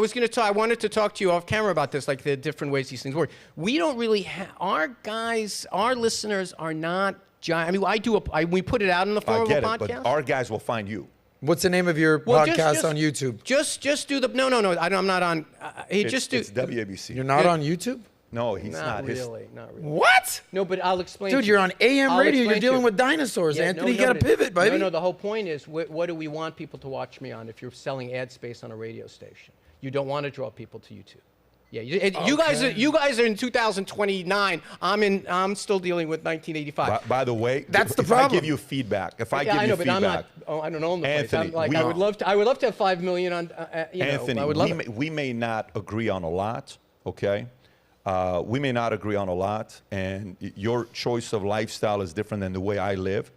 wanted to talk to you off camera about this, like the different ways these things work. We don't really have. Our listeners are not giant. I mean, we put it out in the form I of get a it, podcast. but our guys will find you. What's the name of your Well, podcast on YouTube? Just do the. No. I'm not on. Just do. It's WABC. You're not on YouTube? No, he's Not not. His- really. Not really. What? No, but I'll explain. Dude, to you're you. on AM I'll radio. explain You're to dealing you. with dinosaurs, Yeah, Anthony. no, You got to but pivot, baby. No, the whole point is, what do we want people to watch me on if you're selling ad space on a radio station? You don't want to draw people to YouTube. Yeah, you guys are in 2029. I'm still dealing with 1985. By the way, That's the if problem. I give you feedback, if I Yeah, give I you know, but I'm feedback, not. Oh, I don't own the place. Anthony, I'm like, we- I would love to have 5 million on. Anthony, I would love we may not agree on a lot, okay? We may not agree on a lot, and your choice of lifestyle is different than the way I live.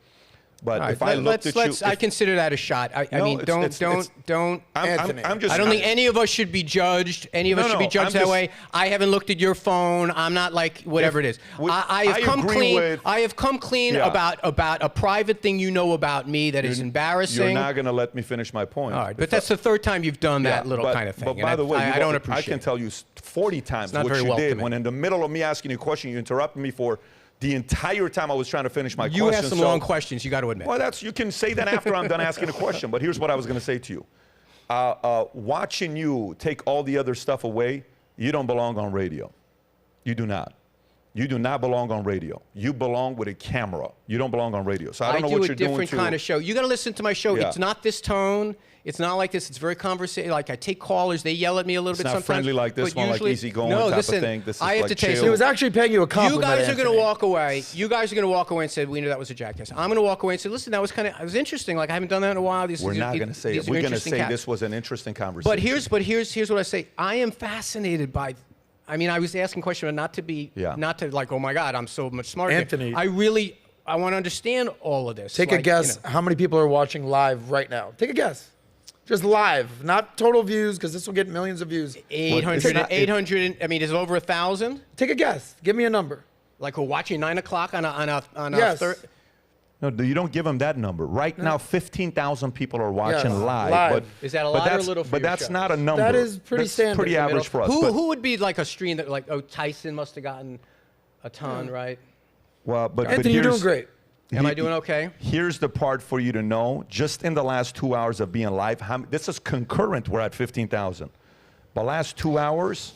But All right, if I looked at you, I consider that a shot. I No, mean, it's- don't. Anthony. I'm just. I don't think any of us should be judged. Any of us No, should be no, judged I'm that just- way. I haven't looked at your phone. I'm not like whatever it is. I have I come agree clean. with- I have come clean Yeah. about a private thing you know about me that is embarrassing. You're not going to let me finish my point. All right, but that's the third time you've done that little but- kind of thing. But and by the way, I don't appreciate. I can tell you 40 times not what very you did welcoming. when in the middle of me asking you a question, you interrupted me for the entire time I was trying to finish my You question. asked some So- long questions. You got to admit. Well, you can say that after I'm done asking a question. But here's what I was going to say to you: watching you take all the other stuff away, you don't belong on radio. You do not. You do not belong on radio. You belong with a camera. You don't belong on radio. So I don't know what you're do a doing different to. kind of show. You got to listen to my show. Yeah. It's not this tone. It's not like this. It's very conversational. Like I take callers. They yell at me a little It's bit not sometimes. friendly like this but one, like usually- easygoing no, type of listen, thing. This is I have like to tell you chill. He was actually paying you a compliment, You guys are going to Anthony. walk away. You guys are going to walk away and say, "We knew that was a jackass." I'm going to walk away and say, "Listen, that was kind of. It was interesting. Like I haven't done that in a while. We're not going to say it. We're going to say this was an interesting conversation. But here's what I say. I am fascinated by. I mean, I was asking a question, not to be, Yeah. not to like, oh my God, I'm so much smarter. Anthony. I want to understand all of this. Take a Like, guess you know. how many people are watching live right now. Take a guess. Just live, not total views, because this will get millions of views. 800, I mean, is it over 1,000? Take a guess. Give me a number. Like we're watching 9 o'clock on a Yes. No, you don't give them that number. Right now, 15,000 people are watching Yes, live. live. But, Is that a but lot or that's- little for But your that's show? not a number. That is pretty That's standard. pretty average for us. but- Who would be like a stream that like, oh, Tyson must have gotten a ton, right? Well, but Anthony, you're doing here's- great. Am I doing okay? Here's the part for you to know. Just in the last 2 hours of being live, this is concurrent, we're at 15,000. The last 2 hours,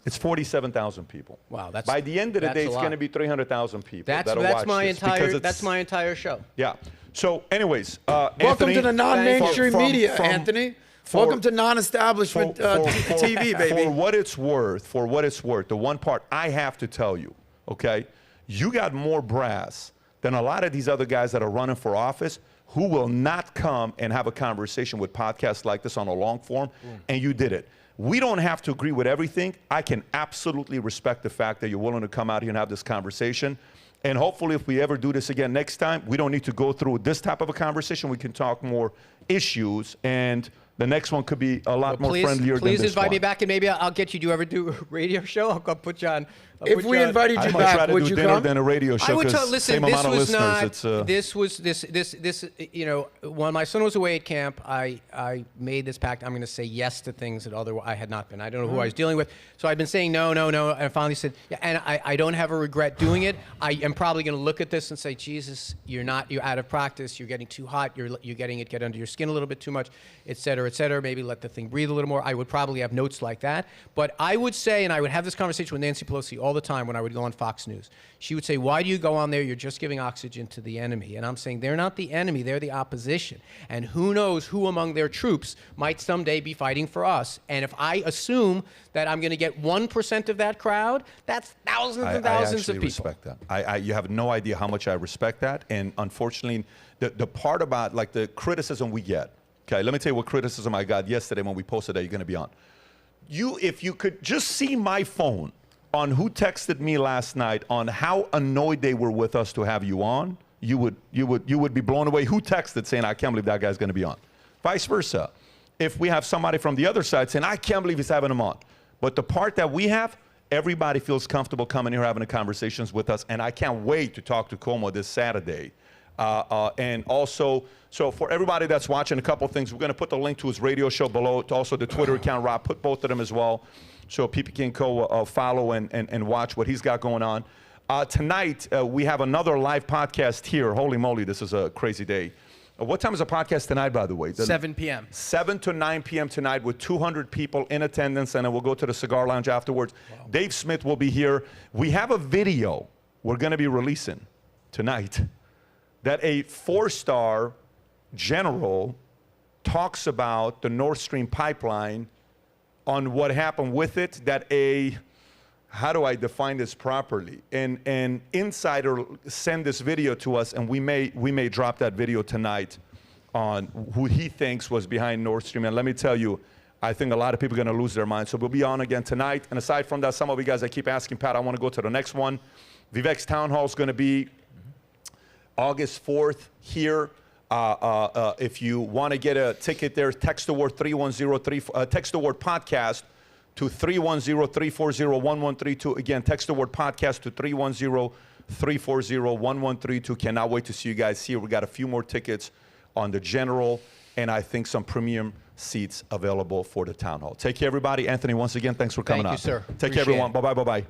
it's 47,000 people. Wow, that's By the end of the that's day, a it's lot. going to be 300,000 people. That's that'll watch my this because entire it's- that's my entire show. Yeah. So, anyways, Welcome Anthony, to the non-mainstream from- media, from- Anthony. for- Welcome to non-establishment TV, For baby. what it's worth, the one part I have to tell you, okay, you got more brass than a lot of these other guys that are running for office who will not come and have a conversation with podcasts like this on a long form, and you did it. We don't have to agree with everything. I can absolutely respect the fact that you're willing to come out here and have this conversation. And hopefully, if we ever do this again next time, we don't need to go through this type of a conversation. We can talk more issues, and the next one could be a lot more friendlier than Please this invite me one. back, and maybe I'll get you. Do you ever do a radio show? I'll put you on. If we invited you I'd much rather back, would do you dinner come? than a radio show. I would 'cause tell. Listen, same this amount of was listeners. not. This was this. You know, when my son was away at camp, I made this pact. I'm going to say yes to things that I had not been. I don't know who I was dealing with, so I've been saying no, and I finally said, yeah, and I don't have a regret doing it. I am probably going to look at this and say, Jesus, you're out of practice. You're getting too hot. You're getting it get under your skin a little bit too much, et cetera, et cetera. Maybe let the thing breathe a little more. I would probably have notes like that, but I would say, and I would have this conversation with Nancy Pelosi all the time when I would go on Fox News. She would say, why do you go on there? You're just giving oxygen to the enemy. And I'm saying they're not the enemy, they're the opposition. And who knows who among their troops might someday be fighting for us. And if I assume that I'm going to get 1% of that crowd, that's thousands and thousands of people. I respect that. You have no idea how much I respect that. And unfortunately, the part about like the criticism we get, okay, let me tell you what criticism I got yesterday when we posted that you're going to be on. If you could just see my phone on who texted me last night on how annoyed they were with us to have you on, you would be blown away. Who texted saying, I can't believe that guy's going to be on? Vice versa. If we have somebody from the other side saying, I can't believe he's having him on. But the part that we have, everybody feels comfortable coming here having the conversations with us, and I can't wait to talk to Cuomo this Saturday. And also, so for everybody that's watching, a couple things. We're going to put the link to his radio show below, to also the Twitter account. Rob, put both of them as well, so people can go follow and watch what he's got going on. Tonight, we have another live podcast here. Holy moly, this is a crazy day. What time is the podcast tonight, by the way? 7 p.m. 7 to 9 p.m. tonight with 200 people in attendance, and then we'll go to the Cigar Lounge afterwards. Wow. Dave Smith will be here. We have a video we're going to be releasing tonight that a 4-star general talks about the Nord Stream pipeline, on what happened with it, that how do I define this properly? An insider sent this video to us, and we may drop that video tonight on who he thinks was behind Nord Stream. And let me tell you, I think a lot of people are going to lose their minds. So we'll be on again tonight. And aside from that, some of you guys, I keep asking, Pat, I want to go to the next one. Vivek's Town Hall is going to be August 4th here. If you want to get a ticket there, text the word 310 text the word podcast to 310-340-1132. Again, text the word podcast to 310-340-1132. Cannot wait to see you guys here. We got a few more tickets on the general, and I think some premium seats available for the town hall. Take care, everybody. Anthony, once again, thanks for coming on. Thank you, sir. Take care, everyone. Bye-bye, bye-bye.